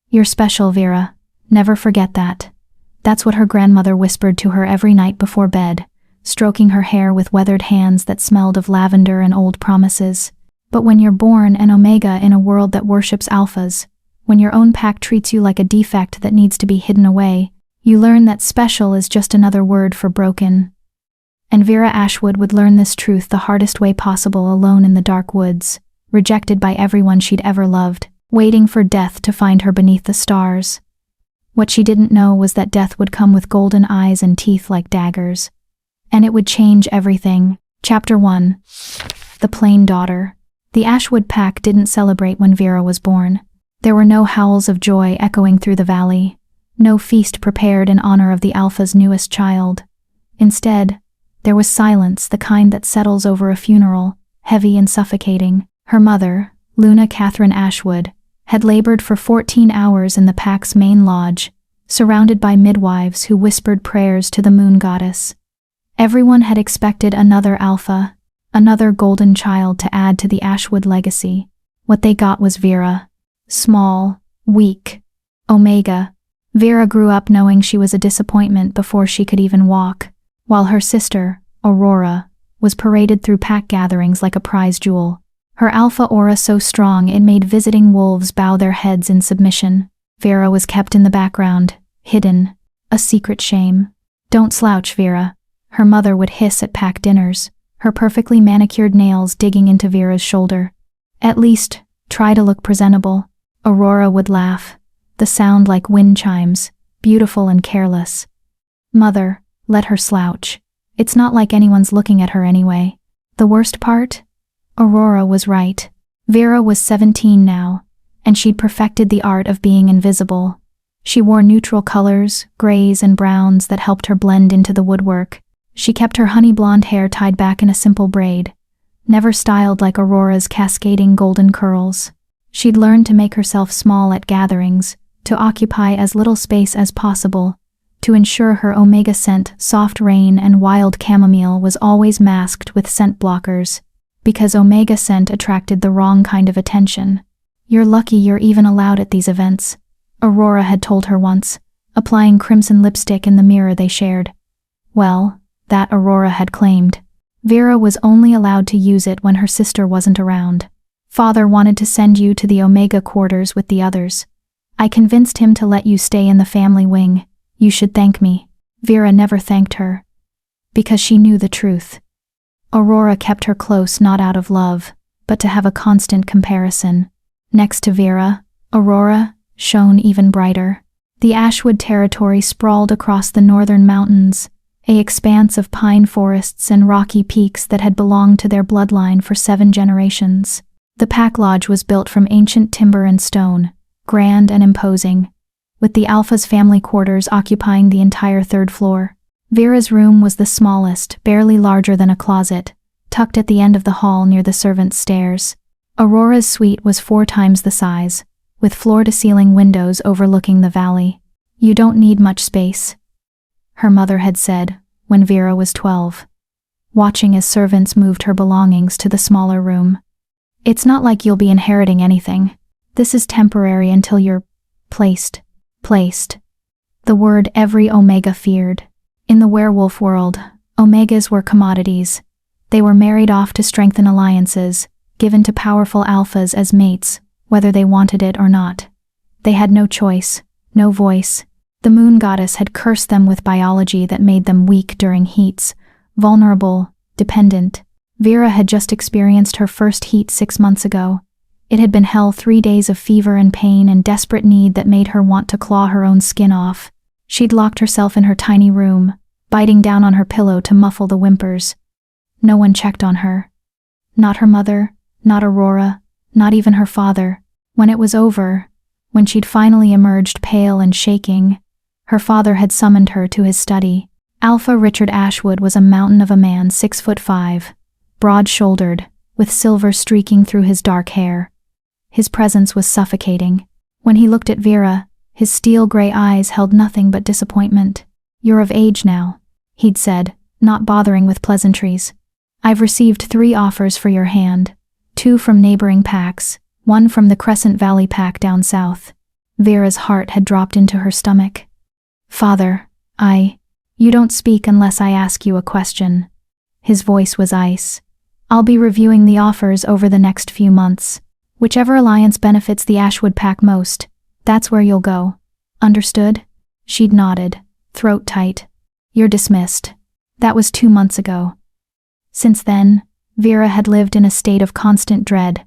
"You're special, Vera. Never forget that." That's what her grandmother whispered to her every night before bed, stroking her hair with weathered hands that smelled of lavender and old promises. But when you're born an Omega in a world that worships alphas, when your own pack treats you like a defect that needs to be hidden away, you learn that special is just another word for broken. And Vera Ashwood would learn this truth the hardest way possible, alone in the dark woods, rejected by everyone she'd ever loved, waiting for death to find her beneath the stars. What she didn't know was that death would come with golden eyes and teeth like daggers. And it would change everything. Chapter 1. The Plain Daughter. The Ashwood pack didn't celebrate when Vera was born. There were no howls of joy echoing through the valley, no feast prepared in honor of the Alpha's newest child. Instead, there was silence, the kind that settles over a funeral, heavy and suffocating. Her mother, Luna Catherine Ashwood, had labored for 14 hours in the pack's main lodge, surrounded by midwives who whispered prayers to the moon goddess. Everyone had expected another Alpha, another golden child to add to the Ashwood legacy. What they got was Vera. Small, weak, Omega. Vera grew up knowing she was a disappointment before she could even walk, while her sister, Aurora, was paraded through pack gatherings like a prize jewel. Her alpha aura so strong it made visiting wolves bow their heads in submission. Vera was kept in the background, hidden, a secret shame. "Don't slouch, Vera," her mother would hiss at pack dinners, her perfectly manicured nails digging into Vera's shoulder. "At least, try to look presentable." Aurora would laugh, the sound like wind chimes, beautiful and careless. "Mother, let her slouch. It's not like anyone's looking at her anyway." The worst part? Aurora was right. Vera was 17 now, and she'd perfected the art of being invisible. She wore neutral colors, grays and browns that helped her blend into the woodwork. She kept her honey blonde hair tied back in a simple braid, never styled like Aurora's cascading golden curls. She'd learned to make herself small at gatherings, to occupy as little space as possible, to ensure her Omega scent, soft rain and wild chamomile, was always masked with scent blockers, because Omega scent attracted the wrong kind of attention. "You're lucky you're even allowed at these events," Aurora had told her once, applying crimson lipstick in the mirror they shared. Well, that Aurora had claimed. Vera was only allowed to use it when her sister wasn't around. "Father wanted to send you to the Omega quarters with the others. I convinced him to let you stay in the family wing. You should thank me." Vera never thanked her, because she knew the truth. Aurora kept her close not out of love, but to have a constant comparison. Next to Vera, Aurora shone even brighter. The Ashwood territory sprawled across the northern mountains, an expanse of pine forests and rocky peaks that had belonged to their bloodline for 7 generations. The pack lodge was built from ancient timber and stone, grand and imposing, with the Alpha's family quarters occupying the entire 3rd floor. Vera's room was the smallest, barely larger than a closet, tucked at the end of the hall near the servants' stairs. Aurora's suite was 4 times the size, with floor-to-ceiling windows overlooking the valley. "You don't need much space," her mother had said when Vera was 12, watching as servants moved her belongings to the smaller room. "It's not like you'll be inheriting anything. This is temporary until you're placed." The word every Omega feared. In the werewolf world, Omegas were commodities. They were married off to strengthen alliances, given to powerful Alphas as mates, whether they wanted it or not. They had no choice, no voice. The moon goddess had cursed them with biology that made them weak during heats, vulnerable, dependent. Vera had just experienced her first heat 6 months ago. It had been hell, 3 days of fever and pain and desperate need that made her want to claw her own skin off. She'd locked herself in her tiny room, biting down on her pillow to muffle the whimpers. No one checked on her. Not her mother, not Aurora, not even her father. When it was over, when she'd finally emerged pale and shaking, her father had summoned her to his study. Alpha Richard Ashwood was a mountain of a man, 6'5", broad-shouldered, with silver streaking through his dark hair. His presence was suffocating. When he looked at Vera, his steel-gray eyes held nothing but disappointment. "You're of age now," he'd said, not bothering with pleasantries. "I've received 3 offers for your hand, 2 from neighboring packs, 1 from the Crescent Valley pack down south. Vera's heart had dropped into her stomach. "Father, you don't speak unless I ask you a question." His voice was ice. "I'll be reviewing the offers over the next few months. Whichever alliance benefits the Ashwood Pack most, that's where you'll go. Understood?" She'd nodded, throat tight. "You're dismissed." That was 2 months ago. Since then, Vera had lived in a state of constant dread,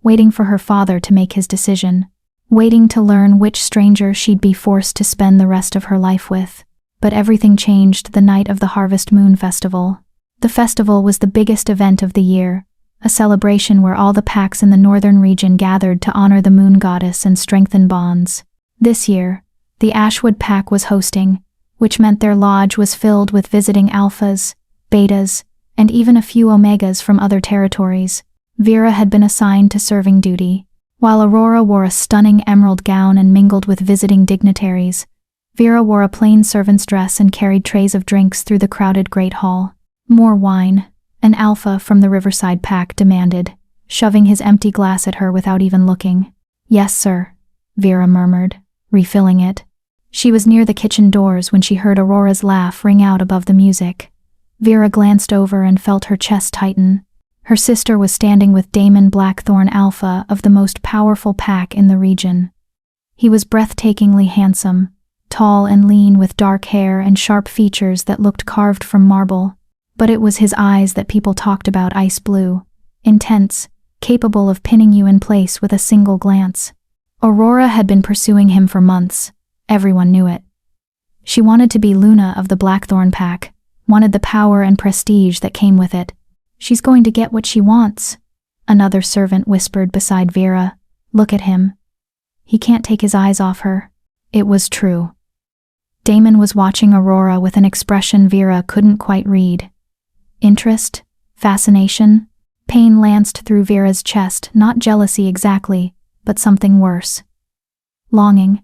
waiting for her father to make his decision, waiting to learn which stranger she'd be forced to spend the rest of her life with. But everything changed the night of the Harvest Moon Festival. The festival was the biggest event of the year, a celebration where all the packs in the northern region gathered to honor the moon goddess and strengthen bonds. This year, the Ashwood Pack was hosting, which meant their lodge was filled with visiting alphas, betas, and even a few omegas from other territories. Vera had been assigned to serving duty, while Aurora wore a stunning emerald gown and mingled with visiting dignitaries. Vera wore a plain servant's dress and carried trays of drinks through the crowded Great Hall. "More wine," an alpha from the Riverside Pack demanded, shoving his empty glass at her without even looking. "Yes, sir," Vera murmured, refilling it. She was near the kitchen doors when she heard Aurora's laugh ring out above the music. Vera glanced over and felt her chest tighten. Her sister was standing with Damon Blackthorn Alpha of the most powerful pack in the region. He was breathtakingly handsome, tall and lean with dark hair and sharp features that looked carved from marble. But it was his eyes that people talked about, ice blue, intense, capable of pinning you in place with a single glance. Aurora had been pursuing him for months. Everyone knew it. She wanted to be Luna of the Blackthorn Pack, wanted the power and prestige that came with it. "She's going to get what she wants," another servant whispered beside Vera. "Look at him. He can't take his eyes off her." It was true. Damon was watching Aurora with an expression Vera couldn't quite read. Interest? Fascination? Pain lanced through Vera's chest, not jealousy exactly, but something worse. Longing.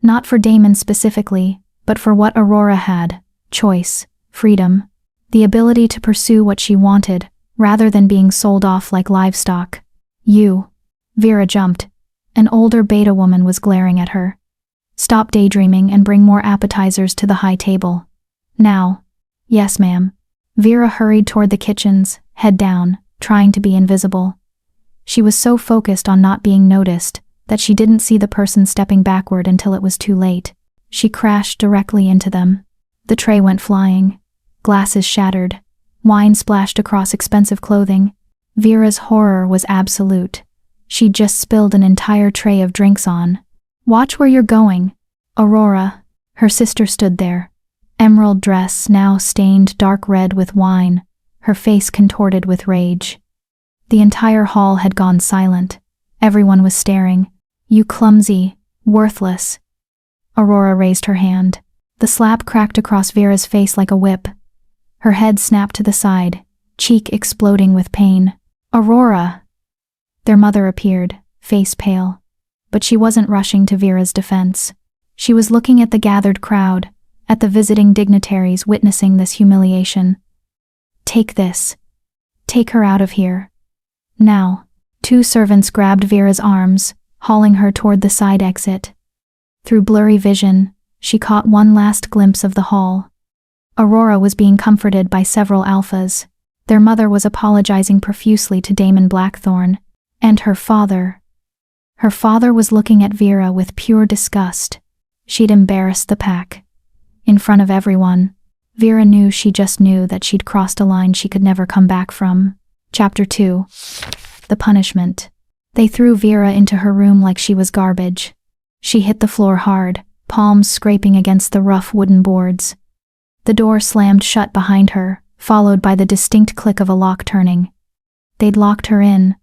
Not for Damon specifically, but for what Aurora had: choice, freedom, the ability to pursue what she wanted, rather than being sold off like livestock. "You." Vera jumped. An older beta woman was glaring at her. "Stop daydreaming and bring more appetizers to the high table. Now." "Yes, ma'am." Vera hurried toward the kitchens, head down, trying to be invisible. She was so focused on not being noticed that she didn't see the person stepping backward until it was too late. She crashed directly into them. The tray went flying. Glasses shattered. Wine splashed across expensive clothing. Vera's horror was absolute. She'd just spilled an entire tray of drinks on. "Watch where you're going." Aurora, her sister, stood there. Emerald dress now stained dark red with wine, her face contorted with rage. The entire hall had gone silent. Everyone was staring. "You clumsy, worthless." Aurora raised her hand. The slap cracked across Vera's face like a whip. Her head snapped to the side, cheek exploding with pain. "Aurora!" Their mother appeared, face pale. But she wasn't rushing to Vera's defense. She was looking at the gathered crowd, at the visiting dignitaries witnessing this humiliation. "Take this. Take her out of here. Now." 2 servants grabbed Vera's arms, hauling her toward the side exit. Through blurry vision, she caught one last glimpse of the hall. Aurora was being comforted by several alphas. Their mother was apologizing profusely to Damon Blackthorn, and her father. Her father was looking at Vera with pure disgust. She'd embarrassed the pack. In front of everyone. Vera knew she just knew that she'd crossed a line she could never come back from. Chapter 2. The punishment. They threw Vera into her room like she was garbage. She hit the floor hard, palms scraping against the rough wooden boards. The door slammed shut behind her, followed by the distinct click of a lock turning. They'd locked her in.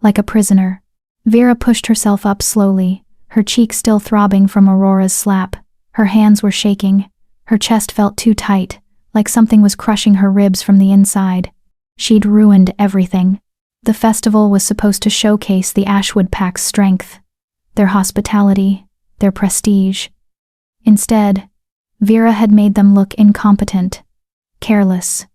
Like a prisoner. Vera pushed herself up slowly, her cheek still throbbing from Aurora's slap. Her hands were shaking. Her chest felt too tight, like something was crushing her ribs from the inside. She'd ruined everything. The festival was supposed to showcase the Ashwood Pack's strength, their hospitality, their prestige. Instead, Vera had made them look incompetent, careless,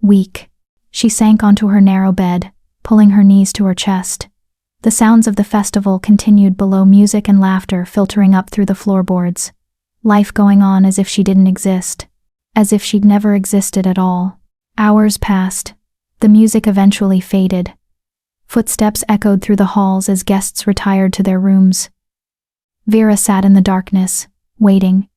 weak. She sank onto her narrow bed, pulling her knees to her chest. The sounds of the festival continued below, music and laughter filtering up through the floorboards. Life going on as if she didn't exist. As if she'd never existed at all. Hours passed. The music eventually faded. Footsteps echoed through the halls as guests retired to their rooms. Vera sat in the darkness, waiting.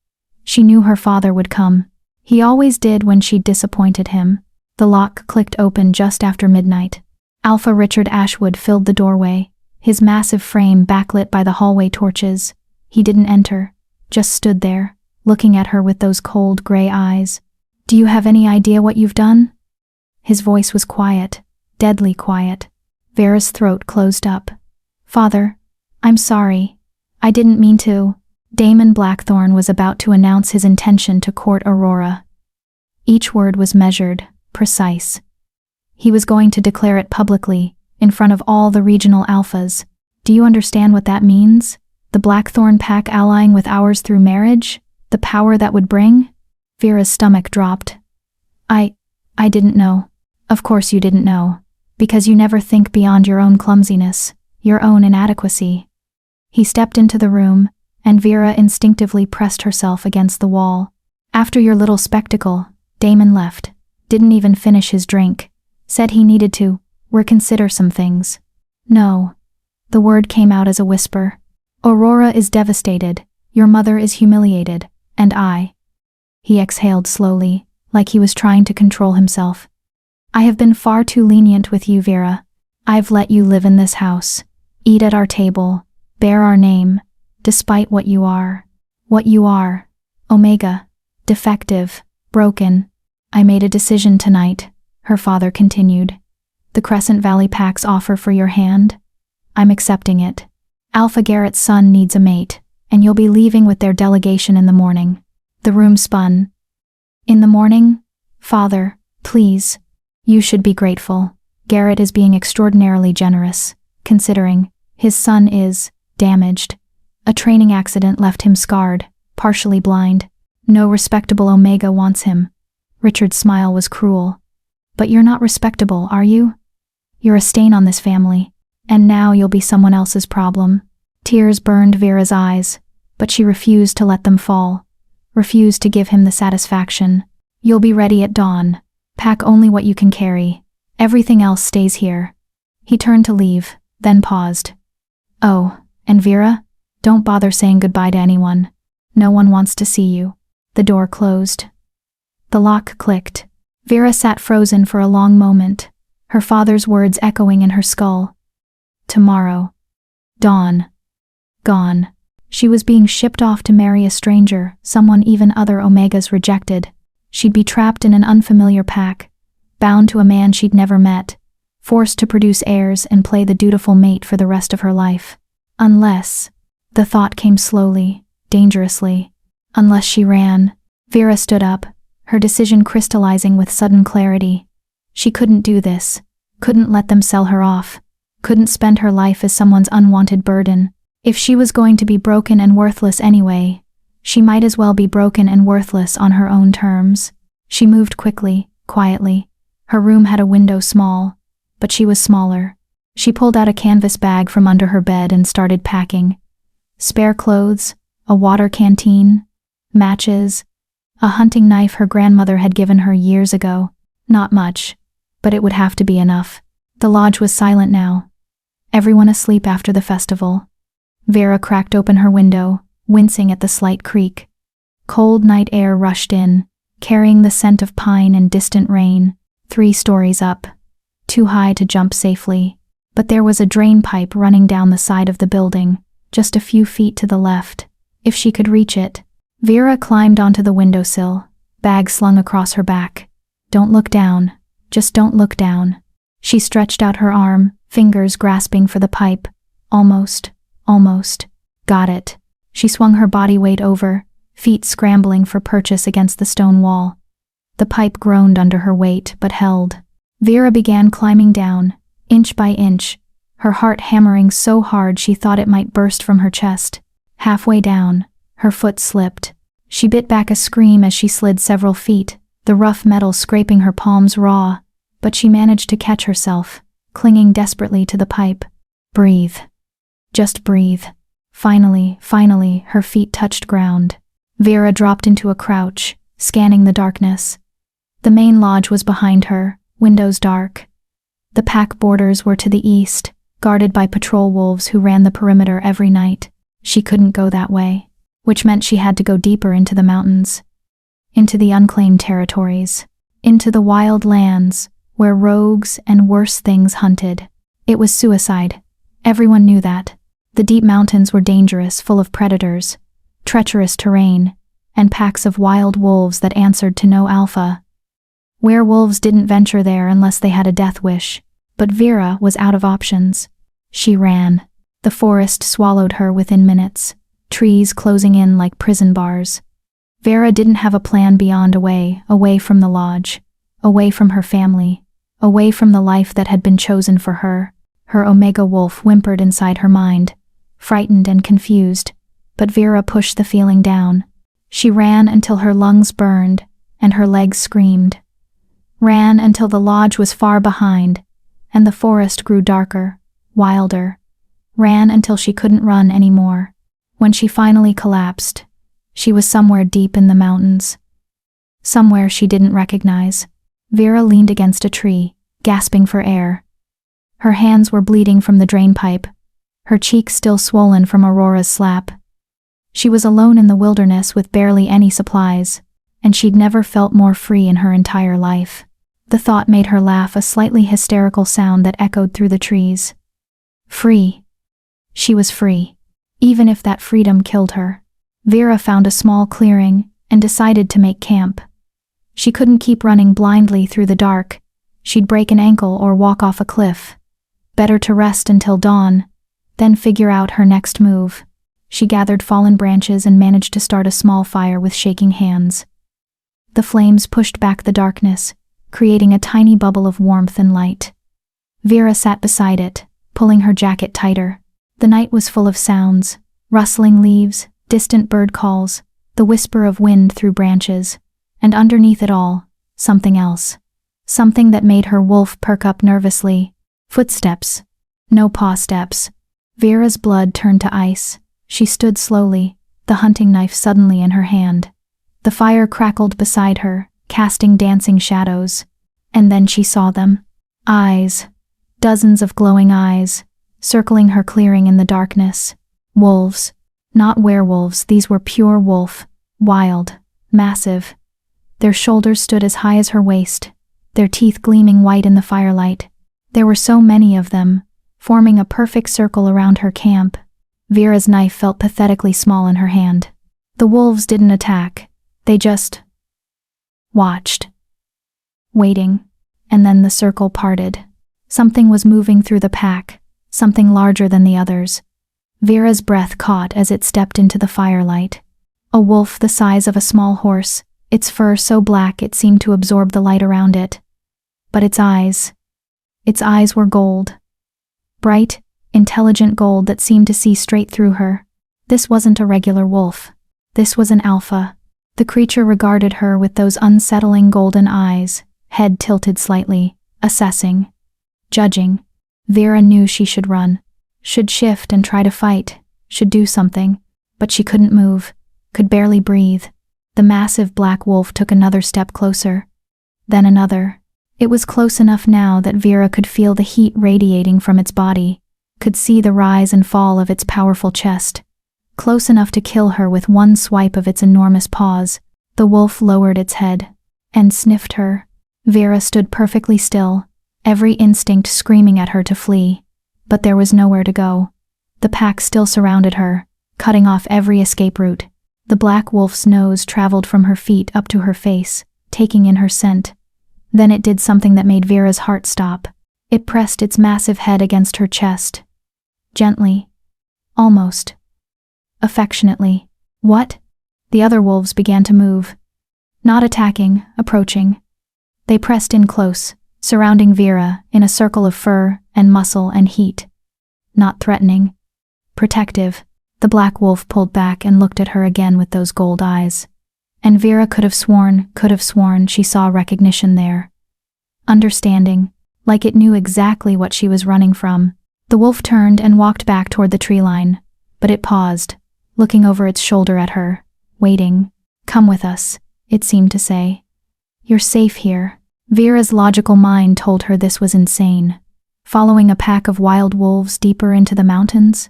She knew her father would come. He always did when she'd disappointed him. The lock clicked open just after midnight. Alpha Richard Ashwood filled the doorway, his massive frame backlit by the hallway torches. He didn't enter, just stood there, looking at her with those cold gray eyes. "Do you have any idea what you've done?" His voice was quiet, deadly quiet. Vera's throat closed up. "Father, I'm sorry. I didn't mean to." Damon Blackthorne was about to announce his intention to court Aurora. Each word was measured, precise. He was going to declare it publicly, in front of all the regional alphas. Do you understand what that means? The Blackthorne pack allying with ours through marriage? The power that would bring? Vera's stomach dropped. I didn't know. Of course you didn't know. Because you never think beyond your own clumsiness, your own inadequacy. He stepped into the room, and Vera instinctively pressed herself against the wall. After your little spectacle, Damon left. Didn't even finish his drink. Said he needed to reconsider some things. No. The word came out as a whisper. Aurora is devastated. Your mother is humiliated. And I. He exhaled slowly, like he was trying to control himself. I have been far too lenient with you, Vera. I've let you live in this house, eat at our table, bear our name, despite what you are. What you are. Omega. Defective. Broken. I made a decision tonight, her father continued. The Crescent Valley Pack's offer for your hand? I'm accepting it. Alpha Garrett's son needs a mate, and you'll be leaving with their delegation in the morning. The room spun. In the morning? Father, please. You should be grateful. Garrett is being extraordinarily generous, considering his son is damaged. A training accident left him scarred, partially blind. No respectable Omega wants him. Richard's smile was cruel. But you're not respectable, are you? You're a stain on this family, and now you'll be someone else's problem. Tears burned Vera's eyes, but she refused to let them fall. Refused to give him the satisfaction. You'll be ready at dawn. Pack only what you can carry. Everything else stays here. He turned to leave, then paused. Oh, and Vera? Don't bother saying goodbye to anyone. No one wants to see you. The door closed. The lock clicked. Vera sat frozen for a long moment, her father's words echoing in her skull. Tomorrow. Dawn. Gone. She was being shipped off to marry a stranger, someone even other Omegas rejected. She'd be trapped in an unfamiliar pack, bound to a man she'd never met, forced to produce heirs and play the dutiful mate for the rest of her life. Unless, the thought came slowly, dangerously. Unless she ran. Vera stood up, her decision crystallizing with sudden clarity. She couldn't do this, couldn't let them sell her off, couldn't spend her life as someone's unwanted burden. If she was going to be broken and worthless anyway, she might as well be broken and worthless on her own terms. She moved quickly, quietly. Her room had a window small, but she was smaller. She pulled out a canvas bag from under her bed and started packing. Spare clothes, a water canteen, matches, a hunting knife her grandmother had given her years ago. Not much, but it would have to be enough. The lodge was silent now. Everyone asleep after the festival. Vera cracked open her window, wincing at the slight creak. Cold night air rushed in, carrying the scent of pine and distant rain. 3 stories up. Too high to jump safely. But there was a drain pipe running down the side of the building, just a few feet to the left. If she could reach it. Vera climbed onto the windowsill, bag slung across her back. Don't look down. Just don't look down. She stretched out her arm, fingers grasping for the pipe. Almost. Got it. She swung her body weight over, feet scrambling for purchase against the stone wall. The pipe groaned under her weight, but held. Vera began climbing down, inch by inch, her heart hammering so hard she thought it might burst from her chest. Halfway down, her foot slipped. She bit back a scream as she slid several feet, the rough metal scraping her palms raw, but she managed to catch herself, clinging desperately to the pipe. Breathe. Just breathe. Finally, her feet touched ground. Vera dropped into a crouch, scanning the darkness. The main lodge was behind her, windows dark. The pack borders were to the east, guarded by patrol wolves who ran the perimeter every night. She couldn't go that way, which meant she had to go deeper into the mountains, into the unclaimed territories, into the wild lands where rogues and worse things hunted. It was suicide. Everyone knew that. The deep mountains were dangerous, full of predators, treacherous terrain, and packs of wild wolves that answered to no alpha. Werewolves didn't venture there unless they had a death wish, but Vera was out of options. She ran. The forest swallowed her within minutes, trees closing in like prison bars. Vera didn't have a plan beyond away from the lodge, away from her family, away from the life that had been chosen for her. Her Omega wolf whimpered inside her mind, frightened and confused, but Vera pushed the feeling down. She ran until her lungs burned and her legs screamed. Ran until the lodge was far behind, and the forest grew darker, wilder. Ran until she couldn't run anymore. When she finally collapsed, she was somewhere deep in the mountains. Somewhere she didn't recognize. Vera leaned against a tree, gasping for air. Her hands were bleeding from the drain pipe, her cheeks still swollen from Aurora's slap. She was alone in the wilderness with barely any supplies, and she'd never felt more free in her entire life. The thought made her laugh, a slightly hysterical sound that echoed through the trees. Free. She was free, even if that freedom killed her. Vera found a small clearing and decided to make camp. She couldn't keep running blindly through the dark. She'd break an ankle or walk off a cliff. Better to rest until dawn, then figure out her next move. She gathered fallen branches and managed to start a small fire with shaking hands. The flames pushed back the darkness, creating a tiny bubble of warmth and light. Vera sat beside it, pulling her jacket tighter. The night was full of sounds, rustling leaves, distant bird calls, the whisper of wind through branches, and underneath it all, something else. Something that made her wolf perk up nervously. Footsteps. No paw steps. Vera's blood turned to ice. She stood slowly, the hunting knife suddenly in her hand. The fire crackled beside her, casting dancing shadows. And then she saw them. Eyes. Dozens of glowing eyes, circling her clearing in the darkness. Wolves. Not werewolves, these were pure wolf. Wild. Massive. Their shoulders stood as high as her waist, their teeth gleaming white in the firelight. There were so many of them, forming a perfect circle around her camp. Vera's knife felt pathetically small in her hand. The wolves didn't attack. They just watched. Waiting. And then the circle parted. Something was moving through the pack, something larger than the others. Vera's breath caught as it stepped into the firelight. A wolf the size of a small horse, its fur so black it seemed to absorb the light around it. But its eyes were gold. Bright, intelligent gold that seemed to see straight through her. This wasn't a regular wolf. This was an alpha. The creature regarded her with those unsettling golden eyes, head tilted slightly, assessing, judging. Vera knew she should run, should shift and try to fight, should do something, but she couldn't move, could barely breathe. The massive black wolf took another step closer, then another. It was close enough now that Vera could feel the heat radiating from its body, could see the rise and fall of its powerful chest. Close enough to kill her with one swipe of its enormous paws. The wolf lowered its head and sniffed her. Vera stood perfectly still, every instinct screaming at her to flee. But there was nowhere to go. The pack still surrounded her, cutting off every escape route. The black wolf's nose traveled from her feet up to her face, taking in her scent. Then it did something that made Vera's heart stop. It pressed its massive head against her chest. Gently. Almost. Affectionately. What? The other wolves began to move. Not attacking, approaching. They pressed in close, surrounding Vera in a circle of fur and muscle and heat. Not threatening. Protective. The black wolf pulled back and looked at her again with those gold eyes. And Vera could have sworn she saw recognition there. Understanding, like it knew exactly what she was running from. The wolf turned and walked back toward the tree line, but it paused, looking over its shoulder at her, waiting. "Come with us," it seemed to say. "You're safe here." Vera's logical mind told her this was insane. Following a pack of wild wolves deeper into the mountains?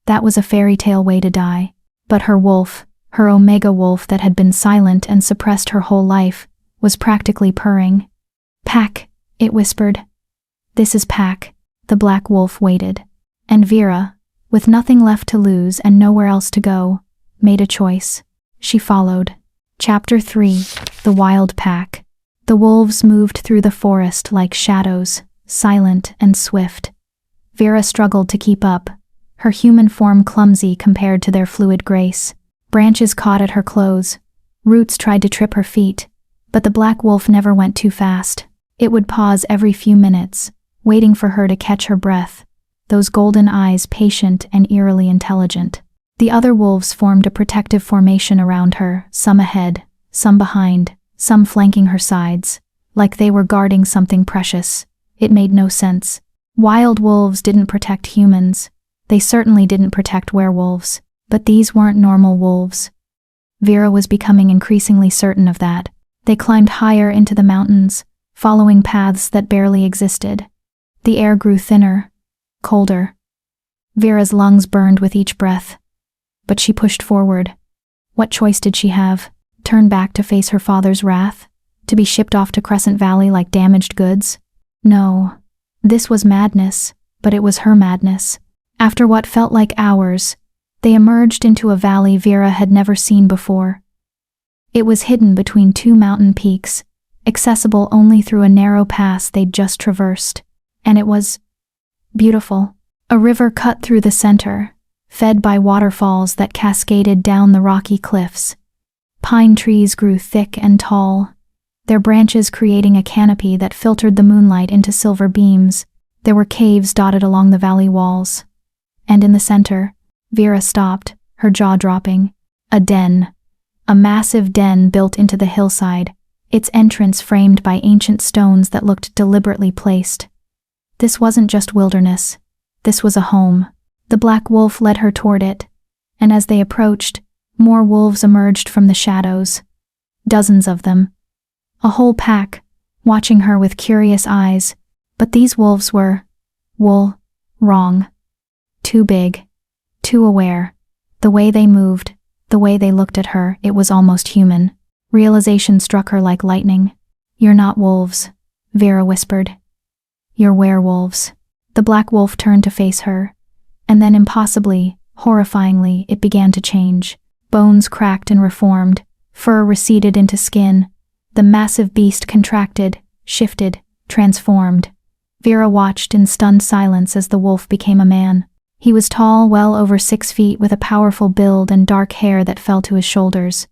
That was a fairy tale way to die. But her wolf, her omega wolf that had been silent and suppressed her whole life, was practically purring. "Pack," it whispered. "This is Pack." The black wolf waited. And Vera, with nothing left to lose and nowhere else to go, made a choice. She followed. Chapter 3: The Wild Pack. The wolves moved through the forest like shadows, silent and swift. Vera struggled to keep up, her human form clumsy compared to their fluid grace. Branches caught at her clothes. Roots tried to trip her feet, but the black wolf never went too fast. It would pause every few minutes, waiting for her to catch her breath, those golden eyes patient and eerily intelligent. The other wolves formed a protective formation around her, some ahead, some behind, some flanking her sides, like they were guarding something precious. It made no sense. Wild wolves didn't protect humans. They certainly didn't protect werewolves, but these weren't normal wolves. Vera was becoming increasingly certain of that. They climbed higher into the mountains, following paths that barely existed. The air grew thinner, colder. Vera's lungs burned with each breath. But she pushed forward. What choice did she have? Turn back to face her father's wrath? To be shipped off to Crescent Valley like damaged goods? No. This was madness, but it was her madness. After what felt like hours, they emerged into a valley Vera had never seen before. It was hidden between two mountain peaks, accessible only through a narrow pass they'd just traversed. And it was beautiful. A river cut through the center, fed by waterfalls that cascaded down the rocky cliffs. Pine trees grew thick and tall, their branches creating a canopy that filtered the moonlight into silver beams. There were caves dotted along the valley walls. And in the center, Vera stopped, her jaw dropping. A den. A massive den built into the hillside, its entrance framed by ancient stones that looked deliberately placed. This wasn't just wilderness. This was a home. The black wolf led her toward it, and as they approached, more wolves emerged from the shadows. Dozens of them. A whole pack, watching her with curious eyes, but these wolves were, wrong. Too big. Too aware. The way they moved, the way they looked at her, it was almost human. Realization struck her like lightning. "You're not wolves," Vera whispered. "You're werewolves." The black wolf turned to face her, and then impossibly, horrifyingly, it began to change. Bones cracked and reformed, fur receded into skin. The massive beast contracted, shifted, transformed. Vera watched in stunned silence as the wolf became a man. He was tall, well over 6 feet, with a powerful build and dark hair that fell to his shoulders.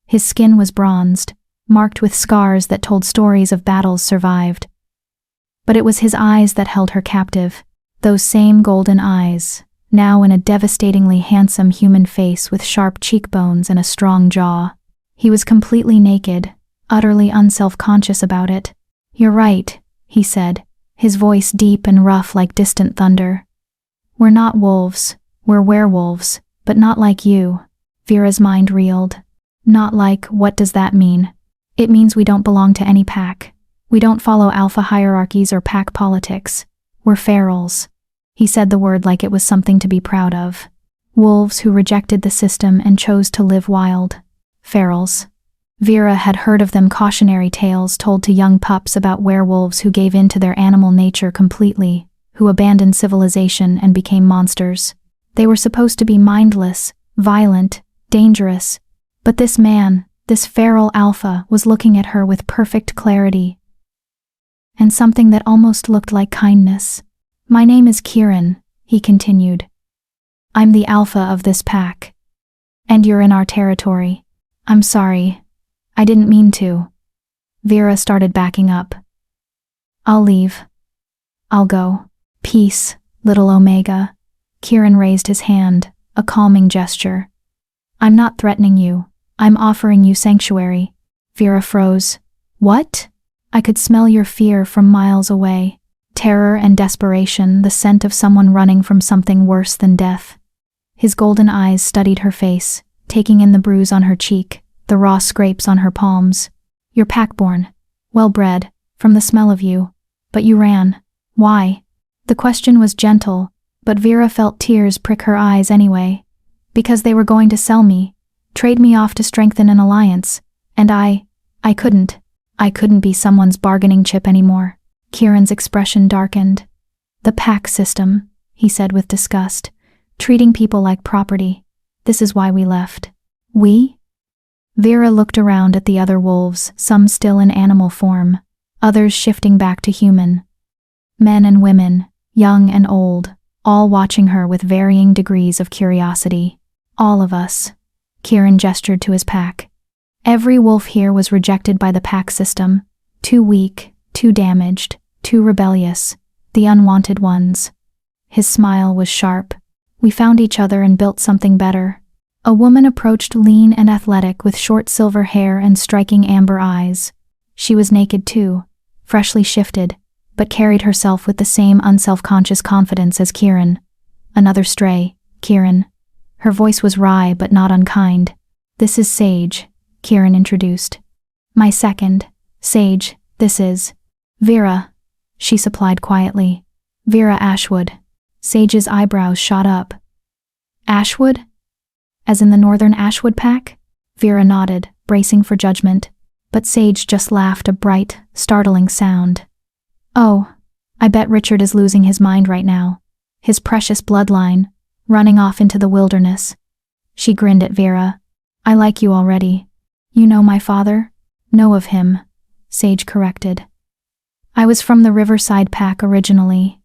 His skin was bronzed, marked with scars that told stories of battles survived. But it was his eyes that held her captive, those same golden eyes, now in a devastatingly handsome human face with sharp cheekbones and a strong jaw. He was completely naked, utterly unself-conscious about it. "You're right," he said, his voice deep and rough like distant thunder. "We're not wolves, we're werewolves, but not like you." Vera's mind reeled. Not like, what does that mean? It means we don't belong to any pack. We don't follow alpha hierarchies or pack politics. We're ferals. He said the word like it was something to be proud of. Wolves who rejected the system and chose to live wild. Ferals. Vera had heard of them cautionary tales told to young pups about werewolves who gave in to their animal nature completely, who abandoned civilization and became monsters. They were supposed to be mindless, violent, dangerous, but this man, this feral alpha, was looking at her with perfect clarity, and something that almost looked like kindness. "My name is Kieran," he continued. "I'm the alpha of this pack. And you're in our territory. I'm sorry. I didn't mean to." Vera started backing up. "I'll leave. I'll go." "Peace, little Omega." Kieran raised his hand, a calming gesture. "I'm not threatening you. I'm offering you sanctuary." Vera froze. "What?" "I could smell your fear from miles away." Terror and desperation, the scent of someone running from something worse than death. His golden eyes studied her face, taking in the bruise on her cheek, the raw scrapes on her palms. You're pack-born, well-bred, from the smell of you. But you ran. Why? The question was gentle, but Vera felt tears prick her eyes anyway. Because they were going to sell me, trade me off to strengthen an alliance, and I couldn't. I couldn't be someone's bargaining chip anymore. Kieran's expression darkened. The pack system, he said with disgust. Treating people like property. This is why we left. We? Vera looked around at the other wolves, some still in animal form, others shifting back to human. Men and women, young and old, all watching her with varying degrees of curiosity. All of us. Kieran gestured to his pack. Every wolf here was rejected by the pack system. Too weak, too damaged, too rebellious. The unwanted ones. His smile was sharp. We found each other and built something better. A woman approached, lean and athletic, with short silver hair and striking amber eyes. She was naked too, freshly shifted, but carried herself with the same unself-conscious confidence as Kieran. Another stray, Kieran. Her voice was wry but not unkind. This is Sage, Kieran introduced. My second. Sage, this is Vera, she supplied quietly. Vera Ashwood. Sage's eyebrows shot up. Ashwood? As in the Northern Ashwood Pack? Vera nodded, bracing for judgment, but Sage just laughed, a bright, startling sound. Oh, I bet Richard is losing his mind right now. His precious bloodline, running off into the wilderness. She grinned at Vera. I like you already. You know my father? Know of him, Sage corrected. I was from the Riverside Pack originally.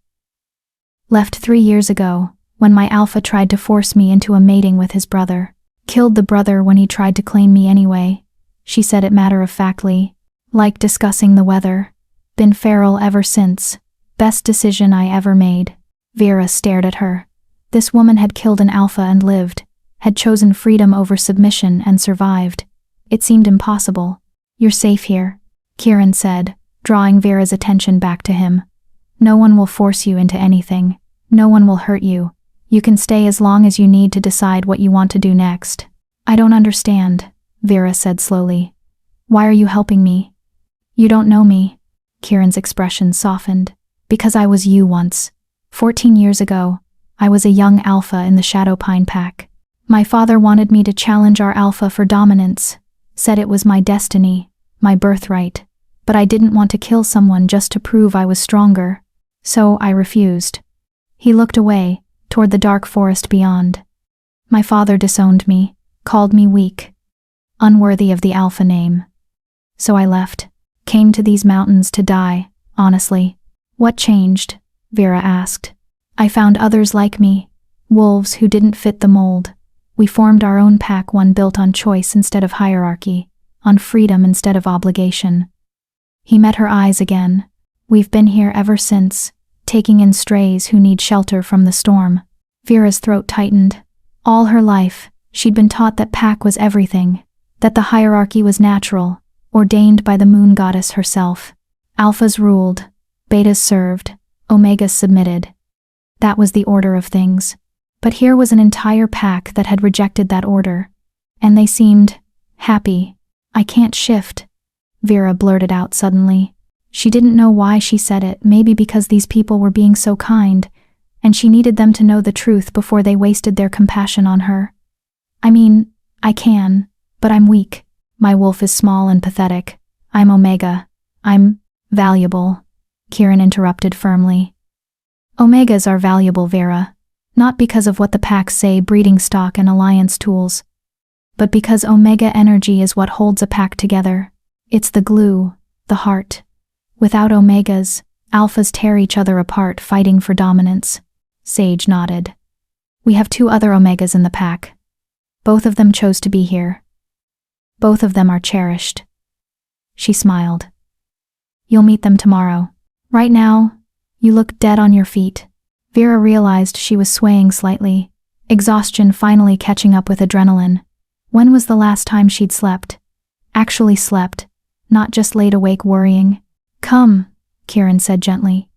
Left 3 years ago, when my alpha tried to force me into a mating with his brother. Killed the brother when he tried to claim me anyway, she said it matter-of-factly, like discussing the weather. Been feral ever since. Best decision I ever made. Vera stared at her. This woman had killed an alpha and lived, had chosen freedom over submission and survived. It seemed impossible. You're safe here, Kieran said, drawing Vera's attention back to him. No one will force you into anything. No one will hurt you. You can stay as long as you need to decide what you want to do next. I don't understand, Vera said slowly. Why are you helping me? You don't know me. Kieran's expression softened. Because I was you once. 14 years ago, I was a young alpha in the Shadow Pine Pack. My father wanted me to challenge our alpha for dominance, said it was my destiny, my birthright, but I didn't want to kill someone just to prove I was stronger. So I refused. He looked away, toward the dark forest beyond. My father disowned me, called me weak, unworthy of the alpha name. So I left, came to these mountains to die, honestly. What changed? Vera asked. I found others like me, wolves who didn't fit the mold. We formed our own pack, one built on choice instead of hierarchy, on freedom instead of obligation. He met her eyes again. We've been here ever since, taking in strays who need shelter from the storm. Vera's throat tightened. All her life, she'd been taught that pack was everything, that the hierarchy was natural, ordained by the moon goddess herself. Alphas ruled, betas served, omegas submitted. That was the order of things. But here was an entire pack that had rejected that order. And they seemed happy. I can't shift, Vera blurted out suddenly. She didn't know why she said it, maybe because these people were being so kind, and she needed them to know the truth before they wasted their compassion on her. I mean, I can, but I'm weak. My wolf is small and pathetic. I'm Omega. I'm valuable, Kieran interrupted firmly. Omegas are valuable, Vera, not because of what the packs say, breeding stock and alliance tools, but because Omega energy is what holds a pack together. It's the glue, the heart. Without Omegas, Alphas tear each other apart, fighting for dominance. Sage nodded. We have 2 other Omegas in the pack. Both of them chose to be here. Both of them are cherished. She smiled. You'll meet them tomorrow. Right now, you look dead on your feet. Vera realized she was swaying slightly, exhaustion finally catching up with adrenaline. When was the last time she'd slept? Actually slept, not just laid awake worrying. Come, Kieran said gently.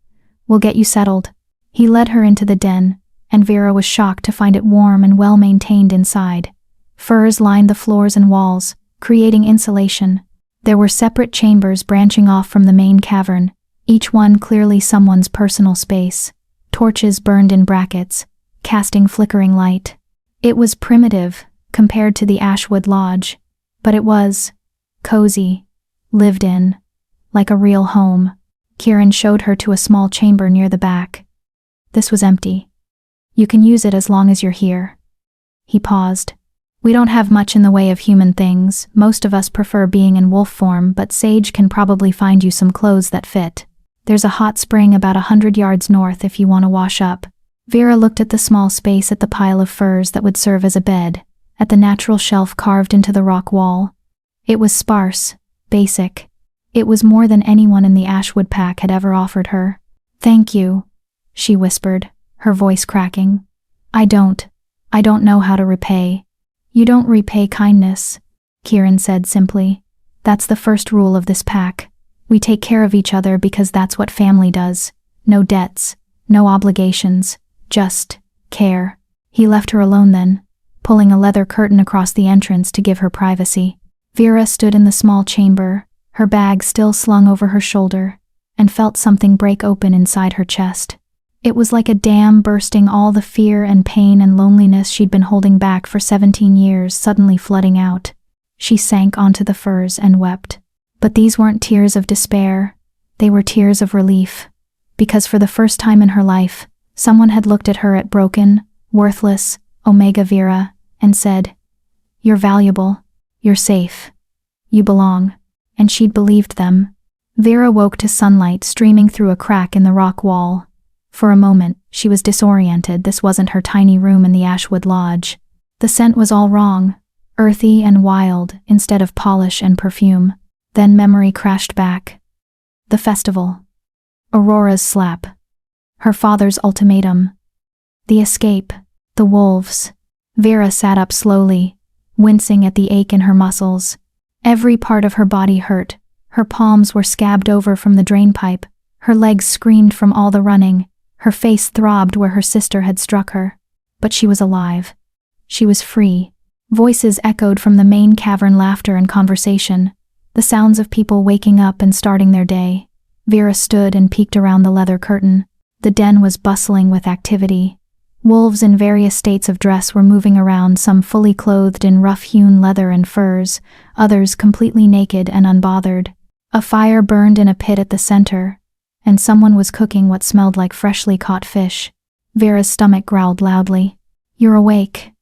We'll get you settled." He led her into the den, and Vera was shocked to find it warm and well-maintained inside. Furs lined the floors and walls, creating insulation. There were separate chambers branching off from the main cavern, each one clearly someone's personal space. Torches burned in brackets, casting flickering light. It was primitive compared to the Ashwood Lodge, but it was cozy, lived in, like a real home. Kieran showed her to a small chamber near the back. This was empty. "You can use it as long as you're here." He paused. "We don't have much in the way of human things. Most of us prefer being in wolf form, but Sage can probably find you some clothes that fit. There's a hot spring about 100 yards north if you want to wash up." Vera looked at the small space at the pile of furs that would serve as a bed, at the natural shelf carved into the rock wall. It was sparse, basic. It was more than anyone in the Ashwood pack had ever offered her. "Thank you," she whispered, her voice cracking. I don't know how to repay." "You don't repay kindness," Kieran said simply. "That's the first rule of this pack. We take care of each other because that's what family does. No debts, no obligations, just care." He left her alone then, pulling a leather curtain across the entrance to give her privacy. Vera stood in the small chamber, her bag still slung over her shoulder, and felt something break open inside her chest. It was like a dam bursting, all the fear and pain and loneliness she'd been holding back for 17 years suddenly flooding out. She sank onto the furs and wept. But these weren't tears of despair, they were tears of relief. Because for the first time in her life, someone had looked at her at broken, worthless, Omega Vera, and said, "You're valuable, you're safe, you belong." And she'd believed them. Vera woke to sunlight streaming through a crack in the rock wall. For a moment, she was disoriented. This wasn't her tiny room in the Ashwood Lodge. The scent was all wrong, earthy and wild instead of polish and perfume. Then memory crashed back. The festival. Aurora's slap. Her father's ultimatum. The escape. The wolves. Vera sat up slowly, wincing at the ache in her muscles. Every part of her body hurt. Her palms were scabbed over from the drainpipe. Her legs screamed from all the running. Her face throbbed where her sister had struck her. But she was alive. She was free. Voices echoed from the main cavern, laughter and conversation. The sounds of people waking up and starting their day. Vera stood and peeked around the leather curtain. The den was bustling with activity. Wolves in various states of dress were moving around, some fully clothed in rough-hewn leather and furs, others completely naked and unbothered. A fire burned in a pit at the center, and someone was cooking what smelled like freshly caught fish. Vera's stomach growled loudly. "You're awake."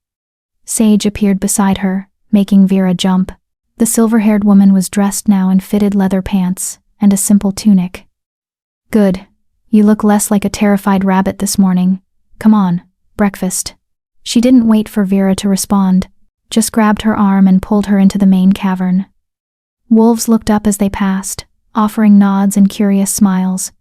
Sage appeared beside her, making Vera jump. The silver-haired woman was dressed now in fitted leather pants and a simple tunic. "Good. You look less like a terrified rabbit this morning. Come on, breakfast." She didn't wait for Vera to respond, just grabbed her arm and pulled her into the main cavern. Wolves looked up as they passed, offering nods and curious smiles.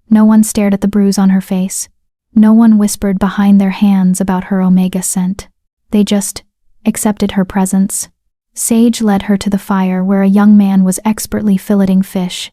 No one stared at the bruise on her face. No one whispered behind their hands about her Omega scent. They just accepted her presence. Sage led her to the fire where a young man was expertly filleting fish.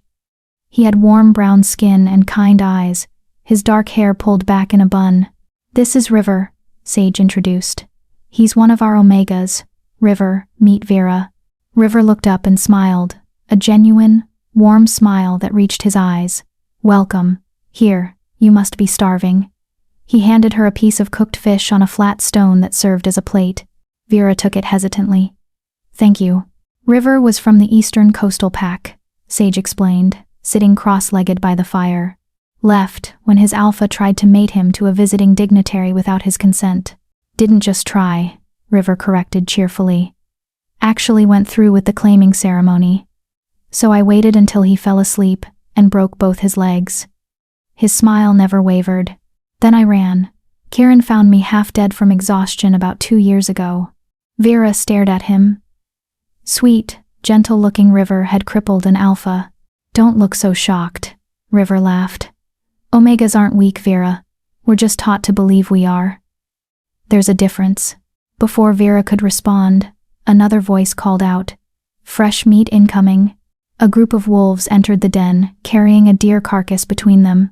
He had warm brown skin and kind eyes, his dark hair pulled back in a bun. "This is River," Sage introduced. "He's one of our Omegas. River, meet Vera." River looked up and smiled, a genuine, warm smile that reached his eyes. "Welcome. Here, you must be starving." He handed her a piece of cooked fish on a flat stone that served as a plate. Vera took it hesitantly. "Thank you." River was from the Eastern Coastal Pack, Sage explained, sitting cross-legged by the fire. Left when his alpha tried to mate him to a visiting dignitary without his consent. "Didn't just try," River corrected cheerfully. "Actually went through with the claiming ceremony. So I waited until he fell asleep and broke both his legs." His smile never wavered. "Then I ran. Kieran found me half dead from exhaustion about 2 years ago." Vera stared at him. Sweet, gentle-looking River had crippled an alpha. "Don't look so shocked," River laughed. "Omegas aren't weak, Vera. We're just taught to believe we are." "There's a difference." Before Vera could respond, another voice called out, "Fresh meat incoming." A group of wolves entered the den, carrying a deer carcass between them.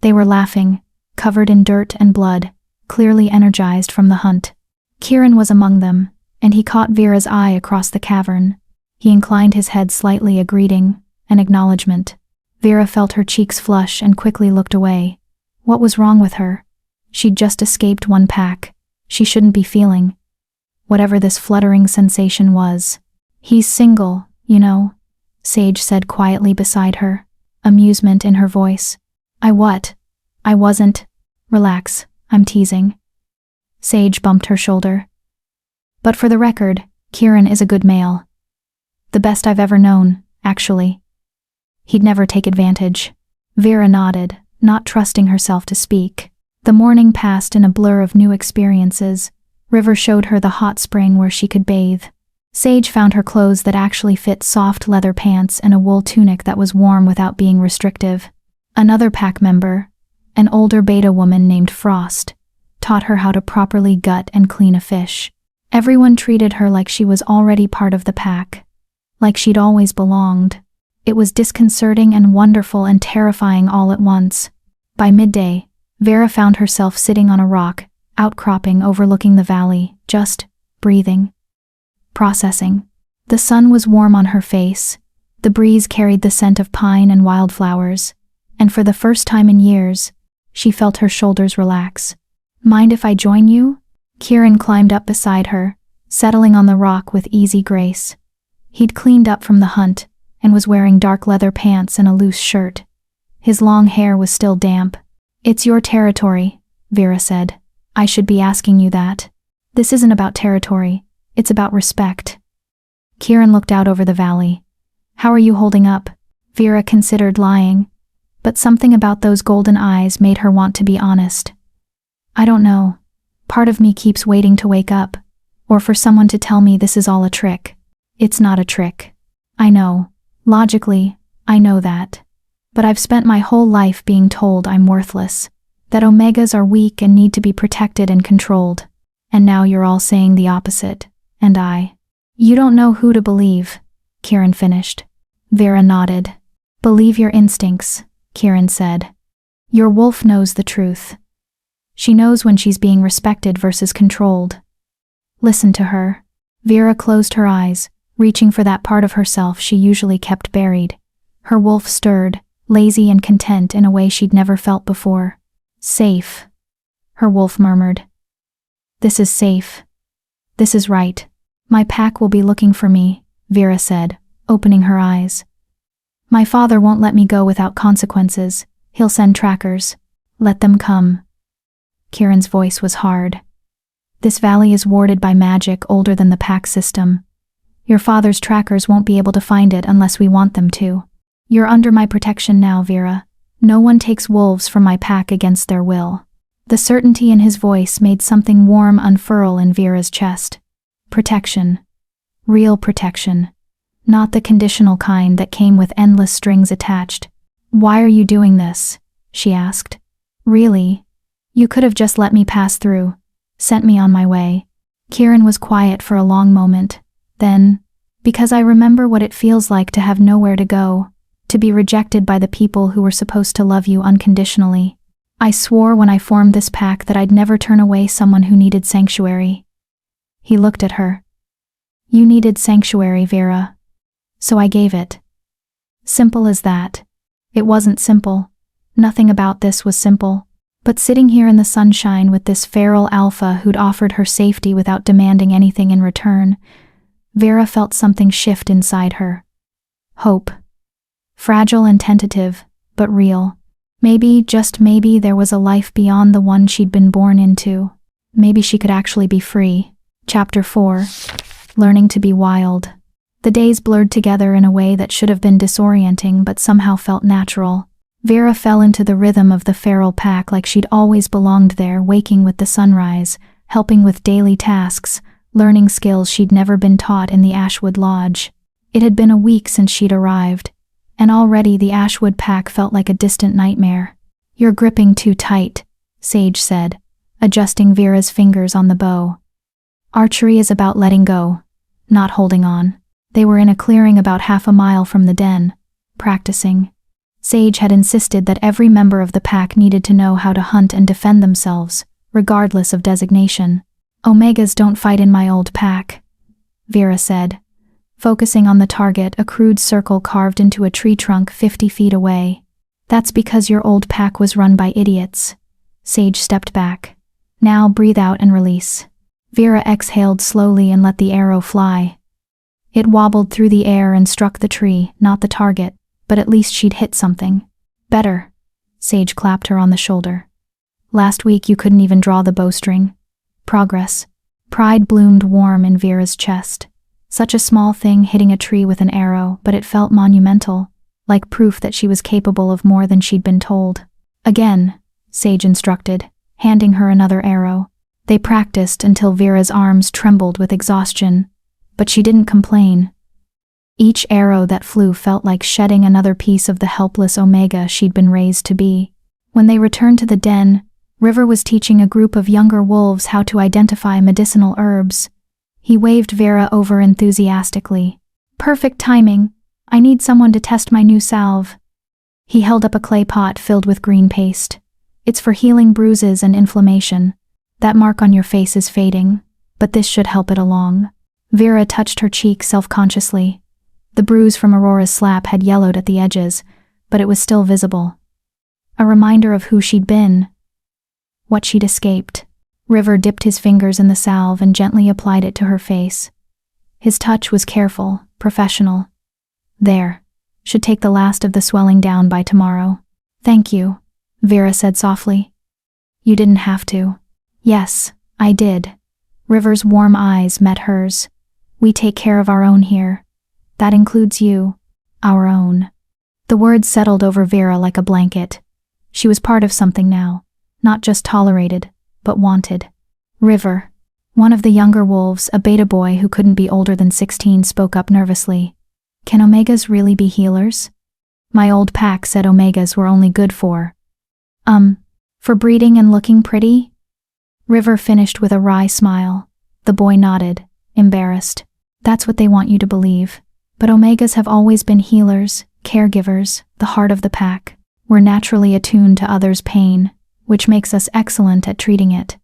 They were laughing, covered in dirt and blood, clearly energized from the hunt. Kieran was among them, and he caught Vera's eye across the cavern. He inclined his head slightly, a greeting, an acknowledgement. Vera felt her cheeks flush and quickly looked away. What was wrong with her? She'd just escaped one pack. She shouldn't be feeling whatever this fluttering sensation was. He's single, you know, Sage said quietly beside her, amusement in her voice. I wasn't. Relax, I'm teasing. Sage bumped her shoulder. But for the record, Kieran is a good male. The best I've ever known, actually. He'd never take advantage. Vera nodded, not trusting herself to speak. The morning passed in a blur of new experiences. River showed her the hot spring where she could bathe. Sage found her clothes that actually fit, soft leather pants and a wool tunic that was warm without being restrictive. Another pack member, an older beta woman named Frost, taught her how to properly gut and clean a fish. Everyone treated her like she was already part of the pack, like she'd always belonged. It was disconcerting and wonderful and terrifying all at once. By midday, Vera found herself sitting on a rock, outcropping overlooking the valley, just breathing, processing. The sun was warm on her face, the breeze carried the scent of pine and wildflowers, and for the first time in years, she felt her shoulders relax. Mind if I join you? Kieran climbed up beside her, settling on the rock with easy grace. He'd cleaned up from the hunt and was wearing dark leather pants and a loose shirt. His long hair was still damp. It's your territory, Vera said. I should be asking you that. This isn't about territory, it's about respect. Kieran looked out over the valley. How are you holding up? Vera considered lying, but something about those golden eyes made her want to be honest. I don't know. Part of me keeps waiting to wake up, or for someone to tell me this is all a trick. It's not a trick. I know. Logically, I know that. But I've spent my whole life being told I'm worthless, that omegas are weak and need to be protected and controlled. And now you're all saying the opposite, and You don't know who to believe, Kieran finished. Vera nodded. Believe your instincts, Kieran said. Your wolf knows the truth. She knows when she's being respected versus controlled. Listen to her. Vera closed her eyes, reaching for that part of herself she usually kept buried. Her wolf stirred, lazy and content in a way she'd never felt before. Safe, her wolf murmured. This is safe. This is right. My pack will be looking for me, Vera said, opening her eyes. My father won't let me go without consequences. He'll send trackers. Let them come. Kieran's voice was hard. This valley is warded by magic older than the pack system. Your father's trackers won't be able to find it unless we want them to. You're under my protection now, Vera. No one takes wolves from my pack against their will. The certainty in his voice made something warm unfurl in Vera's chest. Protection. Real protection. Not the conditional kind that came with endless strings attached. Why are you doing this? She asked. Really? You could have just let me pass through, sent me on my way. Kieran was quiet for a long moment. Then, because I remember what it feels like to have nowhere to go, to be rejected by the people who were supposed to love you unconditionally. I swore when I formed this pack that I'd never turn away someone who needed sanctuary. He looked at her. You needed sanctuary, Vera. So I gave it. Simple as that. It wasn't simple. Nothing about this was simple. But sitting here in the sunshine with this feral alpha who'd offered her safety without demanding anything in return, Vera felt something shift inside her. Hope. Fragile and tentative, but real. Maybe, just maybe, there was a life beyond the one she'd been born into. Maybe she could actually be free. Chapter 4. Learning to be wild. The days blurred together in a way that should have been disorienting but somehow felt natural. Vera fell into the rhythm of the feral pack like she'd always belonged there, waking with the sunrise, helping with daily tasks, learning skills she'd never been taught in the Ashwood Lodge. It had been a week since she'd arrived, and already the Ashwood pack felt like a distant nightmare. You're gripping too tight, Sage said, adjusting Vera's fingers on the bow. Archery is about letting go, not holding on. They were in a clearing about half a mile from the den, practicing. Sage had insisted that every member of the pack needed to know how to hunt and defend themselves, regardless of designation. Omegas don't fight in my old pack, Vera said, focusing on the target, a crude circle carved into a tree trunk 50 feet away. That's because your old pack was run by idiots. Sage stepped back. Now breathe out and release. Vera exhaled slowly and let the arrow fly. It wobbled through the air and struck the tree, not the target, but at least she'd hit something. Better. Sage clapped her on the shoulder. Last week you couldn't even draw the bowstring. Progress. Pride bloomed warm in Vera's chest. Such a small thing hitting a tree with an arrow, but it felt monumental, like proof that she was capable of more than she'd been told. Again, Sage instructed, handing her another arrow. They practiced until Vera's arms trembled with exhaustion, but she didn't complain. Each arrow that flew felt like shedding another piece of the helpless Omega she'd been raised to be. When they returned to the den, River was teaching a group of younger wolves how to identify medicinal herbs. He waved Vera over enthusiastically. Perfect timing. I need someone to test my new salve. He held up a clay pot filled with green paste. It's for healing bruises and inflammation. That mark on your face is fading, but this should help it along. Vera touched her cheek self-consciously. The bruise from Aurora's slap had yellowed at the edges, but it was still visible. A reminder of who she'd been. What she'd escaped. River dipped his fingers in the salve and gently applied it to her face. His touch was careful, professional. There. Should take the last of the swelling down by tomorrow. Thank you, Vera said softly. You didn't have to. Yes, I did. River's warm eyes met hers. We take care of our own here. That includes you. Our own. The words settled over Vera like a blanket. She was part of something now. Not just tolerated, but wanted. River. One of the younger wolves, a beta boy who couldn't be older than 16, spoke up nervously. Can Omegas really be healers? My old pack said Omegas were only good for breeding and looking pretty? River finished with a wry smile. The boy nodded, embarrassed. That's what they want you to believe. But Omegas have always been healers, caregivers, the heart of the pack. We're naturally attuned to others' pain, which makes us excellent at treating it.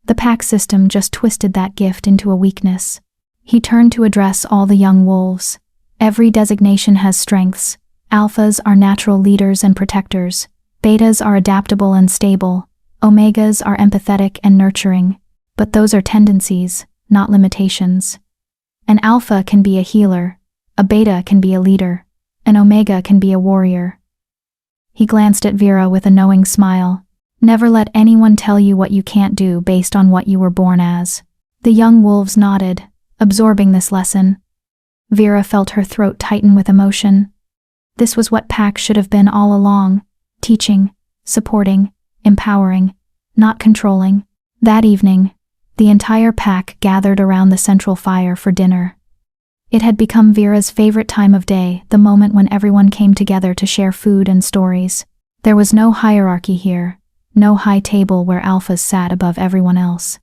The pack system just twisted that gift into a weakness. He turned to address all the young wolves. Every designation has strengths. Alphas are natural leaders and protectors. Betas are adaptable and stable. Omegas are empathetic and nurturing. But those are tendencies, not limitations. An alpha can be a healer. A beta can be a leader. An omega can be a warrior. He glanced at Vera with a knowing smile. Never let anyone tell you what you can't do based on what you were born as. The young wolves nodded, absorbing this lesson. Vera felt her throat tighten with emotion. This was what pack should have been all along. Teaching, supporting, empowering, not controlling. That evening, the entire pack gathered around the central fire for dinner. It had become Vera's favorite time of day, the moment when everyone came together to share food and stories. There was no hierarchy here, no high table where alphas sat above everyone else.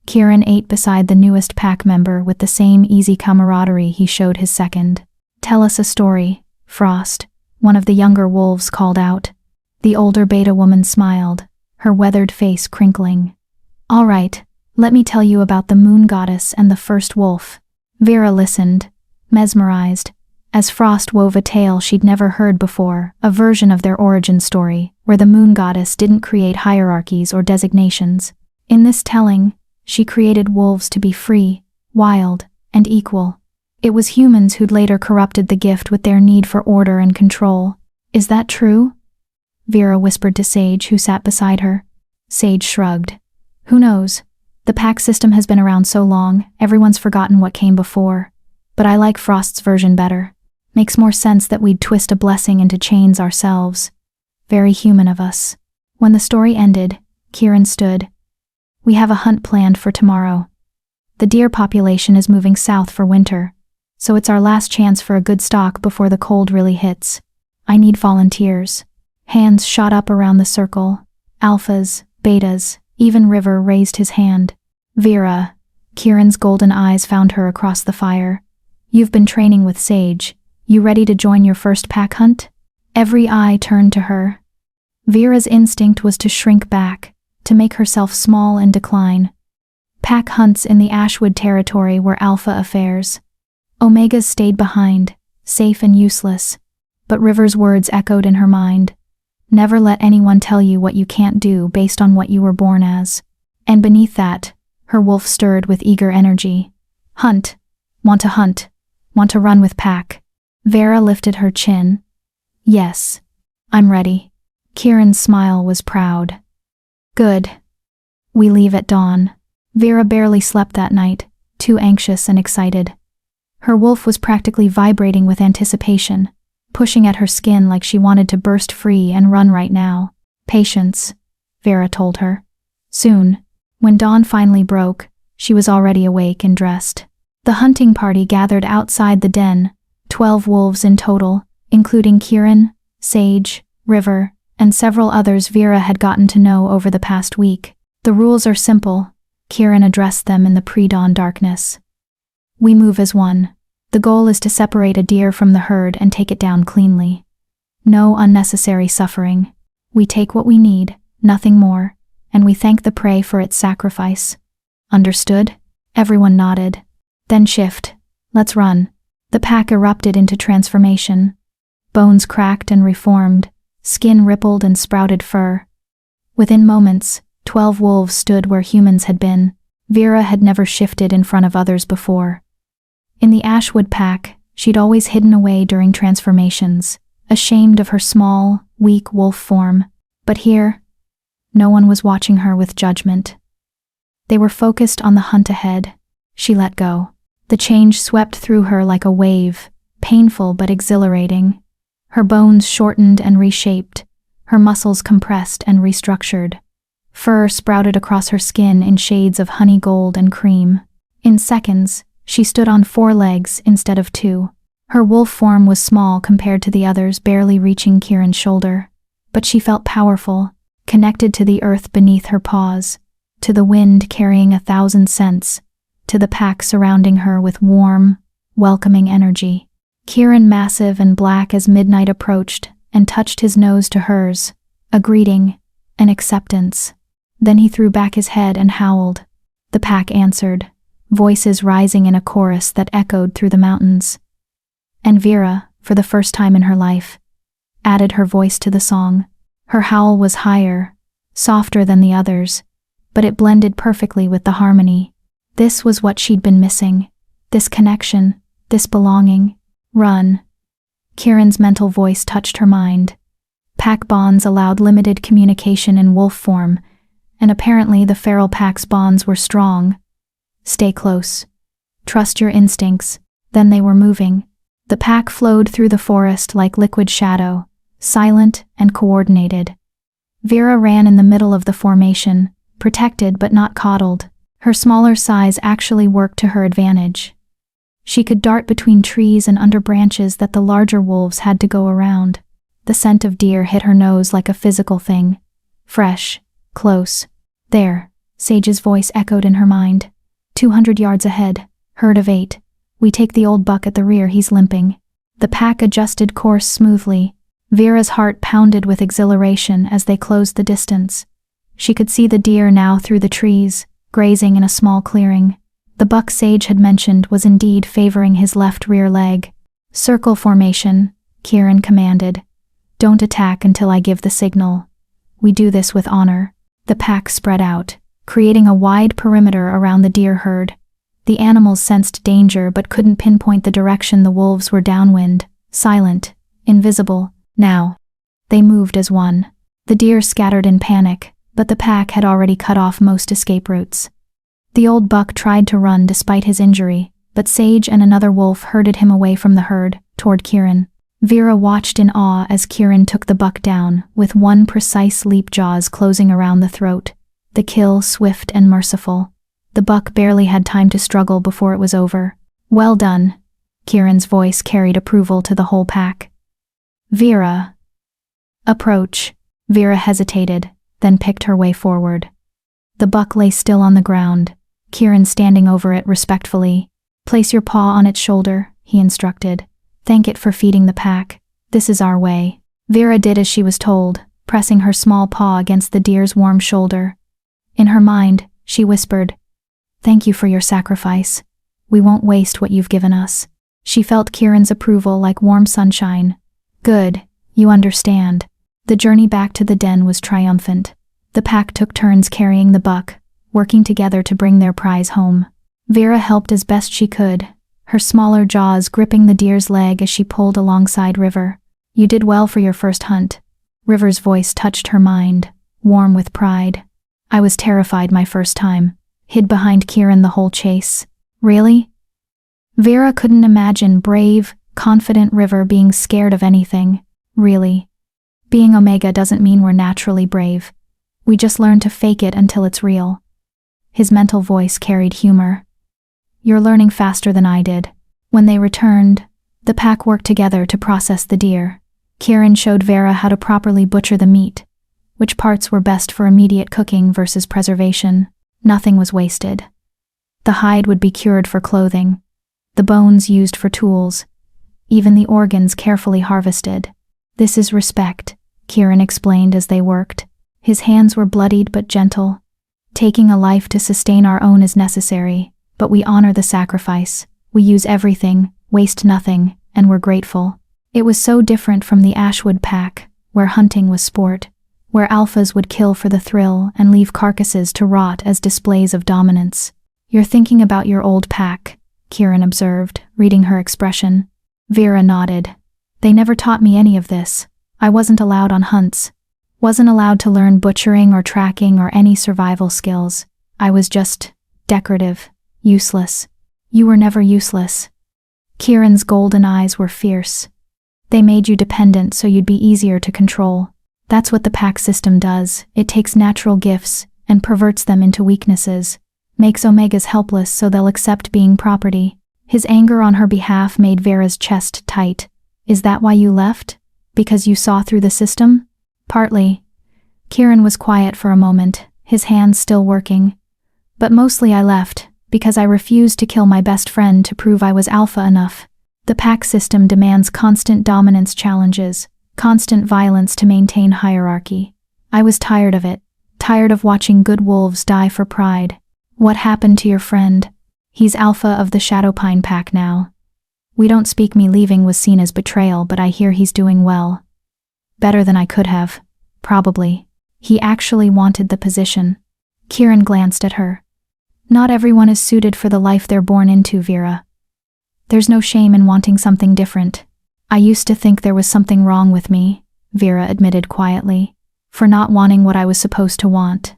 Kieran ate beside the newest pack member with the same easy camaraderie he showed his second. Tell us a story, Frost, one of the younger wolves called out. The older beta woman smiled, her weathered face crinkling. All right, let me tell you about the moon goddess and the first wolf. Vera listened, mesmerized, as Frost wove a tale she'd never heard before, a version of their origin story, where the moon goddess didn't create hierarchies or designations. In this telling, she created wolves to be free, wild, and equal. It was humans who'd later corrupted the gift with their need for order and control. Is that true? Vera whispered to Sage, who sat beside her. Sage shrugged. Who knows? The pack system has been around so long, everyone's forgotten what came before. But I like Frost's version better. Makes more sense that we'd twist a blessing into chains ourselves. Very human of us. When the story ended, Kieran stood. We have a hunt planned for tomorrow. The deer population is moving south for winter, so it's our last chance for a good stalk before the cold really hits. I need volunteers. Hands shot up around the circle. Alphas, betas, even River raised his hand. Vera, Kieran's golden eyes found her across the fire. You've been training with Sage. You ready to join your first pack hunt? Every eye turned to her. Vera's instinct was to shrink back, to make herself small and decline. Pack hunts in the Ashwood territory were alpha affairs. Omegas stayed behind, safe and useless. But River's words echoed in her mind. Never let anyone tell you what you can't do based on what you were born as. And beneath that, her wolf stirred with eager energy. Hunt. Want to run with Pack. Vera lifted her chin. Yes. I'm ready. Kieran's smile was proud. Good. We leave at dawn. Vera barely slept that night, too anxious and excited. Her wolf was practically vibrating with anticipation, pushing at her skin like she wanted to burst free and run right now. Patience, Vera told her. Soon, when dawn finally broke, she was already awake and dressed. The hunting party gathered outside the den, 12 wolves in total, including Kieran, Sage, River, and several others Vera had gotten to know over the past week. The rules are simple, Kieran addressed them in the pre-dawn darkness. We move as one. The goal is to separate a deer from the herd and take it down cleanly. No unnecessary suffering. We take what we need, nothing more, and we thank the prey for its sacrifice. Understood? Everyone nodded. Then shift. Let's run. The pack erupted into transformation. Bones cracked and reformed. Skin rippled and sprouted fur. Within moments, 12 wolves stood where humans had been. Vera had never shifted in front of others before. In the Ashwood pack, she'd always hidden away during transformations, ashamed of her small, weak wolf form. But here, no one was watching her with judgment. They were focused on the hunt ahead. She let go. The change swept through her like a wave, painful but exhilarating. Her bones shortened and reshaped, her muscles compressed and restructured. Fur sprouted across her skin in shades of honey gold and cream. In seconds, she stood on 4 legs instead of 2. Her wolf form was small compared to the others, barely reaching Kieran's shoulder. But she felt powerful, connected to the earth beneath her paws, to the wind carrying 1,000 scents, to the pack surrounding her with warm, welcoming energy. Kieran, massive and black as midnight approached, and touched his nose to hers, a greeting, an acceptance. Then he threw back his head and howled. The pack answered, voices rising in a chorus that echoed through the mountains. And Vera, for the first time in her life, added her voice to the song. Her howl was higher, softer than the others, but it blended perfectly with the harmony. This was what she'd been missing, this connection, this belonging. Run. Kieran's mental voice touched her mind. Pack bonds allowed limited communication in wolf form, and apparently the feral pack's bonds were strong. Stay close. Trust your instincts. Then they were moving. The pack flowed through the forest like liquid shadow, silent and coordinated. Vera ran in the middle of the formation, protected but not coddled. Her smaller size actually worked to her advantage. She could dart between trees and under branches that the larger wolves had to go around. The scent of deer hit her nose like a physical thing. Fresh, close. There, Sage's voice echoed in her mind. 200 yards ahead, herd of 8. We take the old buck at the rear, he's limping. The pack adjusted course smoothly. Vera's heart pounded with exhilaration as they closed the distance. She could see the deer now through the trees, grazing in a small clearing. The buck Sage had mentioned was indeed favoring his left rear leg. Circle formation, Kieran commanded. Don't attack until I give the signal. We do this with honor. The pack spread out, creating a wide perimeter around the deer herd. The animals sensed danger but couldn't pinpoint the direction the wolves were downwind, silent, invisible. Now, they moved as one. The deer scattered in panic, but the pack had already cut off most escape routes. The old buck tried to run despite his injury, but Sage and another wolf herded him away from the herd, toward Kieran. Vera watched in awe as Kieran took the buck down, with one precise leap, jaws closing around the throat. The kill swift and merciful. The buck barely had time to struggle before it was over. Well done. Kieran's voice carried approval to the whole pack. Vera. Approach. Vera hesitated, then picked her way forward. The buck lay still on the ground, Kieran standing over it respectfully. Place your paw on its shoulder, he instructed. Thank it for feeding the pack. This is our way. Vera did as she was told, pressing her small paw against the deer's warm shoulder. In her mind, she whispered, "Thank you for your sacrifice. We won't waste what you've given us." She felt Kieran's approval like warm sunshine. "Good, you understand." The journey back to the den was triumphant. The pack took turns carrying the buck, working together to bring their prize home. Vera helped as best she could, her smaller jaws gripping the deer's leg as she pulled alongside River. "You did well for your first hunt." River's voice touched her mind, warm with pride. "I was terrified my first time, hid behind Kieran the whole chase." "Really?" Vera couldn't imagine brave, confident River being scared of anything. "Really. Being Omega doesn't mean we're naturally brave. We just learn to fake it until it's real." His mental voice carried humor. "You're learning faster than I did." When they returned, the pack worked together to process the deer. Kieran showed Vera how to properly butcher the meat, which parts were best for immediate cooking versus preservation. Nothing was wasted. The hide would be cured for clothing, the bones used for tools, even the organs carefully harvested. "This is respect," Kieran explained as they worked. His hands were bloodied but gentle. "Taking a life to sustain our own is necessary, but we honor the sacrifice. We use everything, waste nothing, and we're grateful." It was so different from the Ashwood pack, where hunting was sport, where alphas would kill for the thrill and leave carcasses to rot as displays of dominance. "You're thinking about your old pack," Kieran observed, reading her expression. Vera nodded. "They never taught me any of this. I wasn't allowed on hunts. Wasn't allowed to learn butchering or tracking or any survival skills. I was just decorative, useless." "You were never useless." Kieran's golden eyes were fierce. "They made you dependent so you'd be easier to control. That's what the pack system does. It takes natural gifts and perverts them into weaknesses, makes Omegas helpless so they'll accept being property." His anger on her behalf made Vera's chest tight. "Is that why you left? Because you saw through the system?" "Partly." Kieran was quiet for a moment, his hands still working. "But mostly I left because I refused to kill my best friend to prove I was alpha enough. The pack system demands constant dominance challenges, constant violence to maintain hierarchy. I was tired of it, tired of watching good wolves die for pride." "What happened to your friend?" "He's alpha of the Shadowpine pack now. We don't speak. Me leaving was seen as betrayal, but I hear he's doing well. Better than I could have, probably. He actually wanted the position." Kieran glanced at her. "Not everyone is suited for the life they're born into, Vera. There's no shame in wanting something different." "I used to think there was something wrong with me," Vera admitted quietly, "for not wanting what I was supposed to want.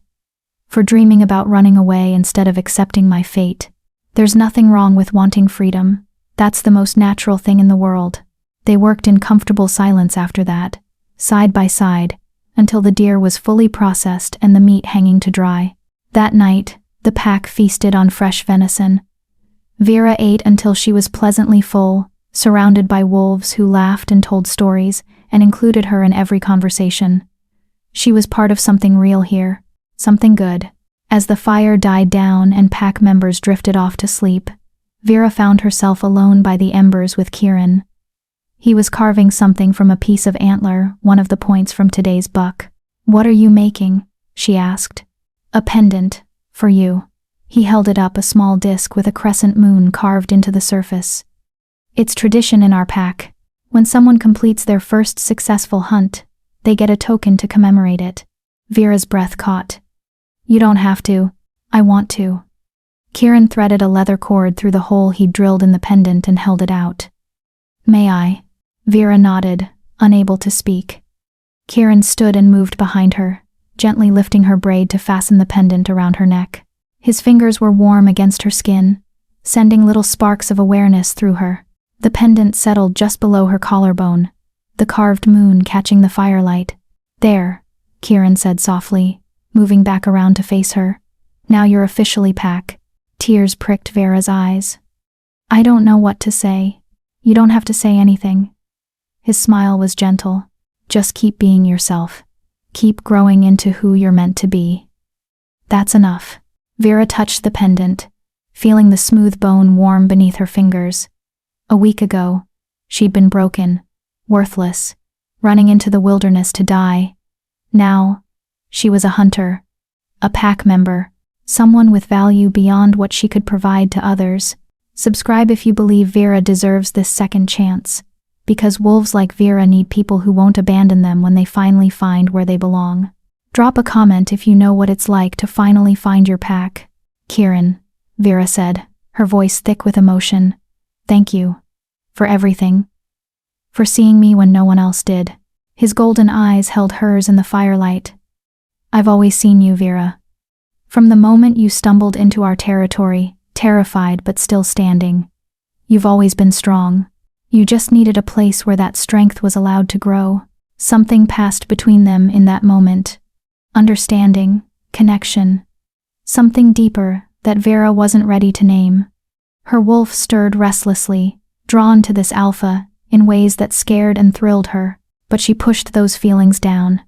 For dreaming about running away instead of accepting my fate. There's nothing wrong with wanting freedom. That's the most natural thing in the world." They worked in comfortable silence after that, side by side, until the deer was fully processed and the meat hanging to dry. That night, the pack feasted on fresh venison. Vera ate until she was pleasantly full, surrounded by wolves who laughed and told stories and included her in every conversation. She was part of something real here, something good. As the fire died down and pack members drifted off to sleep, Vera found herself alone by the embers with Kieran. He was carving something from a piece of antler, one of the points from today's buck. "What are you making?" she asked. "A pendant, for you." He held it up, a small disc with a crescent moon carved into the surface. "It's tradition in our pack. When someone completes their first successful hunt, they get a token to commemorate it." Vera's breath caught. "You don't have to. I want to." Kieran threaded a leather cord through the hole he'd drilled in the pendant and held it out. "May I?" Vera nodded, unable to speak. Kieran stood and moved behind her, gently lifting her braid to fasten the pendant around her neck. His fingers were warm against her skin, sending little sparks of awareness through her. The pendant settled just below her collarbone, the carved moon catching the firelight. "There," Kieran said softly, moving back around to face her. "Now you're officially pack." Tears pricked Vera's eyes. "I don't know what to say." "You don't have to say anything." His smile was gentle. "Just keep being yourself. Keep growing into who you're meant to be. That's enough." Vera touched the pendant, feeling the smooth bone warm beneath her fingers. A week ago, she'd been broken, worthless, running into the wilderness to die. Now, she was a hunter, a pack member, someone with value beyond what she could provide to others. Subscribe if you believe Vera deserves this second chance, because wolves like Vera need people who won't abandon them when they finally find where they belong. Drop a comment if you know what it's like to finally find your pack. Kieran, Vera said, her voice thick with emotion. Thank you. For everything. For seeing me when no one else did. His golden eyes held hers in the firelight. I've always seen you, Vera. From the moment you stumbled into our territory, terrified but still standing. You've always been strong. You just needed a place where that strength was allowed to grow. Something passed between them in that moment. Understanding, connection. Something deeper that Vera wasn't ready to name. Her wolf stirred restlessly, drawn to this alpha in ways that scared and thrilled her, but she pushed those feelings down.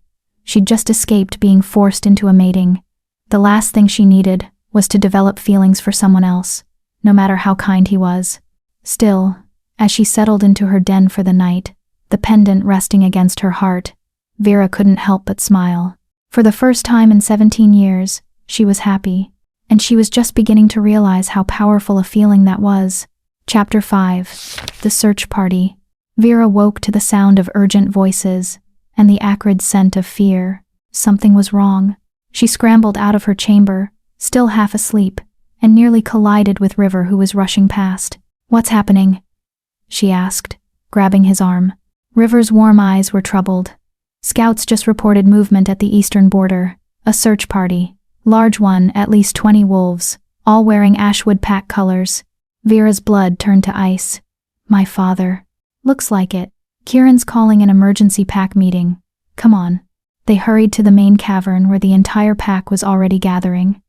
She'd just escaped being forced into a mating. The last thing she needed was to develop feelings for someone else, no matter how kind he was. Still, as she settled into her den for the night, the pendant resting against her heart, Vera couldn't help but smile. For the first time in 17 years, she was happy, and she was just beginning to realize how powerful a feeling that was. Chapter 5. The Search Party. Vera woke to the sound of urgent voices and the acrid scent of fear. Something was wrong. She scrambled out of her chamber, still half asleep, and nearly collided with River, who was rushing past. "What's happening?" she asked, grabbing his arm. River's warm eyes were troubled. Scouts just reported movement at the eastern border. A search party. Large one, at least 20 wolves, all wearing Ashwood pack colors. Vera's blood turned to ice. My father. Looks like it. Kieran's calling an emergency pack meeting. Come on. They hurried to the main cavern where the entire pack was already gathering.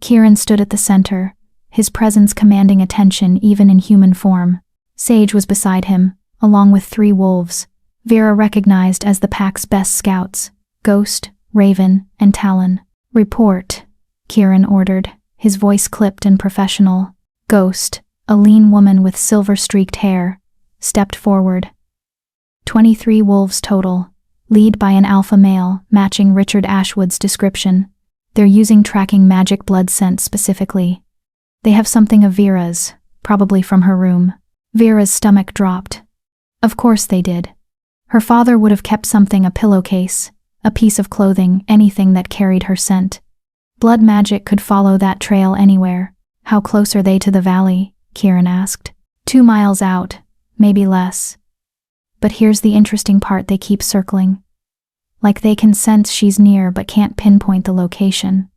Kieran stood at the center, his presence commanding attention even in human form. Sage was beside him, along with 3 wolves, Vera recognized as the pack's best scouts, Ghost, Raven, and Talon. Report, Kieran ordered, his voice clipped and professional. Ghost, a lean woman with silver-streaked hair, stepped forward. 23 wolves total, led by an alpha male matching Richard Ashwood's description. They're using tracking magic blood scent specifically. They have something of Vera's, probably from her room. Vera's stomach dropped. Of course they did. Her father would have kept something, a pillowcase, a piece of clothing, anything that carried her scent. Blood magic could follow that trail anywhere. How close are they to the valley? Kieran asked. 2 miles out, maybe less. But here's the interesting part, they keep circling. Like they can sense she's near but can't pinpoint the location.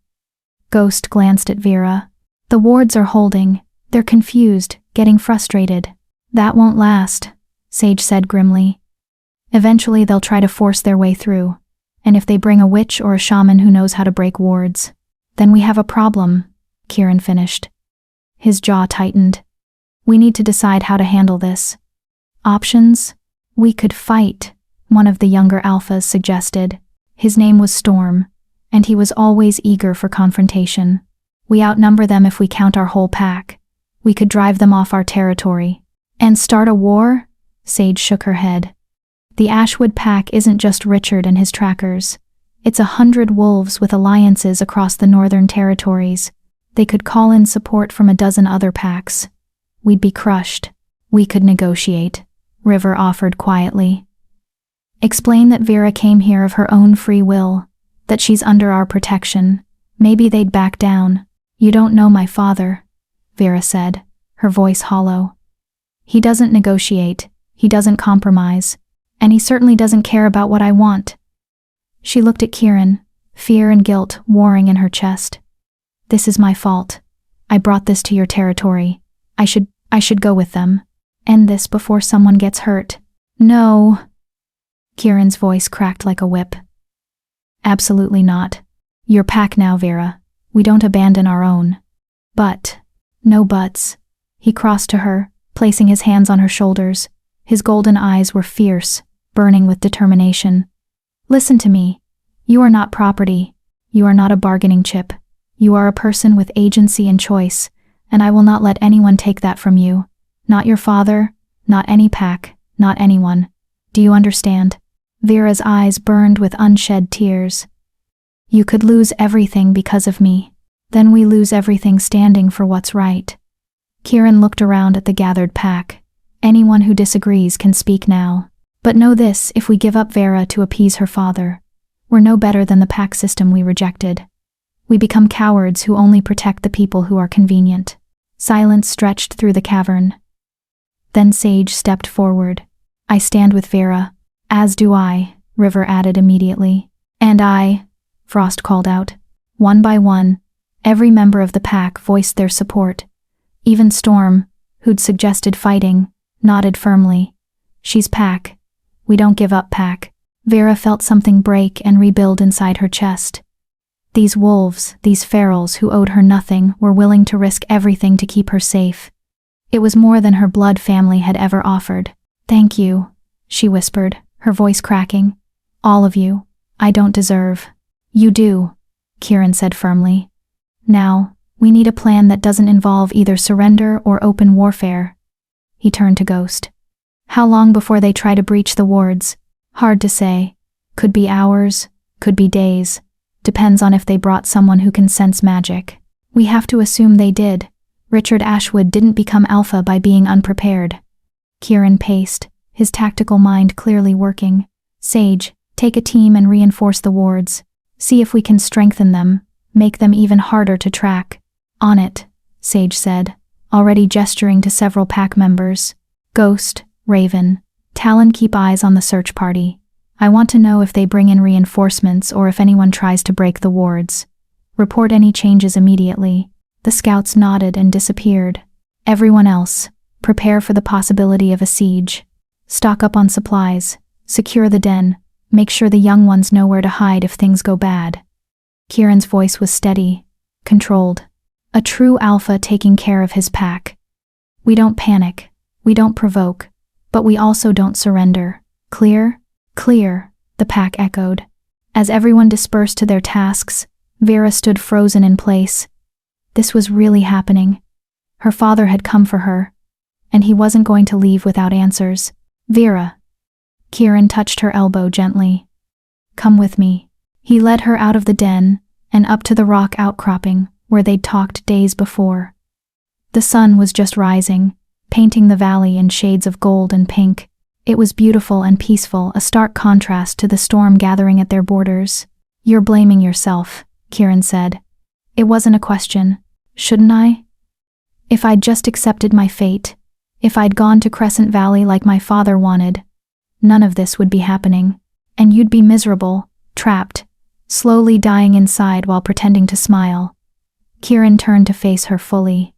Ghost glanced at Vera. The wards are holding. They're confused, getting frustrated. That won't last, Sage said grimly. Eventually they'll try to force their way through. And if they bring a witch or a shaman who knows how to break wards, then we have a problem, Kieran finished. His jaw tightened. We need to decide how to handle this. Options? We could fight, one of the younger alphas suggested. His name was Storm, and he was always eager for confrontation. We outnumber them if we count our whole pack. We could drive them off our territory. And start a war? Sage shook her head. The Ashwood pack isn't just Richard and his trackers. It's 100 wolves with alliances across the northern territories. They could call in support from a dozen other packs. We'd be crushed. We could negotiate, River offered quietly. Explain that Vera came here of her own free will, that she's under our protection. Maybe they'd back down. You don't know my father, Vera said, her voice hollow. He doesn't negotiate, he doesn't compromise, and he certainly doesn't care about what I want. She looked at Kieran, fear and guilt warring in her chest. This is my fault. I brought this to your territory. I should go with them. End this before someone gets hurt. No. Kieran's voice cracked like a whip. Absolutely not. Your pack now, Vera. We don't abandon our own. But, no buts. He crossed to her, placing his hands on her shoulders. His golden eyes were fierce, burning with determination. Listen to me. You are not property. You are not a bargaining chip. You are a person with agency and choice, and I will not let anyone take that from you. Not your father, not any pack, not anyone. Do you understand? Vera's eyes burned with unshed tears. You could lose everything because of me. Then we lose everything standing for what's right. Kieran looked around at the gathered pack. Anyone who disagrees can speak now. But know this, if we give up Vera to appease her father, we're no better than the pack system we rejected. We become cowards who only protect the people who are convenient. Silence stretched through the cavern. Then Sage stepped forward. I stand with Vera. As do I, River added immediately. And I, Frost called out. One by one, every member of the pack voiced their support. Even Storm, who'd suggested fighting, nodded firmly. She's pack. We don't give up, pack. Vera felt something break and rebuild inside her chest. These wolves, these ferals who owed her nothing, were willing to risk everything to keep her safe. It was more than her blood family had ever offered. Thank you, she whispered, her voice cracking. All of you. I don't deserve. You do, Kieran said firmly. Now, we need a plan that doesn't involve either surrender or open warfare. He turned to Ghost. How long before they try to breach the wards? Hard to say. Could be hours, could be days. Depends on if they brought someone who can sense magic. We have to assume they did. Richard Ashwood didn't become alpha by being unprepared. Kieran paced, his tactical mind clearly working. Sage, take a team and reinforce the wards. See if we can strengthen them, make them even harder to track. On it, Sage said, already gesturing to several pack members. Ghost, Raven, Talon, keep eyes on the search party. I want to know if they bring in reinforcements or if anyone tries to break the wards. Report any changes immediately. The scouts nodded and disappeared. Everyone else, prepare for the possibility of a siege. Stock up on supplies, secure the den, make sure the young ones know where to hide if things go bad. Kieran's voice was steady, controlled. A true alpha taking care of his pack. We don't panic, we don't provoke, but we also don't surrender. Clear? Clear, the pack echoed. As everyone dispersed to their tasks, Vera stood frozen in place. This was really happening. Her father had come for her, and he wasn't going to leave without answers. Vera. Kieran touched her elbow gently. Come with me. He led her out of the den and up to the rock outcropping where they'd talked days before. The sun was just rising, painting the valley in shades of gold and pink. It was beautiful and peaceful, a stark contrast to the storm gathering at their borders. You're blaming yourself, Kieran said. It wasn't a question. Shouldn't I? If I'd just accepted my fate, if I'd gone to Crescent Valley like my father wanted, none of this would be happening, and you'd be miserable, trapped, slowly dying inside while pretending to smile. Kieran turned to face her fully.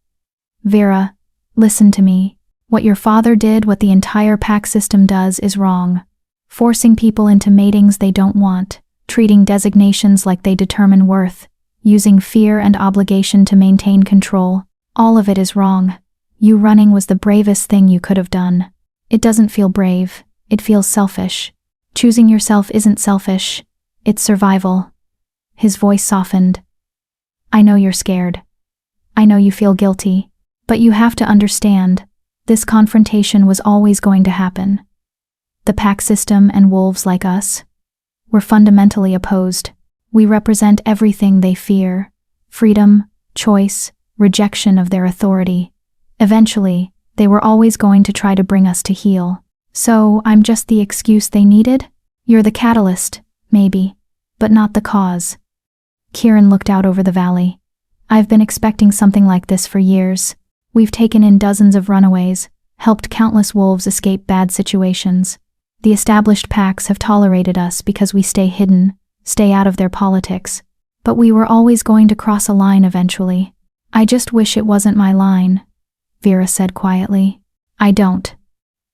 Vera, listen to me. What your father did, what the entire pack system does, is wrong. Forcing people into matings they don't want, treating designations like they determine worth, using fear and obligation to maintain control, all of it is wrong. You running was the bravest thing you could have done. It doesn't feel brave, it feels selfish. Choosing yourself isn't selfish, it's survival. His voice softened. I know you're scared. I know you feel guilty, but you have to understand, this confrontation was always going to happen. The pack system and wolves like us, we're fundamentally opposed. We represent everything they fear: freedom, choice, rejection of their authority. Eventually, they were always going to try to bring us to heel. So, I'm just the excuse they needed? You're the catalyst, maybe, but not the cause. Kieran looked out over the valley. I've been expecting something like this for years. We've taken in dozens of runaways, helped countless wolves escape bad situations. The established packs have tolerated us because we stay hidden, stay out of their politics. But we were always going to cross a line eventually. I just wish it wasn't my line, Vera said quietly. I don't.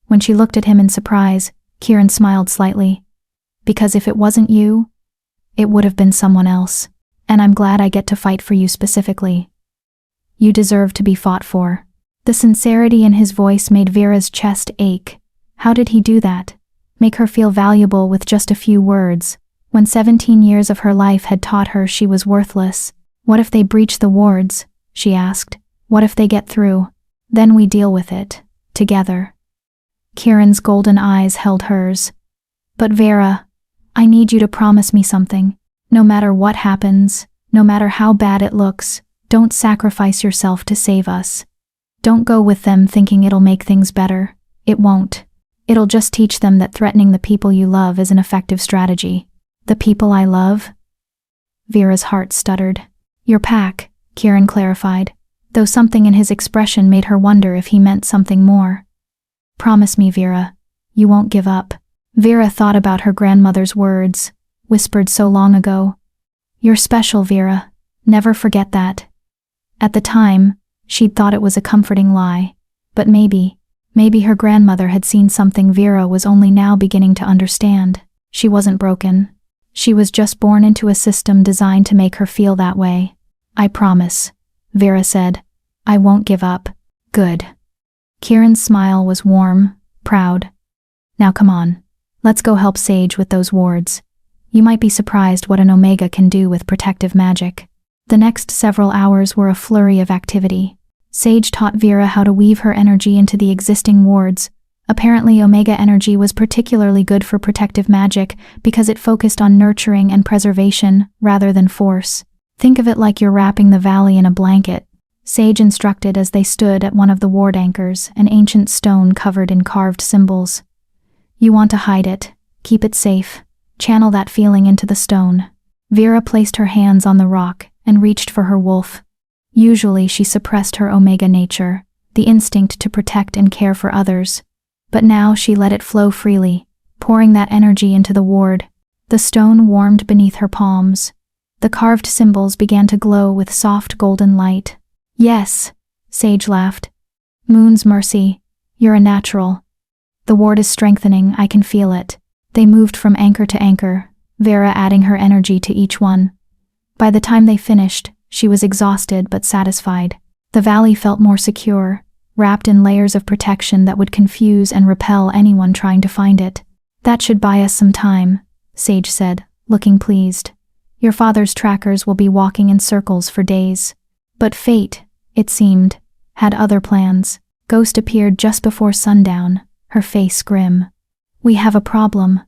When she looked at him in surprise, Kieran smiled slightly. Because if it wasn't you, it would have been someone else. And I'm glad I get to fight for you specifically. You deserve to be fought for. The sincerity in his voice made Vera's chest ache. How did he do that? Make her feel valuable with just a few words, when 17 years of her life had taught her she was worthless? What if they breach the wards? She asked. What if they get through? Then we deal with it, together. Kieran's golden eyes held hers. But Vera, I need you to promise me something. No matter what happens, no matter how bad it looks, don't sacrifice yourself to save us. Don't go with them thinking it'll make things better. It won't. It'll just teach them that threatening the people you love is an effective strategy. The people I love? Vera's heart stuttered. Your pack, Kieran clarified, though something in his expression made her wonder if he meant something more. Promise me, Vera, you won't give up. Vera thought about her grandmother's words, whispered so long ago. You're special, Vera. Never forget that. At the time, she'd thought it was a comforting lie, but maybe her grandmother had seen something Vera was only now beginning to understand. She wasn't broken. She was just born into a system designed to make her feel that way. I promise, Vera said. I won't give up. Good. Kieran's smile was warm, proud. Now come on. Let's go help Sage with those wards. You might be surprised what an Omega can do with protective magic. The next several hours were a flurry of activity. Sage taught Vera how to weave her energy into the existing wards. Apparently, Omega energy was particularly good for protective magic because it focused on nurturing and preservation rather than force. Think of it like you're wrapping the valley in a blanket, Sage instructed as they stood at one of the ward anchors, an ancient stone covered in carved symbols. You want to hide it, keep it safe, channel that feeling into the stone. Vera placed her hands on the rock and reached for her wolf. Usually she suppressed her Omega nature, the instinct to protect and care for others. But now she let it flow freely, pouring that energy into the ward. The stone warmed beneath her palms. The carved symbols began to glow with soft golden light. Yes, Sage laughed. Moon's mercy, you're a natural. The ward is strengthening, I can feel it. They moved from anchor to anchor, Vera adding her energy to each one. By the time they finished, she was exhausted but satisfied. The valley felt more secure, wrapped in layers of protection that would confuse and repel anyone trying to find it. That should buy us some time, Sage said, looking pleased. Your father's trackers will be walking in circles for days. But fate, it seemed, had other plans. Ghost appeared just before sundown, her face grim. We have a problem.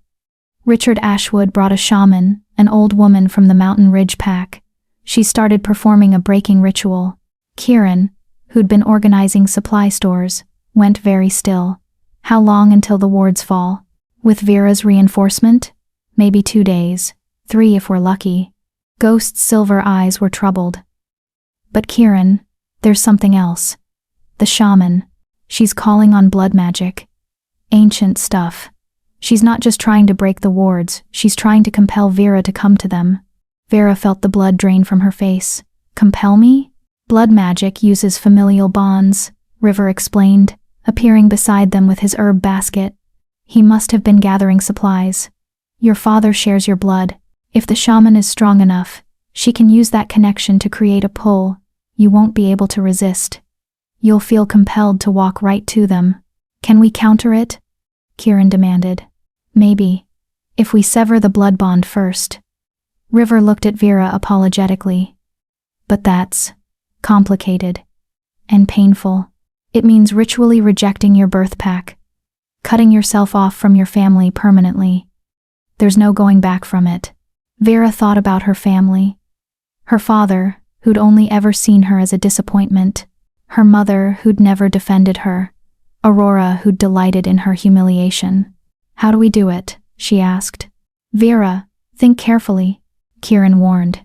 Richard Ashwood brought a shaman, an old woman from the Mountain Ridge pack. She started performing a breaking ritual. Kieran, who'd been organizing supply stores, went very still. How long until the wards fall? With Vera's reinforcement? Maybe 2 days, 3 if we're lucky. Ghost's silver eyes were troubled. But Kieran, there's something else. The shaman. She's calling on blood magic. Ancient stuff. She's not just trying to break the wards, she's trying to compel Vera to come to them. Vera felt the blood drain from her face. Compel me? Blood magic uses familial bonds, River explained, appearing beside them with his herb basket. He must have been gathering supplies. Your father shares your blood. If the shaman is strong enough, she can use that connection to create a pull. You won't be able to resist. You'll feel compelled to walk right to them. Can we counter it? Kieran demanded. Maybe. If we sever the blood bond first. River looked at Vera apologetically. But that's complicated and painful. It means ritually rejecting your birth pack, cutting yourself off from your family permanently. There's no going back from it. Vera thought about her family. Her father, who'd only ever seen her as a disappointment. Her mother, who'd never defended her. Aurora, who'd delighted in her humiliation. How do we do it? She asked. Vera, think carefully, Kieran warned.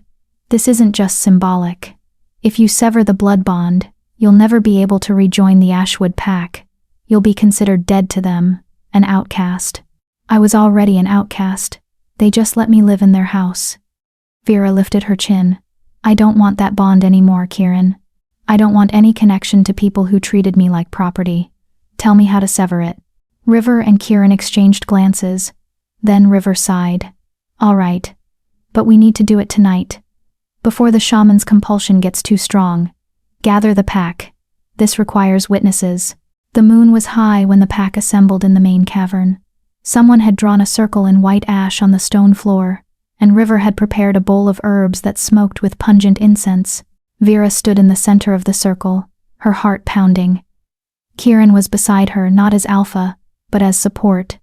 This isn't just symbolic. If you sever the blood bond, you'll never be able to rejoin the Ashwood pack. You'll be considered dead to them, an outcast. I was already an outcast. They just let me live in their house. Vera lifted her chin. I don't want that bond anymore, Kieran. I don't want any connection to people who treated me like property. Tell me how to sever it. River and Kieran exchanged glances. Then River sighed. All right. But we need to do it tonight. Before the shaman's compulsion gets too strong. Gather the pack. This requires witnesses. The moon was high when the pack assembled in the main cavern. Someone had drawn a circle in white ash on the stone floor, and River had prepared a bowl of herbs that smoked with pungent incense. Vera stood in the center of the circle, her heart pounding. Kieran was beside her, not as alpha, but as support.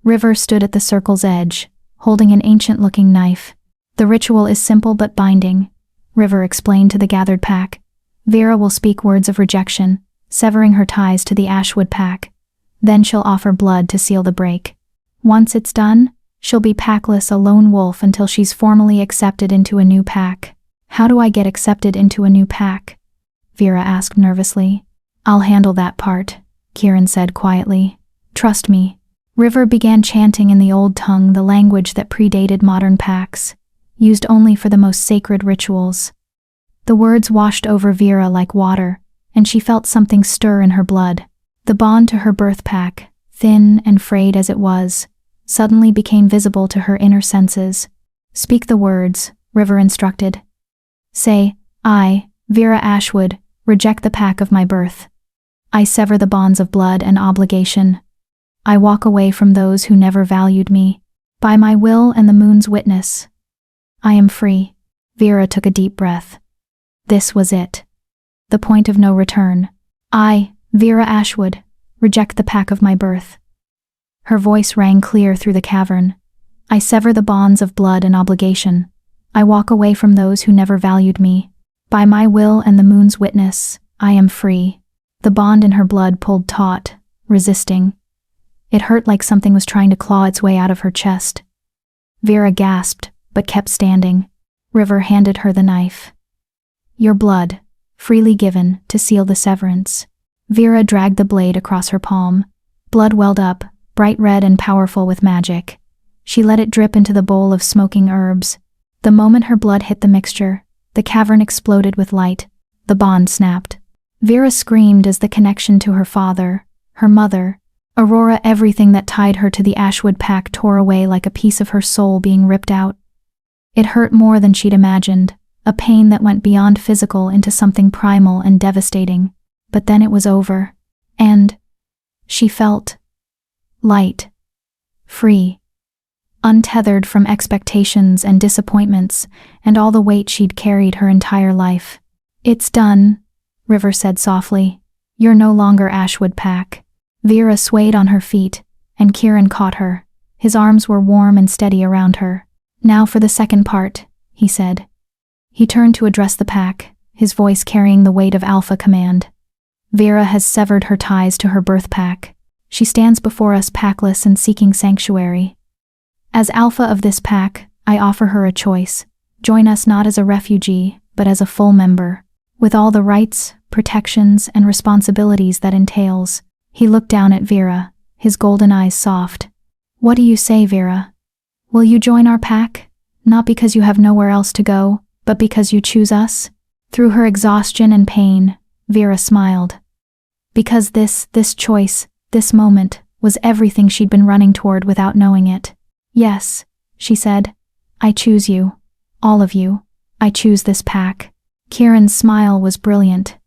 River stood at the circle's edge, holding an ancient-looking knife. The ritual is simple but binding, River explained to the gathered pack. Vera will speak words of rejection, severing her ties to the Ashwood pack. Then she'll offer blood to seal the break. Once it's done, she'll be packless, a lone wolf, until she's formally accepted into a new pack. How do I get accepted into a new pack? Vera asked nervously. I'll handle that part, Kieran said quietly. Trust me. River began chanting in the old tongue, the language that predated modern packs, used only for the most sacred rituals. The words washed over Vera like water, and she felt something stir in her blood. The bond to her birth pack, thin and frayed as it was, suddenly became visible to her inner senses. Speak the words, River instructed. Say, I, Vera Ashwood, reject the pack of my birth. I sever the bonds of blood and obligation. I walk away from those who never valued me. By my will and the moon's witness, I am free. Vera took a deep breath. This was it. The point of no return. I, Vera Ashwood, reject the pack of my birth. Her voice rang clear through the cavern. I sever the bonds of blood and obligation. I walk away from those who never valued me. By my will and the moon's witness, I am free. The bond in her blood pulled taut, resisting. It hurt like something was trying to claw its way out of her chest. Vera gasped, but kept standing. River handed her the knife. Your blood, freely given to seal the severance. Vera dragged the blade across her palm. Blood welled up, bright red and powerful with magic. She let it drip into the bowl of smoking herbs. The moment her blood hit the mixture, the cavern exploded with light. The bond snapped. Vera screamed as the connection to her father, her mother, Aurora, everything that tied her to the Ashwood pack tore away like a piece of her soul being ripped out. It hurt more than she'd imagined, a pain that went beyond physical into something primal and devastating. But then it was over, and she felt light, free, untethered from expectations and disappointments and all the weight she'd carried her entire life. It's done, River said softly. You're no longer Ashwood pack. Vera swayed on her feet, and Kieran caught her. His arms were warm and steady around her. Now for the second part, he said. He turned to address the pack, his voice carrying the weight of alpha command. Vera has severed her ties to her birth pack. She stands before us packless and seeking sanctuary. As alpha of this pack, I offer her a choice. Join us not as a refugee, but as a full member, with all the rights, protections, and responsibilities that entails. He looked down at Vera, his golden eyes soft. What do you say, Vera? Will you join our pack? Not because you have nowhere else to go, but because you choose us? Through her exhaustion and pain, Vera smiled. Because this choice, this moment, was everything she'd been running toward without knowing it. Yes, she said. I choose you. All of you. I choose this pack. Kieran's smile was brilliant.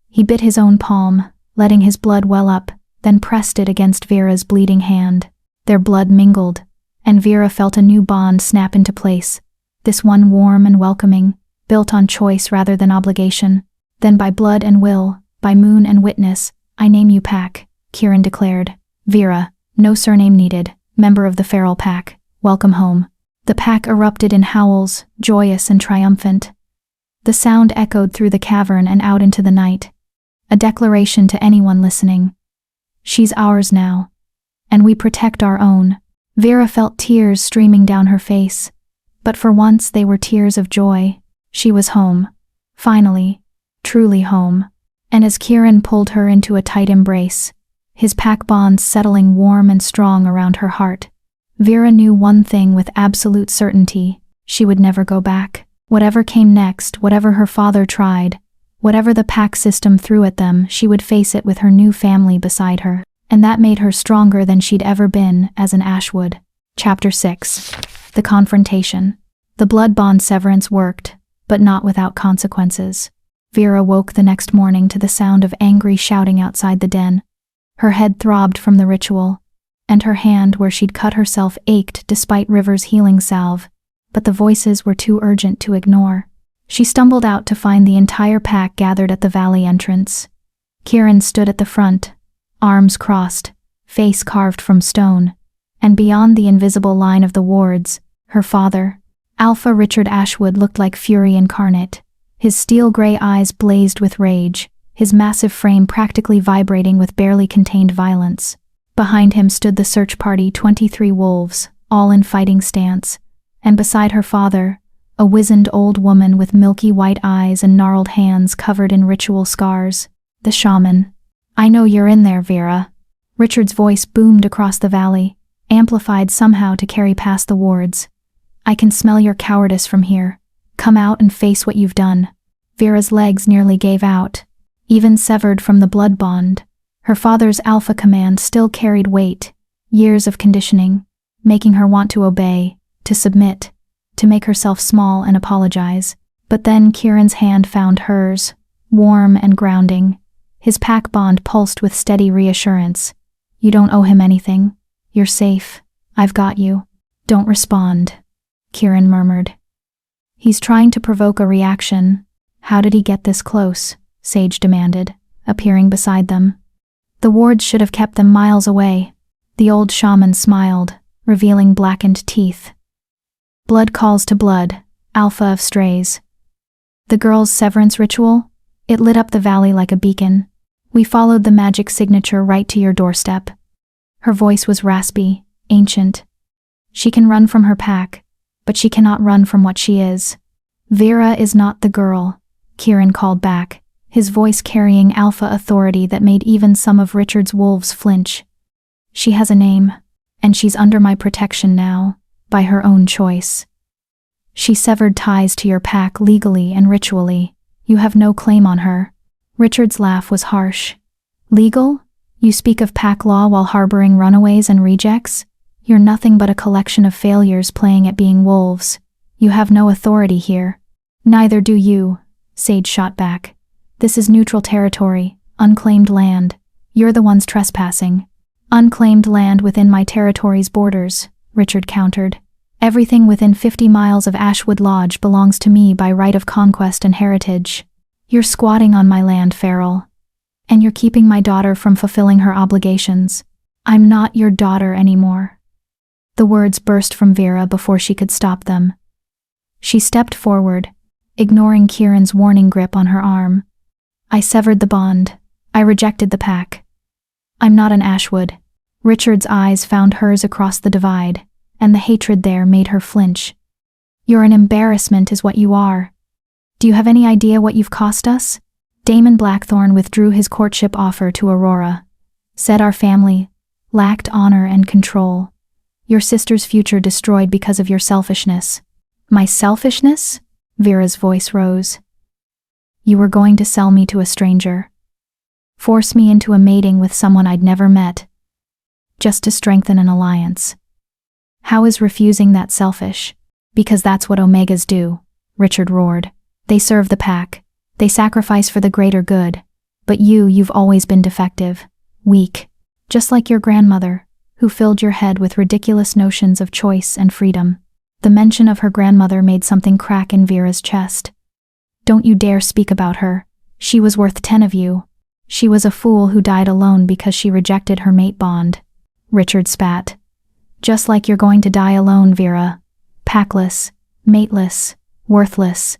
He bit his own palm, letting his blood well up, then pressed it against Vera's bleeding hand. Their blood mingled, and Vera felt a new bond snap into place, this one warm and welcoming, built on choice rather than obligation. Then by blood and will, by moon and witness, I name you pack, Kieran declared. Vera, no surname needed, member of the feral pack, welcome home. The pack erupted in howls, joyous and triumphant. The sound echoed through the cavern and out into the night. A declaration to anyone listening. She's ours now. And we protect our own. Vera felt tears streaming down her face. But for once they were tears of joy. She was home. Finally. Truly home. And as Kieran pulled her into a tight embrace, his pack bonds settling warm and strong around her heart, Vera knew one thing with absolute certainty. She would never go back. Whatever came next, whatever her father tried, whatever the pack system threw at them, she would face it with her new family beside her, and that made her stronger than she'd ever been as an Ashwood. Chapter 6. The Confrontation. The blood bond severance worked, but not without consequences. Vera woke the next morning to the sound of angry shouting outside the den. Her head throbbed from the ritual, and her hand where she'd cut herself ached despite River's healing salve, but the voices were too urgent to ignore. She stumbled out to find the entire pack gathered at the valley entrance. Kieran stood at the front, arms crossed, face carved from stone, And beyond the invisible line of the wards, her father, Alpha Richard Ashwood, looked like fury incarnate. His steel-gray eyes blazed with rage, his massive frame practically vibrating with barely contained violence. Behind him stood the search party, 23 wolves, all in fighting stance, and beside her father, a wizened old woman with milky white eyes and gnarled hands covered in ritual scars, the shaman. "I know you're in there, Vera." Richard's voice boomed across the valley, amplified somehow to carry past the wards. "I can smell your cowardice from here. Come out and face what you've done." Vera's legs nearly gave out. Even severed from the blood bond, her father's alpha command still carried weight, years of conditioning, making her want to obey, to submit, to make herself small and apologize. But then Kieran's hand found hers, warm and grounding. His pack bond pulsed with steady reassurance. "You don't owe him anything. You're safe. I've got you. Don't respond," Kieran murmured. "He's trying to provoke a reaction." "How did he get this close?" Sage demanded, appearing beside them. "The wards should have kept them miles away." The old shaman smiled, revealing blackened teeth. "Blood calls to blood, alpha of strays. The girl's severance ritual? It lit up the valley like a beacon. We followed the magic signature right to your doorstep." Her voice was raspy, ancient. "She can run from her pack, but she cannot run from what she is." "Vera is not the girl," Kieran called back, his voice carrying alpha authority that made even some of Richard's wolves flinch. "She has a name, and she's under my protection now, by her own choice. She severed ties to your pack legally and ritually. You have no claim on her." Richard's laugh was harsh. "Legal? You speak of pack law while harboring runaways and rejects? You're nothing but a collection of failures playing at being wolves. You have no authority here." "Neither do you," Sage shot back. "This is neutral territory, unclaimed land. You're the ones trespassing." "Unclaimed land within my territory's borders," Richard countered. "Everything within 50 miles of Ashwood Lodge belongs to me by right of conquest and heritage. You're squatting on my land, feral. And you're keeping my daughter from fulfilling her obligations. I'm not your daughter anymore." The words burst from Vera before she could stop them. She stepped forward, ignoring Kieran's warning grip on her arm. "I severed the bond. I rejected the pack. I'm not an Ashwood." Richard's eyes found hers across the divide, and the hatred there made her flinch. "You're an embarrassment is what you are. Do you have any idea what you've cost us?" Damon Blackthorne withdrew his courtship offer to Aurora. "Said our family lacked honor and control. Your sister's future destroyed because of your selfishness." "My selfishness?" Vera's voice rose. "You were going to sell me to a stranger. Force me into a mating with someone I'd never met, just to strengthen an alliance. How is refusing that selfish?" "Because that's what Omegas do," Richard roared. "They serve the pack. They sacrifice for the greater good. But you've always been defective, weak, just like your grandmother, who filled your head with ridiculous notions of choice and freedom." The mention of her grandmother made something crack in Vera's chest. "Don't you dare speak about her. She was worth 10 of you. She was a fool who died alone because she rejected her mate bond." Richard spat. "Just like you're going to die alone, Vera. Packless, mateless, worthless.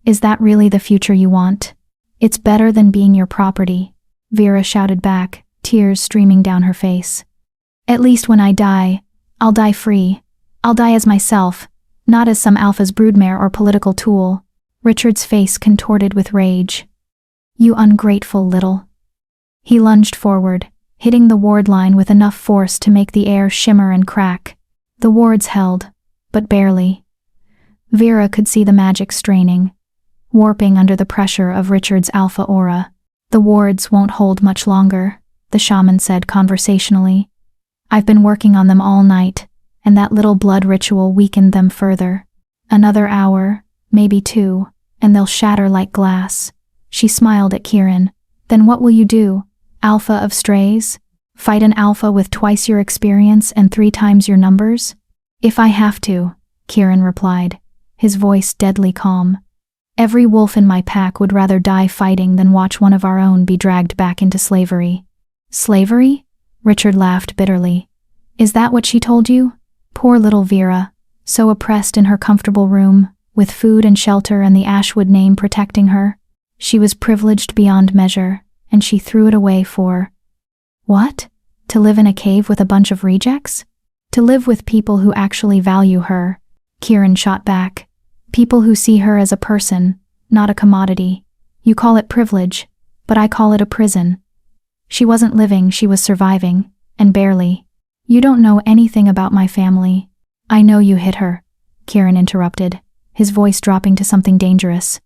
Is that really the future you want?" "It's better than being your property," Vera shouted back, tears streaming down her face. "At least when I die, I'll die free. I'll die as myself, not as some alpha's broodmare or political tool." Richard's face contorted with rage. "You ungrateful little." He lunged forward, hitting the ward line with enough force to make the air shimmer and crack. The wards held, but barely. Vera could see the magic straining, warping under the pressure of Richard's alpha aura. "The wards won't hold much longer," the shaman said conversationally. "I've been working on them all night, and that little blood ritual weakened them further. Another hour, maybe 2, and they'll shatter like glass." She smiled at Kieran. "Then what will you do, alpha of strays? Fight an alpha with twice your experience and 3 times your numbers?" "If I have to," Kieran replied, his voice deadly calm. "Every wolf in my pack would rather die fighting than watch one of our own be dragged back into slavery." "Slavery?" Richard laughed bitterly. Is that what she told you? Poor little Vera, so oppressed in her comfortable room, with food and shelter and the Ashwood name protecting her. She was privileged beyond measure, and she threw it away for… What? To live in a cave with a bunch of rejects? To live with people who actually value her, Kieran shot back. People who see her as a person, not a commodity. You call it privilege, but I call it a prison. She wasn't living, she was surviving, and barely. You don't know anything about my family. I know you hit her, Kieran interrupted, his voice dropping to something dangerous.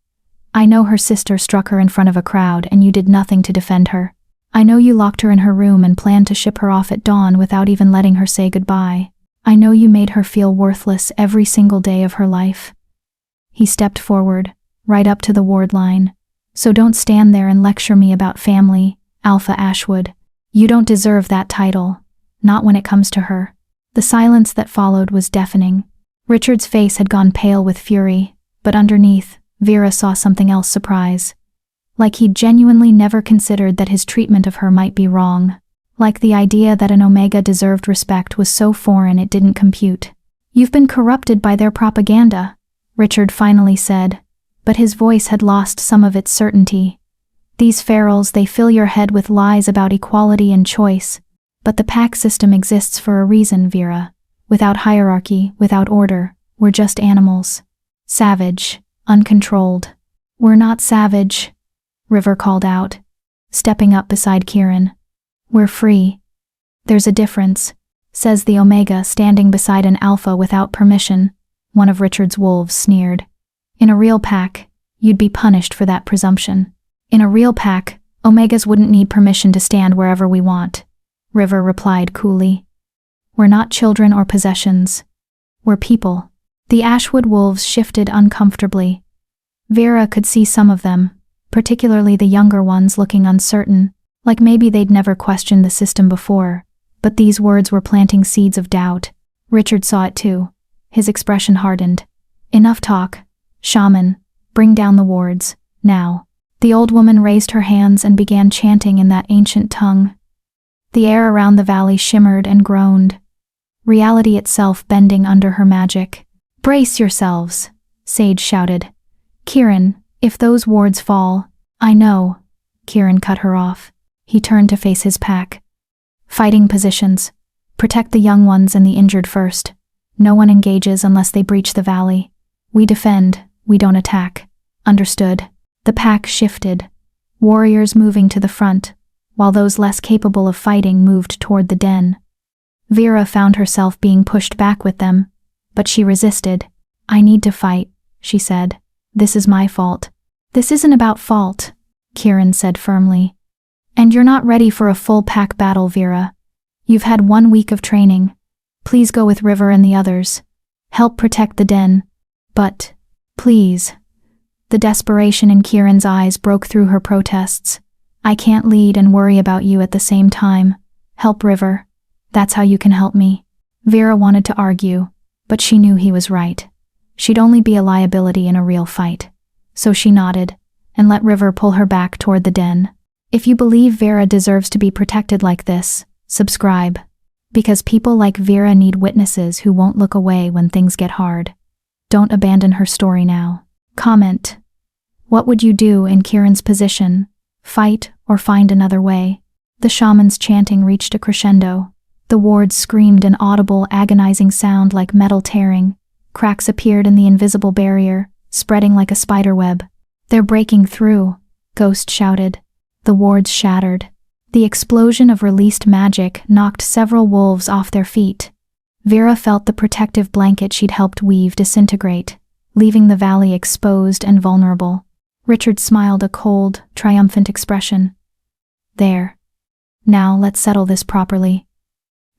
I know her sister struck her in front of a crowd and you did nothing to defend her. I know you locked her in her room and planned to ship her off at dawn without even letting her say goodbye. I know you made her feel worthless every single day of her life. He stepped forward, right up to the ward line. So don't stand there and lecture me about family, Alpha Ashwood. You don't deserve that title, not when it comes to her. The silence that followed was deafening. Richard's face had gone pale with fury, but underneath, Vera saw something else: surprise. Like he'd genuinely never considered that his treatment of her might be wrong. Like the idea that an Omega deserved respect was so foreign it didn't compute. You've been corrupted by their propaganda, Richard finally said, but his voice had lost some of its certainty. These ferals, they fill your head with lies about equality and choice. But the pack system exists for a reason, Vera. Without hierarchy, without order, we're just animals. Savage, uncontrolled. We're not savage, River called out, stepping up beside Kieran. We're free. There's a difference, says the Omega, standing beside an Alpha without permission, one of Richard's wolves sneered. In a real pack, you'd be punished for that presumption. In a real pack, Omegas wouldn't need permission to stand wherever we want, River replied coolly. We're not children or possessions. We're people. The Ashwood wolves shifted uncomfortably. Vera could see some of them, particularly the younger ones, looking uncertain, like maybe they'd never questioned the system before, but these words were planting seeds of doubt. Richard saw it too. His expression hardened. Enough talk. Shaman, bring down the wards, now. The old woman raised her hands and began chanting in that ancient tongue. The air around the valley shimmered and groaned, reality itself bending under her magic. Brace yourselves, Sage shouted. Kieran, if those wards fall… I know, Kieran cut her off. He turned to face his pack. Fighting positions. Protect the young ones and the injured first. No one engages unless they breach the valley. We defend, we don't attack. Understood. The pack shifted, warriors moving to the front, while those less capable of fighting moved toward the den. Vera found herself being pushed back with them, but she resisted. I need to fight, she said. This is my fault. This isn't about fault, Kieran said firmly. And you're not ready for a full pack battle, Vera. You've had 1 week of training. Please go with River and the others. Help protect the den. But, please. The desperation in Kieran's eyes broke through her protests. I can't lead and worry about you at the same time. Help River. That's how you can help me. Vera wanted to argue, but she knew he was right. She'd only be a liability in a real fight. So she nodded, and let River pull her back toward the den. If you believe Vera deserves to be protected like this, subscribe. Because people like Vera need witnesses who won't look away when things get hard. Don't abandon her story now. Comment. What would you do in Kieran's position? Fight or find another way? The shaman's chanting reached a crescendo. The wards screamed an audible, agonizing sound like metal tearing. Cracks appeared in the invisible barrier, spreading like a spiderweb. They're breaking through, Ghost shouted. The wards shattered. The explosion of released magic knocked several wolves off their feet. Vera felt the protective blanket she'd helped weave disintegrate, leaving the valley exposed and vulnerable. Richard smiled a cold, triumphant expression. There. Now let's settle this properly.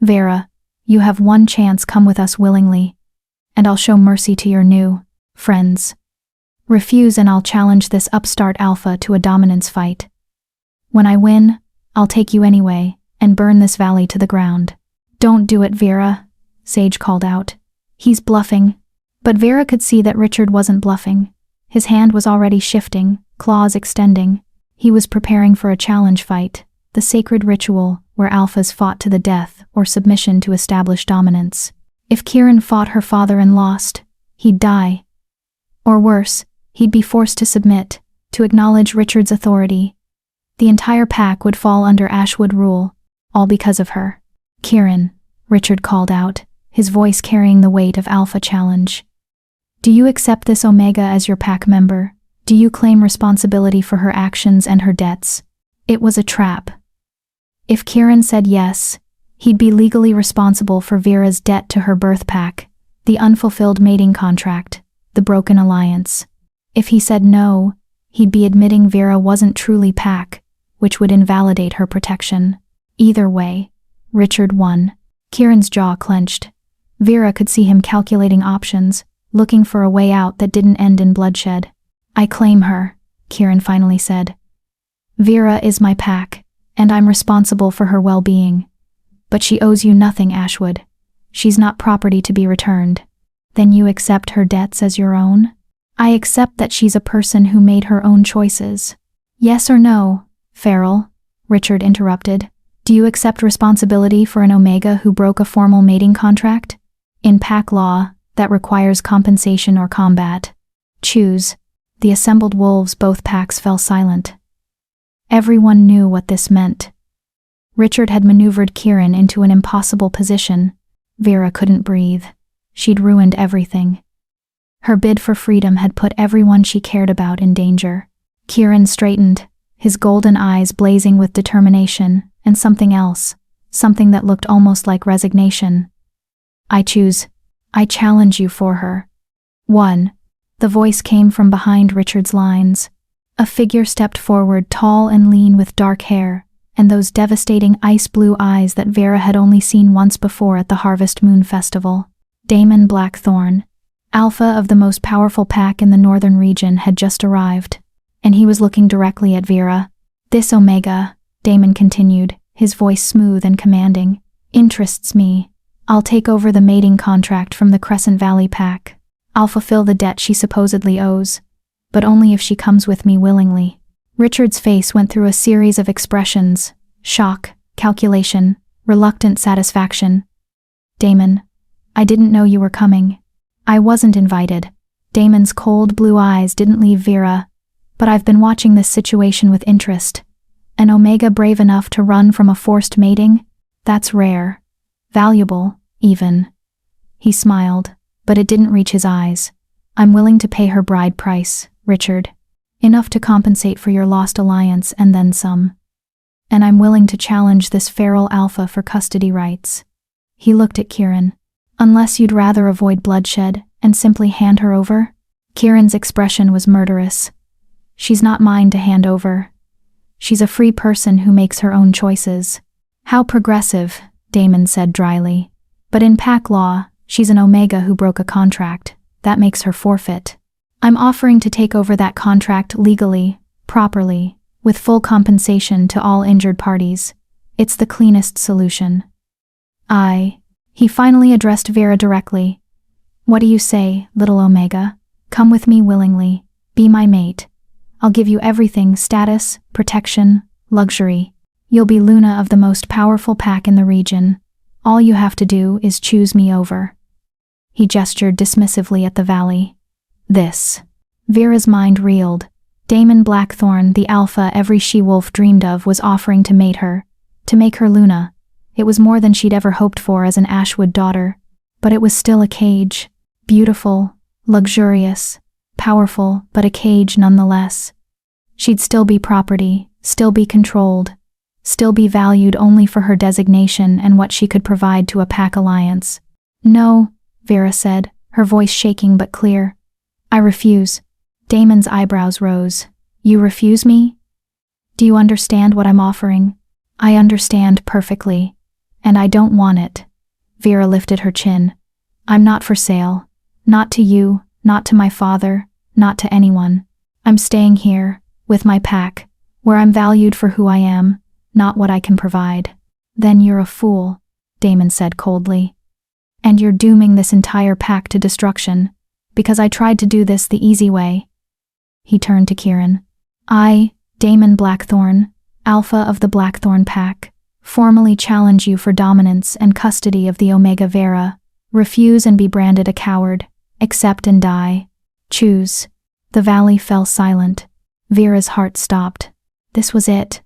Vera, you have one chance, come with us willingly, and I'll show mercy to your new friends. Refuse and I'll challenge this upstart Alpha to a dominance fight. When I win, I'll take you anyway, and burn this valley to the ground. Don't do it, Vera, Sage called out. He's bluffing. But Vera could see that Richard wasn't bluffing. His hand was already shifting, claws extending. He was preparing for a challenge fight, the sacred ritual where alphas fought to the death or submission to establish dominance. If Kieran fought her father and lost, he'd die. Or worse, he'd be forced to submit, to acknowledge Richard's authority. The entire pack would fall under Ashwood rule, all because of her. "Kieran," Richard called out, his voice carrying the weight of alpha challenge. "Do you accept this Omega as your pack member? Do you claim responsibility for her actions and her debts?" It was a trap. If Kieran said yes, he'd be legally responsible for Vera's debt to her birth pack, the unfulfilled mating contract, the broken alliance. If he said no, he'd be admitting Vera wasn't truly pack, which would invalidate her protection. Either way, Richard won. Kieran's jaw clenched. Vera could see him calculating options, looking for a way out that didn't end in bloodshed. "I claim her," Kieran finally said. "Vera is my pack, and I'm responsible for her well-being. But she owes you nothing, Ashwood. She's not property to be returned." "Then you accept her debts as your own?" "I accept that she's a person who made her own choices." "Yes or no, Farrell?" Richard interrupted. "Do you accept responsibility for an Omega who broke a formal mating contract? In pack law, that requires compensation or combat. Choose." The assembled wolves, both packs, fell silent. Everyone knew what this meant. Richard had maneuvered Kieran into an impossible position. Vera couldn't breathe. She'd ruined everything. Her bid for freedom had put everyone she cared about in danger. Kieran straightened, his golden eyes blazing with determination, and something else, something that looked almost like resignation. "I choose. I challenge you for her." "One." The voice came from behind Richard's lines. A figure stepped forward, tall and lean with dark hair, and those devastating ice-blue eyes that Vera had only seen once before at the Harvest Moon Festival. Damon Blackthorne, alpha of the most powerful pack in the northern region, had just arrived, and he was looking directly at Vera. "This Omega," Damon continued, his voice smooth and commanding, "interests me. I'll take over the mating contract from the Crescent Valley pack. I'll fulfill the debt she supposedly owes, but only if she comes with me willingly." Richard's face went through a series of expressions: shock, calculation, reluctant satisfaction. "Damon, I didn't know you were coming. I wasn't invited." Damon's cold blue eyes didn't leave Vera. "But I've been watching this situation with interest. An Omega brave enough to run from a forced mating? That's rare. Valuable, even." He smiled, but it didn't reach his eyes. "I'm willing to pay her bride price, Richard. Enough to compensate for your lost alliance and then some. And I'm willing to challenge this feral alpha for custody rights." He looked at Kieran. "Unless you'd rather avoid bloodshed and simply hand her over?" Kieran's expression was murderous. "She's not mine to hand over. She's a free person who makes her own choices." "How progressive," Damon said dryly. "But in pack law, she's an Omega who broke a contract. That makes her forfeit. I'm offering to take over that contract legally, properly, with full compensation to all injured parties. It's the cleanest solution." He finally addressed Vera directly. "What do you say, little Omega? Come with me willingly. Be my mate. I'll give you everything: status, protection, luxury. You'll be Luna of the most powerful pack in the region. All you have to do is choose me over." He gestured dismissively at the valley. "This." Vera's mind reeled. Damon Blackthorne, the alpha every she-wolf dreamed of, was offering to mate her, to make her Luna. It was more than she'd ever hoped for as an Ashwood daughter, but it was still a cage. Beautiful, luxurious, powerful, but a cage nonetheless. She'd still be property, still be controlled, still be valued only for her designation and what she could provide to a pack alliance. "No," Vera said, her voice shaking but clear. "I refuse." Damon's eyebrows rose. "You refuse me? Do you understand what I'm offering?" "I understand perfectly, and I don't want it." Vera lifted her chin. "I'm not for sale. Not to you, not to my father, not to anyone. I'm staying here, with my pack, where I'm valued for who I am, not what I can provide." "Then you're a fool," Damon said coldly. "And you're dooming this entire pack to destruction, because I tried to do this the easy way." He turned to Kieran. "I, Damon Blackthorne, Alpha of the Blackthorn Pack, formally challenge you for dominance and custody of the Omega Vera. Refuse and be branded a coward. Accept and die. Choose. The valley fell silent. Vera's heart stopped. This was it.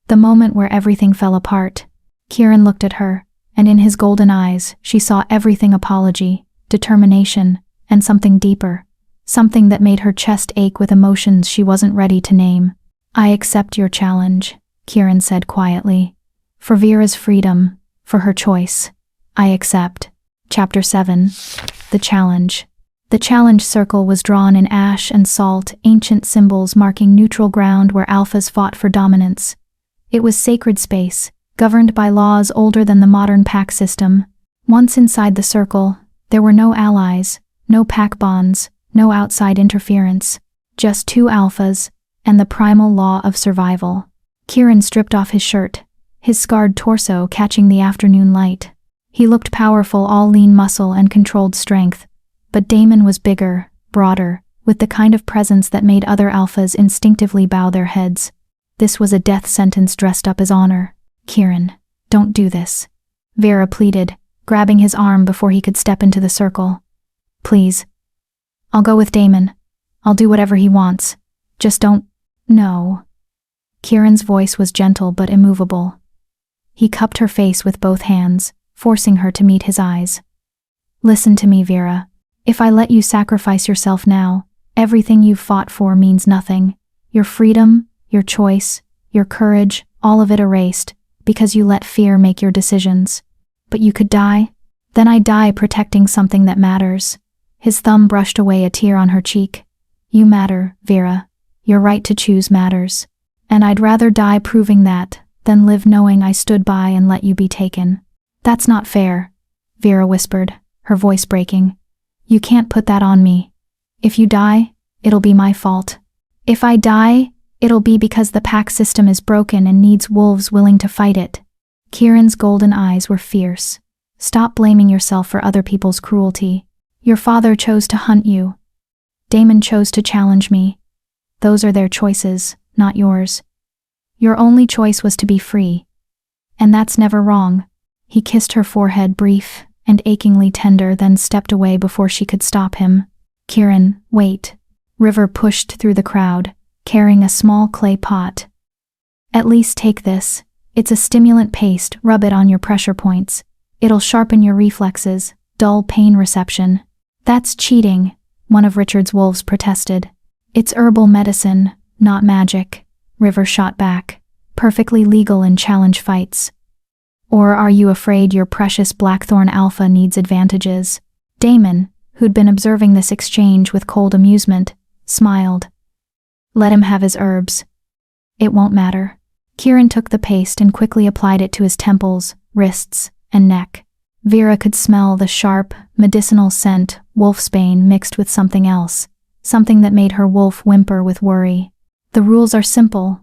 The moment where everything fell apart. Kieran looked at her, and in his golden eyes, she saw everything: apology, determination, and something deeper. Something that made her chest ache with emotions she wasn't ready to name. I accept your challenge, Kieran said quietly. For Vera's freedom, for her choice. I accept. Chapter 7. The Challenge. The challenge circle was drawn in ash and salt, ancient symbols marking neutral ground where alphas fought for dominance. It was sacred space, governed by laws older than the modern pack system. Once inside the circle, there were no allies, no pack bonds, no outside interference. Just two alphas, and the primal law of survival. Kieran stripped off his shirt, his scarred torso catching the afternoon light. He looked powerful, all lean muscle and controlled strength. But Damon was bigger, broader, with the kind of presence that made other alphas instinctively bow their heads. This was a death sentence dressed up as honor. Kieran, don't do this. Vera pleaded, grabbing his arm before he could step into the circle. Please. I'll go with Damon. I'll do whatever he wants. Just don't. No. Kieran's voice was gentle but immovable. He cupped her face with both hands, forcing her to meet his eyes. Listen to me, Vera. If I let you sacrifice yourself now, everything you've fought for means nothing. Your freedom, your choice, your courage, all of it erased, because you let fear make your decisions. But you could die? Then I die protecting something that matters. His thumb brushed away a tear on her cheek. You matter, Vera. Your right to choose matters. And I'd rather die proving that, than live knowing I stood by and let you be taken. That's not fair, Vera whispered, her voice breaking. You can't put that on me. If you die, it'll be my fault. If I die, it'll be because the pack system is broken and needs wolves willing to fight it. Kieran's golden eyes were fierce. Stop blaming yourself for other people's cruelty. Your father chose to hunt you. Damon chose to challenge me. Those are their choices, not yours. Your only choice was to be free. And that's never wrong. He kissed her forehead, brief and achingly tender, then stepped away before she could stop him. Kieran, wait. River pushed through the crowd, carrying a small clay pot. At least take this. It's a stimulant paste, rub it on your pressure points. It'll sharpen your reflexes, dull pain reception. That's cheating, one of Richard's wolves protested. It's herbal medicine, not magic, River shot back. Perfectly legal in challenge fights. Or are you afraid your precious Blackthorn Alpha needs advantages? Damon, who'd been observing this exchange with cold amusement, smiled. Let him have his herbs. It won't matter. Kieran took the paste and quickly applied it to his temples, wrists, and neck. Vera could smell the sharp, medicinal scent, wolfsbane mixed with something else, something that made her wolf whimper with worry. The rules are simple,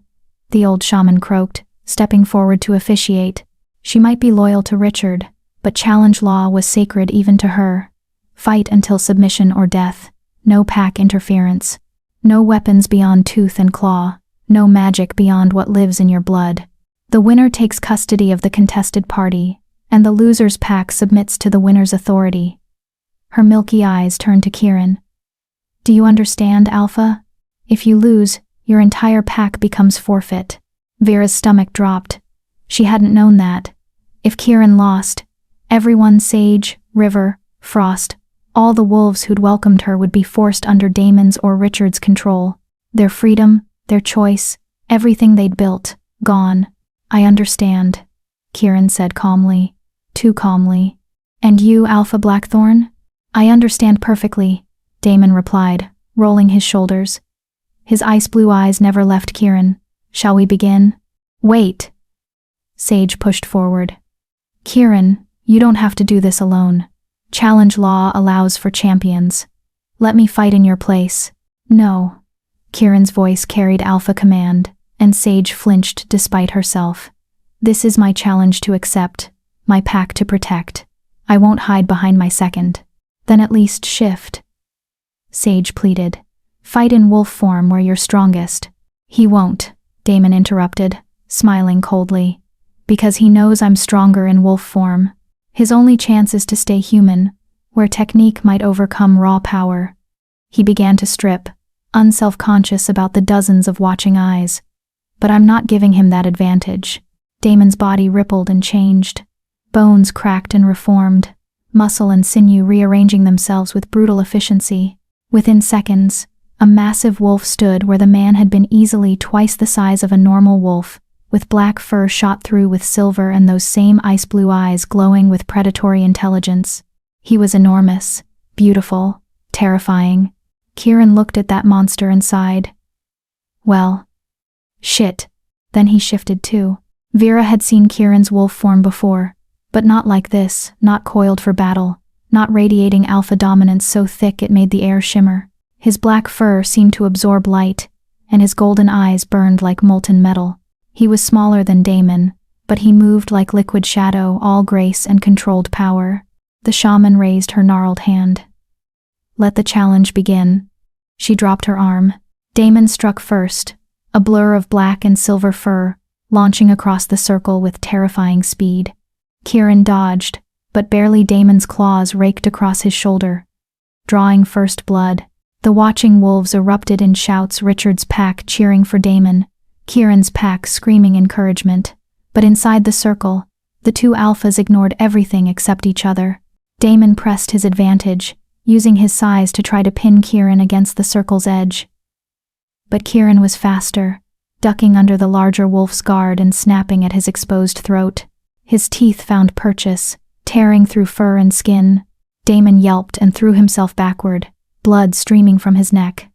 the old shaman croaked, stepping forward to officiate. She might be loyal to Richard, but challenge law was sacred even to her. Fight until submission or death. No pack interference. No weapons beyond tooth and claw. No magic beyond what lives in your blood. The winner takes custody of the contested party, and the loser's pack submits to the winner's authority. Her milky eyes turned to Kieran. Do you understand, Alpha? If you lose, your entire pack becomes forfeit. Vera's stomach dropped. She hadn't known that. If Kieran lost, everyone, Sage, River, Frost, all the wolves who'd welcomed her would be forced under Damon's or Richard's control. Their freedom, their choice, everything they'd built, gone. I understand, Kieran said calmly, too calmly. And you, Alpha Blackthorn? I understand perfectly, Damon replied, rolling his shoulders. His ice blue eyes never left Kieran. Shall we begin? Wait. Sage pushed forward. Kieran, you don't have to do this alone. Challenge law allows for champions. Let me fight in your place. No. Kieran's voice carried alpha command, and Sage flinched despite herself. This is my challenge to accept, my pack to protect. I won't hide behind my second. Then at least shift. Sage pleaded. Fight in wolf form where you're strongest. He won't, Damon interrupted, smiling coldly. Because he knows I'm stronger in wolf form. His only chance is to stay human, where technique might overcome raw power. He began to strip, unself-conscious about the dozens of watching eyes. But I'm not giving him that advantage. Damon's body rippled and changed. Bones cracked and reformed, muscle and sinew rearranging themselves with brutal efficiency. Within seconds, a massive wolf stood where the man had been easily twice the size of a normal wolf, with black fur shot through with silver and those same ice-blue eyes glowing with predatory intelligence. He was enormous, beautiful, terrifying. Kieran looked at that monster and sighed. Well, shit. Then he shifted too. Vera had seen Kieran's wolf form before, but not like this, not coiled for battle, not radiating alpha dominance so thick it made the air shimmer. His black fur seemed to absorb light, and his golden eyes burned like molten metal. He was smaller than Damon, but he moved like liquid shadow, all grace and controlled power. The shaman raised her gnarled hand. Let the challenge begin. She dropped her arm. Damon struck first, a blur of black and silver fur, launching across the circle with terrifying speed. Kieran dodged, but barely. Damon's claws raked across his shoulder, drawing first blood. The watching wolves erupted in shouts, Richard's pack cheering for Damon, Kieran's pack screaming encouragement. But inside the circle, the two alphas ignored everything except each other. Damon pressed his advantage, using his size to try to pin Kieran against the circle's edge. But Kieran was faster, ducking under the larger wolf's guard and snapping at his exposed throat. His teeth found purchase, tearing through fur and skin. Damon yelped and threw himself backward, blood streaming from his neck.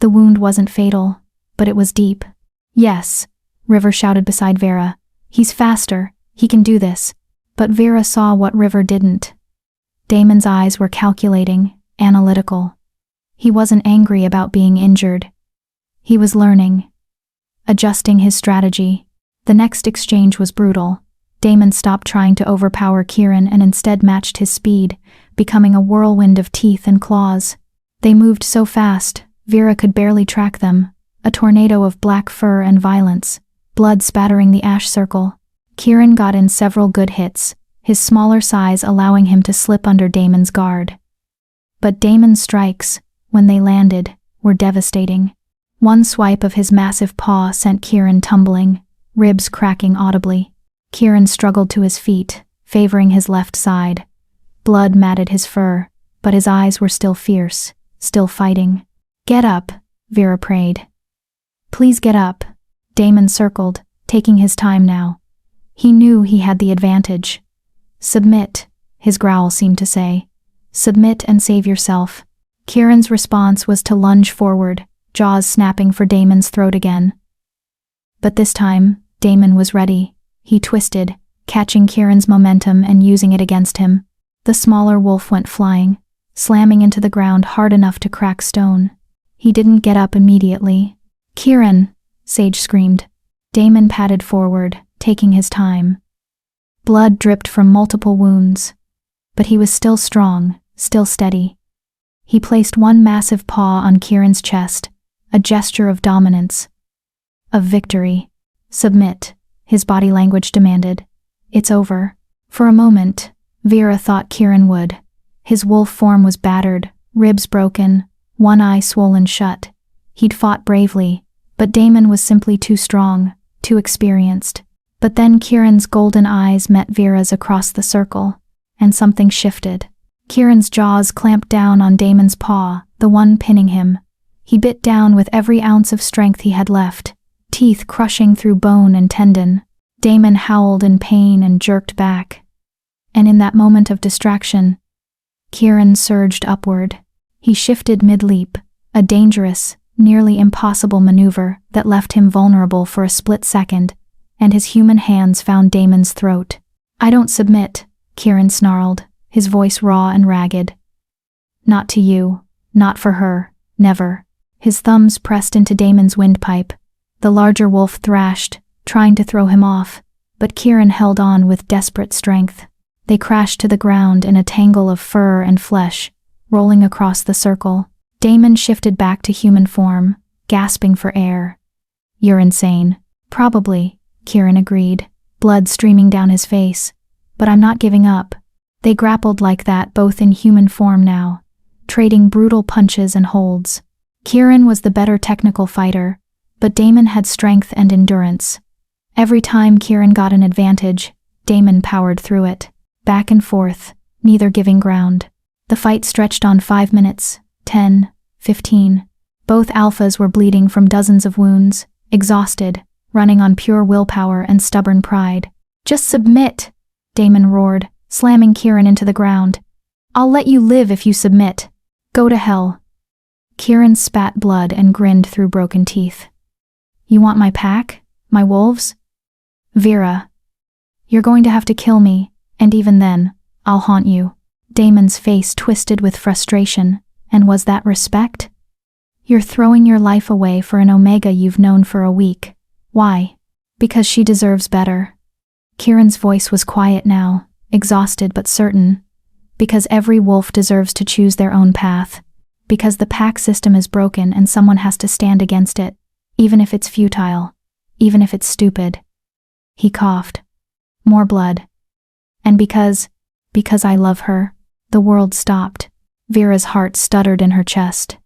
The wound wasn't fatal, but it was deep. Yes, River shouted beside Vera. He's faster, he can do this. But Vera saw what River didn't. Damon's eyes were calculating, analytical. He wasn't angry about being injured. He was learning, adjusting his strategy. The next exchange was brutal. Damon stopped trying to overpower Kieran and instead matched his speed, becoming a whirlwind of teeth and claws. They moved so fast, Vera could barely track them, a tornado of black fur and violence, blood spattering the ash circle. Kieran got in several good hits, his smaller size allowing him to slip under Damon's guard. But Damon's strikes, when they landed, were devastating. One swipe of his massive paw sent Kieran tumbling, ribs cracking audibly. Kieran struggled to his feet, favoring his left side. Blood matted his fur, but his eyes were still fierce, still fighting. Get up, Vera prayed. Please get up. Damon circled, taking his time now. He knew he had the advantage. Submit, his growl seemed to say. Submit and save yourself. Kieran's response was to lunge forward, jaws snapping for Damon's throat again. But this time, Damon was ready. He twisted, catching Kieran's momentum and using it against him. The smaller wolf went flying, slamming into the ground hard enough to crack stone. He didn't get up immediately. Kieran, Sage screamed. Damon padded forward, taking his time. Blood dripped from multiple wounds. But he was still strong, still steady. He placed one massive paw on Kieran's chest, a gesture of dominance, of victory. Submit, his body language demanded. It's over. For a moment, Vera thought Kieran would. His wolf form was battered, ribs broken, one eye swollen shut. He'd fought bravely, but Damon was simply too strong, too experienced. But then Kieran's golden eyes met Vera's across the circle, and something shifted. Kieran's jaws clamped down on Damon's paw, the one pinning him. He bit down with every ounce of strength he had left, teeth crushing through bone and tendon. Damon howled in pain and jerked back. And in that moment of distraction, Kieran surged upward. He shifted mid-leap, a dangerous, nearly impossible maneuver that left him vulnerable for a split second, and his human hands found Damon's throat. I don't submit, Kieran snarled, his voice raw and ragged. Not to you, not for her, never. His thumbs pressed into Damon's windpipe. The larger wolf thrashed, trying to throw him off, but Kieran held on with desperate strength. They crashed to the ground in a tangle of fur and flesh, rolling across the circle. Damon shifted back to human form, gasping for air. You're insane. Probably, Kieran agreed, blood streaming down his face. But I'm not giving up. They grappled like that, both in human form now, trading brutal punches and holds. Kieran was the better technical fighter, but Damon had strength and endurance. Every time Kieran got an advantage, Damon powered through it, back and forth, neither giving ground. The fight stretched on 5 minutes, 10, 15. Both alphas were bleeding from dozens of wounds, exhausted, running on pure willpower and stubborn pride. Just submit, Damon roared, slamming Kieran into the ground. I'll let you live if you submit. Go to hell. Kieran spat blood and grinned through broken teeth. You want my pack? My wolves? Vera. You're going to have to kill me, and even then, I'll haunt you. Damon's face twisted with frustration, and was that respect? You're throwing your life away for an Omega you've known for a week. Why? Because she deserves better. Kieran's voice was quiet now, exhausted but certain. Because every wolf deserves to choose their own path. Because the pack system is broken and someone has to stand against it, even if it's futile, even if it's stupid. He coughed. More blood. And because I love her, the world stopped. Vera's heart stuttered in her chest.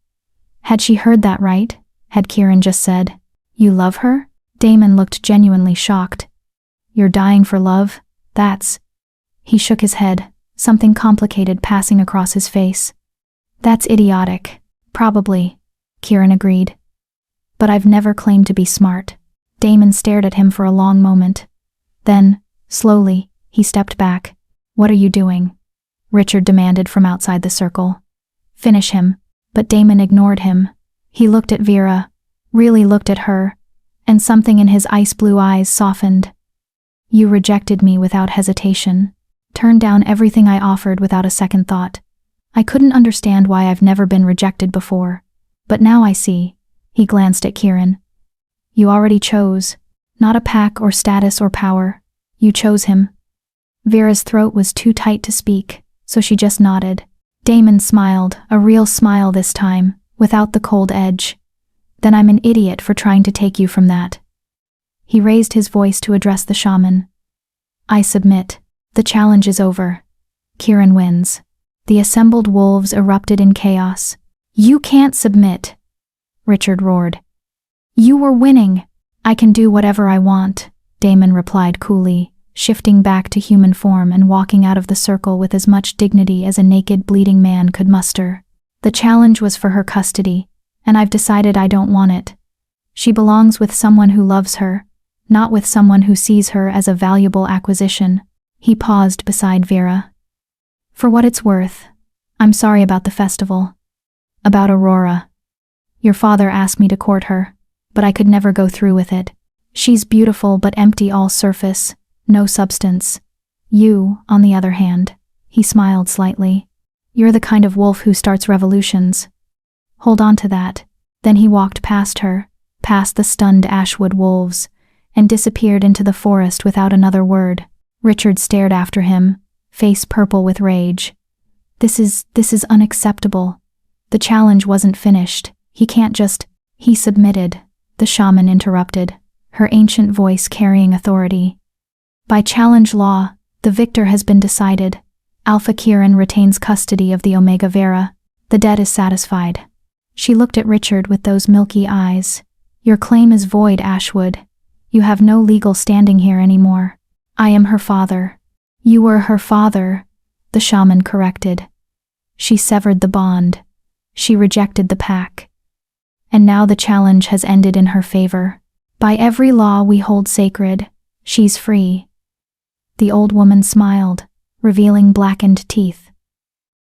Had she heard that right? Had Kieran just said, "You love her?" Damon looked genuinely shocked. You're dying for love? That's... He shook his head, something complicated passing across his face. That's idiotic. Probably, Kieran agreed. But I've never claimed to be smart. Damon stared at him for a long moment. Then, slowly, he stepped back. What are you doing? Richard demanded from outside the circle. Finish him. But Damon ignored him. He looked at Vera, really looked at her, and something in his ice blue eyes softened. You rejected me without hesitation. Turned down everything I offered without a second thought. I couldn't understand why I've never been rejected before. But now I see. He glanced at Kieran. You already chose. Not a pack or status or power. You chose him. Vera's throat was too tight to speak, so she just nodded. Damon smiled, a real smile this time, without the cold edge. Then I'm an idiot for trying to take you from that. He raised his voice to address the shaman. I submit. The challenge is over. Kieran wins. The assembled wolves erupted in chaos. You can't submit, Richard roared. You were winning. I can do whatever I want, Damon replied coolly, shifting back to human form and walking out of the circle with as much dignity as a naked, bleeding man could muster. The challenge was for her custody, and I've decided I don't want it. She belongs with someone who loves her, not with someone who sees her as a valuable acquisition. He paused beside Vera. For what it's worth, I'm sorry about the festival. About Aurora. Your father asked me to court her, but I could never go through with it. She's beautiful but empty all surface, no substance. You, on the other hand, he smiled slightly. You're the kind of wolf who starts revolutions. Hold on to that. Then he walked past her, past the stunned Ashwood wolves, and disappeared into the forest without another word. Richard stared after him, face purple with rage. This is unacceptable. The challenge wasn't finished. He can't just... He submitted, the shaman interrupted, her ancient voice carrying authority. By challenge law, the victor has been decided. Alpha Kieran retains custody of the Omega Vera. The debt is satisfied. She looked at Richard with those milky eyes. Your claim is void, Ashwood. You have no legal standing here anymore. I am her father. You were her father, the shaman corrected. She severed the bond. She rejected the pack. And now the challenge has ended in her favor. By every law we hold sacred, she's free. The old woman smiled, revealing blackened teeth.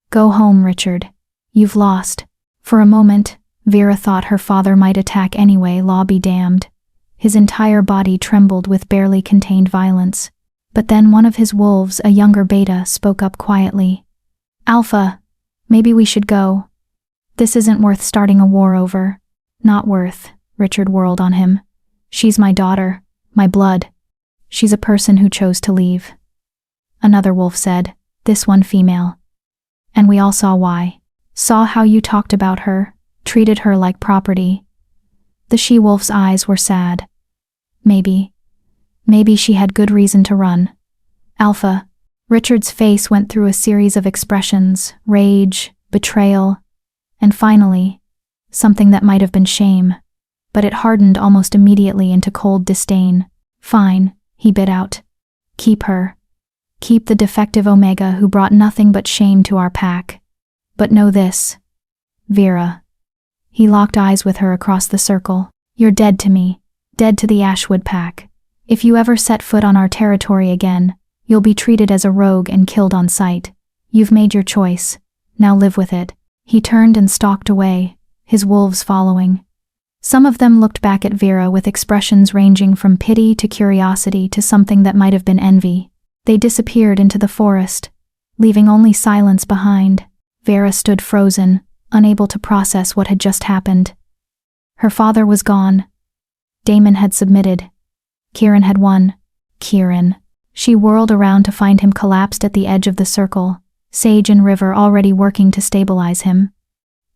Go home, Richard. You've lost. For a moment, Vera thought her father might attack anyway, law be damned. His entire body trembled with barely contained violence. But then one of his wolves, a younger beta, spoke up quietly. Alpha, maybe we should go. This isn't worth starting a war over. Not worth, Richard whirled on him. She's my daughter, my blood. She's a person who chose to leave. Another wolf said, this one female. And we all saw why. Saw how you talked about her, treated her like property. The she-wolf's eyes were sad. Maybe she had good reason to run. Alpha. Richard's face went through a series of expressions: rage, betrayal, and finally, something that might have been shame. But it hardened almost immediately into cold disdain. Fine, he bit out. Keep her. Keep the defective Omega who brought nothing but shame to our pack. But know this, Vera. He locked eyes with her across the circle. You're dead to me, dead to the Ashwood pack. If you ever set foot on our territory again, you'll be treated as a rogue and killed on sight. You've made your choice. Now live with it. He turned and stalked away, his wolves following. Some of them looked back at Vera with expressions ranging from pity to curiosity to something that might have been envy. They disappeared into the forest, leaving only silence behind. Vera stood frozen, unable to process what had just happened. Her father was gone. Damon had submitted. Kieran had won. Kieran. She whirled around to find him collapsed at the edge of the circle, Sage and River already working to stabilize him.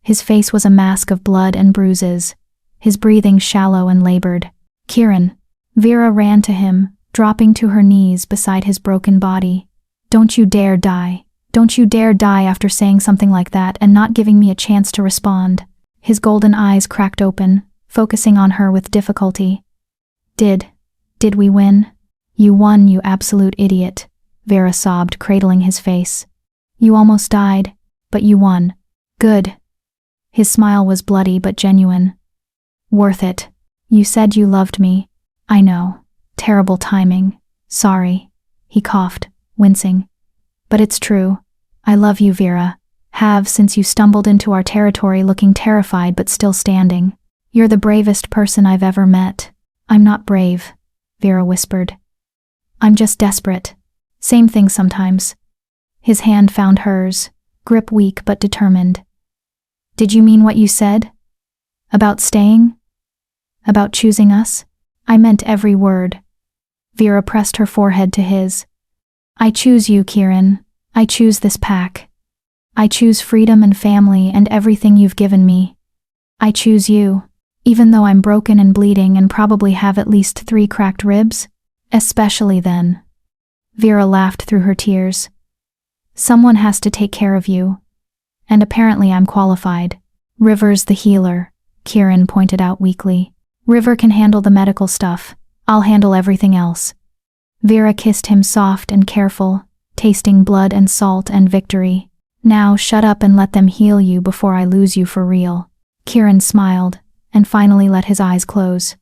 His face was a mask of blood and bruises, his breathing shallow and labored. Kieran. Vera ran to him, dropping to her knees beside his broken body. Don't you dare die. Don't you dare die after saying something like that and not giving me a chance to respond. His golden eyes cracked open, focusing on her with difficulty. Did we win? You won, you absolute idiot, Vera sobbed, cradling his face. You almost died, but you won. Good. His smile was bloody but genuine. Worth it. You said you loved me. I know. Terrible timing. Sorry. He coughed, wincing. But it's true. I love you, Vera. Have since you stumbled into our territory looking terrified but still standing. You're the bravest person I've ever met. I'm not brave, Vera whispered. I'm just desperate. Same thing sometimes. His hand found hers, grip weak but determined. Did you mean what you said? About staying? About choosing us? I meant every word. Vera pressed her forehead to his. I choose you, Kieran. I choose this pack. I choose freedom and family and everything you've given me. I choose you, even though I'm broken and bleeding and probably have at least 3 cracked ribs. Especially then. Vera laughed through her tears. Someone has to take care of you. And apparently I'm qualified. River's the healer, Kieran pointed out weakly. River can handle the medical stuff. I'll handle everything else. Vera kissed him soft and careful, tasting blood and salt and victory. Now shut up and let them heal you before I lose you for real. Kieran smiled, and finally let his eyes close.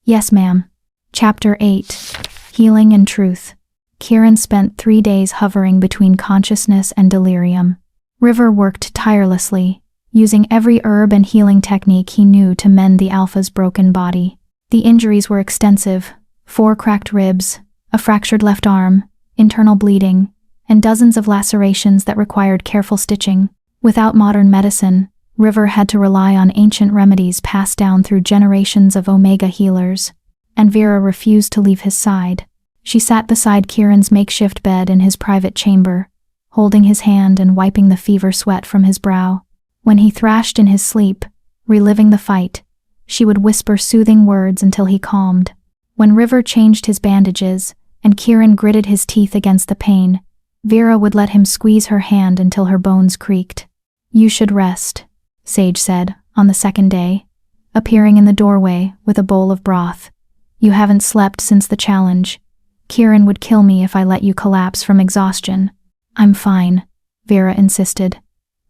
Yes, ma'am. Chapter 8. Healing and Truth. Kieran spent 3 days hovering between consciousness and delirium. River worked tirelessly, using every herb and healing technique he knew to mend the Alpha's broken body. The injuries were extensive: 4 cracked ribs, a fractured left arm, internal bleeding, and dozens of lacerations that required careful stitching. Without modern medicine, River had to rely on ancient remedies passed down through generations of Omega healers. And Vera refused to leave his side. She sat beside Kieran's makeshift bed in his private chamber, holding his hand and wiping the fever sweat from his brow. When he thrashed in his sleep, reliving the fight, she would whisper soothing words until he calmed. When River changed his bandages, and Kieran gritted his teeth against the pain, Vera would let him squeeze her hand until her bones creaked. You should rest, Sage said, on the second day, appearing in the doorway with a bowl of broth. You haven't slept since the challenge. Kieran would kill me if I let you collapse from exhaustion. I'm fine, Vera insisted,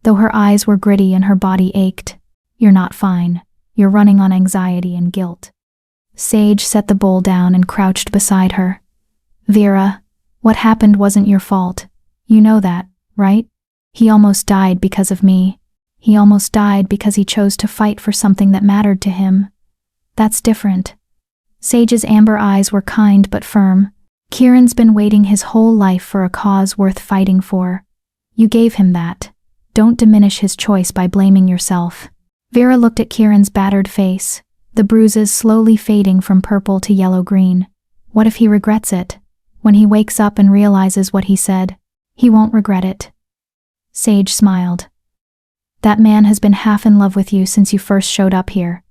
though her eyes were gritty and her body ached. You're not fine. You're running on anxiety and guilt. Sage set the bowl down and crouched beside her. Vera, what happened wasn't your fault. You know that, right? He almost died because of me. He almost died because he chose to fight for something that mattered to him. That's different. Sage's amber eyes were kind but firm. Kieran's been waiting his whole life for a cause worth fighting for. You gave him that. Don't diminish his choice by blaming yourself. Vera looked at Kieran's battered face, the bruises slowly fading from purple to yellow-green. What if he regrets it? When he wakes up and realizes what he said, he won't regret it. Sage smiled. That man has been half in love with you since you first showed up here.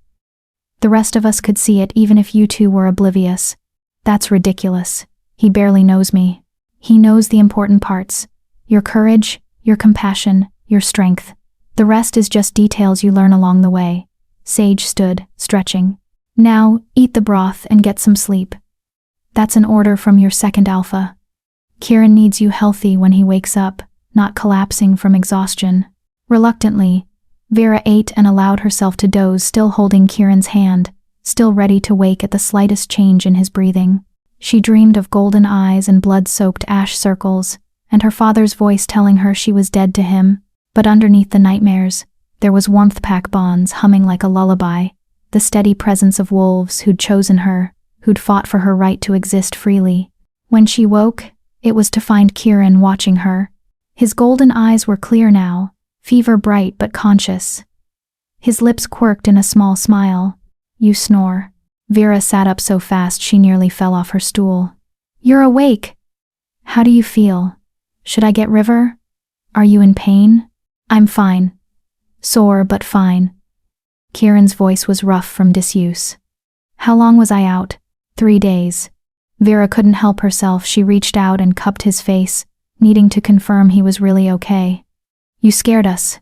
The rest of us could see it even if you two were oblivious. That's ridiculous. He barely knows me. He knows the important parts. Your courage, your compassion, your strength. The rest is just details you learn along the way. Sage stood, stretching. Now, eat the broth and get some sleep. That's an order from your second alpha. Kieran needs you healthy when he wakes up, not collapsing from exhaustion. Reluctantly, Vera ate and allowed herself to doze, still holding Kieran's hand, still ready to wake at the slightest change in his breathing. She dreamed of golden eyes and blood-soaked ash circles, and her father's voice telling her she was dead to him. But underneath the nightmares, there was warmth pack bonds humming like a lullaby, the steady presence of wolves who'd chosen her, who'd fought for her right to exist freely. When she woke, it was to find Kieran watching her. His golden eyes were clear now, fever bright but conscious. His lips quirked in a small smile. You snore. Vera sat up so fast she nearly fell off her stool. You're awake. How do you feel? Should I get River? Are you in pain? I'm fine. Sore but fine. Kieran's voice was rough from disuse. How long was I out? 3 days. Vera couldn't help herself. She reached out and cupped his face, needing to confirm he was really okay. You scared us.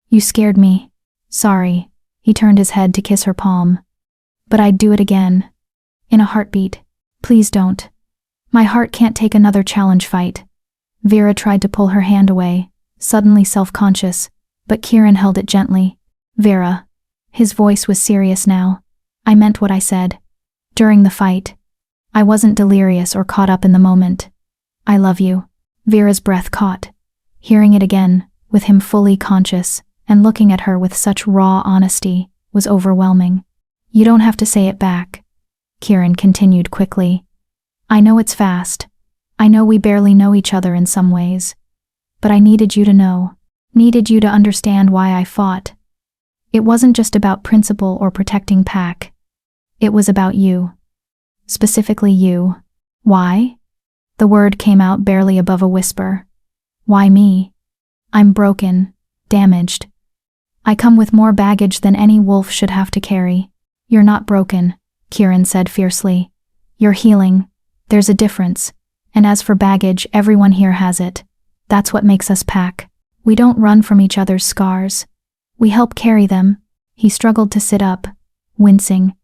You scared me. Sorry. He turned his head to kiss her palm. But I'd do it again. In a heartbeat. Please don't. My heart can't take another challenge fight. Vera tried to pull her hand away, suddenly self-conscious, but Kieran held it gently. Vera. His voice was serious now. I meant what I said. During the fight. I wasn't delirious or caught up in the moment. I love you. Vera's breath caught. Hearing it again, with him fully conscious, and looking at her with such raw honesty, was overwhelming. You don't have to say it back. Kieran continued quickly. I know it's fast. I know we barely know each other in some ways. But I needed you to know. Needed you to understand why I fought. It wasn't just about principle or protecting Pac. It was about you. Specifically you. Why? The word came out barely above a whisper. Why me? I'm broken, damaged. I come with more baggage than any wolf should have to carry. You're not broken, Kieran said fiercely. You're healing. There's a difference. And as for baggage, everyone here has it. That's what makes us Pac. We don't run from each other's scars. We help carry them. He struggled to sit up, wincing.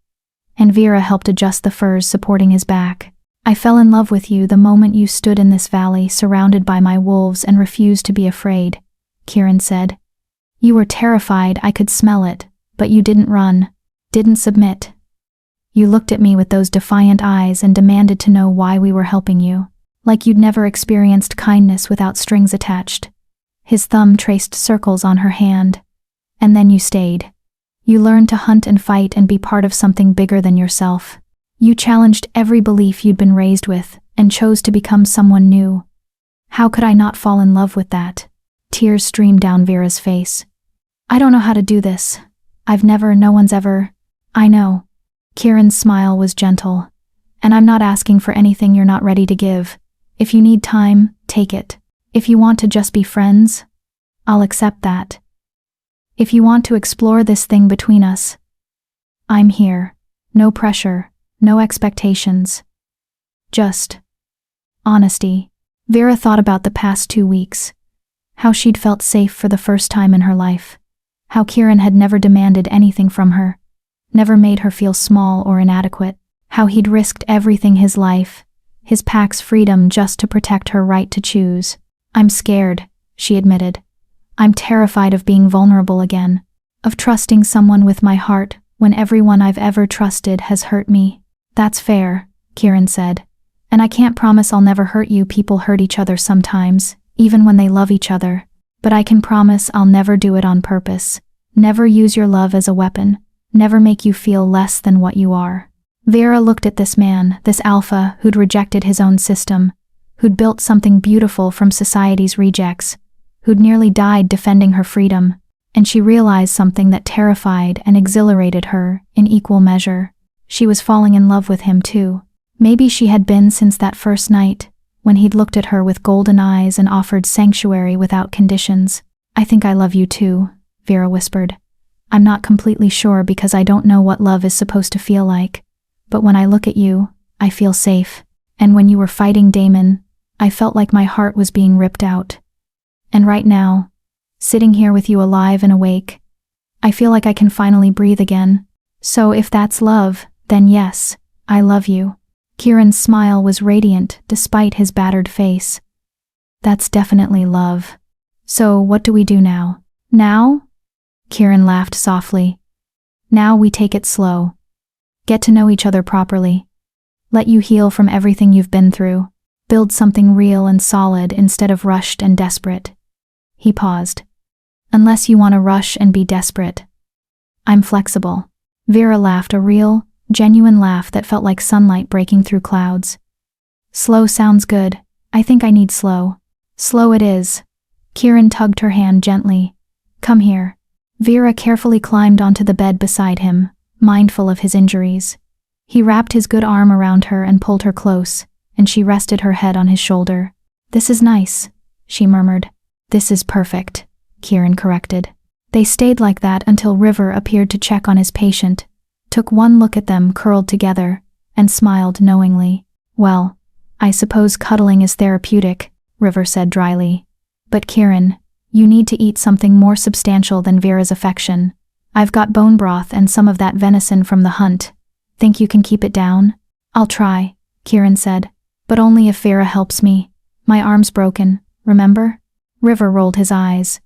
And Vera helped adjust the furs supporting his back. I fell in love with you the moment you stood in this valley surrounded by my wolves and refused to be afraid, Kieran said. You were terrified, I could smell it, but you didn't run, didn't submit. You looked at me with those defiant eyes and demanded to know why we were helping you, like you'd never experienced kindness without strings attached. His thumb traced circles on her hand. And then you stayed. You learned to hunt and fight and be part of something bigger than yourself. You challenged every belief you'd been raised with and chose to become someone new. How could I not fall in love with that? Tears streamed down Vera's face. I don't know how to do this. No one's ever. I know. Kieran's smile was gentle. And I'm not asking for anything you're not ready to give. If you need time, take it. If you want to just be friends, I'll accept that. If you want to explore this thing between us, I'm here. No pressure, no expectations. Just honesty. Vera thought about the past 2 weeks. How she'd felt safe for the first time in her life. How Kieran had never demanded anything from her. Never made her feel small or inadequate. How he'd risked everything, his life, his Pac's freedom, just to protect her right to choose. I'm scared, she admitted. I'm terrified of being vulnerable again. Of trusting someone with my heart when everyone I've ever trusted has hurt me. That's fair, Kieran said. And I can't promise I'll never hurt you. People hurt each other sometimes, even when they love each other. But I can promise I'll never do it on purpose. Never use your love as a weapon. Never make you feel less than what you are. Vera looked at this man, this alpha who'd rejected his own system, who'd built something beautiful from society's rejects, who'd nearly died defending her freedom, and she realized something that terrified and exhilarated her in equal measure. She was falling in love with him too. Maybe she had been since that first night, when he'd looked at her with golden eyes and offered sanctuary without conditions. I think I love you too, Vera whispered. I'm not completely sure because I don't know what love is supposed to feel like. But when I look at you, I feel safe. And when you were fighting Damon, I felt like my heart was being ripped out. And right now, sitting here with you alive and awake, I feel like I can finally breathe again. So if that's love, then yes, I love you. Kieran's smile was radiant despite his battered face. That's definitely love. So what do we do now? Now? Kieran laughed softly. Now we take it slow. Get to know each other properly. Let you heal from everything you've been through. Build something real and solid instead of rushed and desperate. He paused. Unless you want to rush and be desperate. I'm flexible. Vera laughed, a real, genuine laugh that felt like sunlight breaking through clouds. Slow sounds good. I think I need slow. Slow it is. Kieran tugged her hand gently. Come here. Vera carefully climbed onto the bed beside him, mindful of his injuries. He wrapped his good arm around her and pulled her close, and she rested her head on his shoulder. This is nice, she murmured. This is perfect, Kieran corrected. They stayed like that until River appeared to check on his patient, took one look at them curled together, and smiled knowingly. Well, I suppose cuddling is therapeutic, River said dryly. But Kieran, you need to eat something more substantial than Vera's affection. I've got bone broth and some of that venison from the hunt. Think you can keep it down? I'll try, Kieran said, but only if Vera helps me. My arm's broken, remember? River rolled his eyes.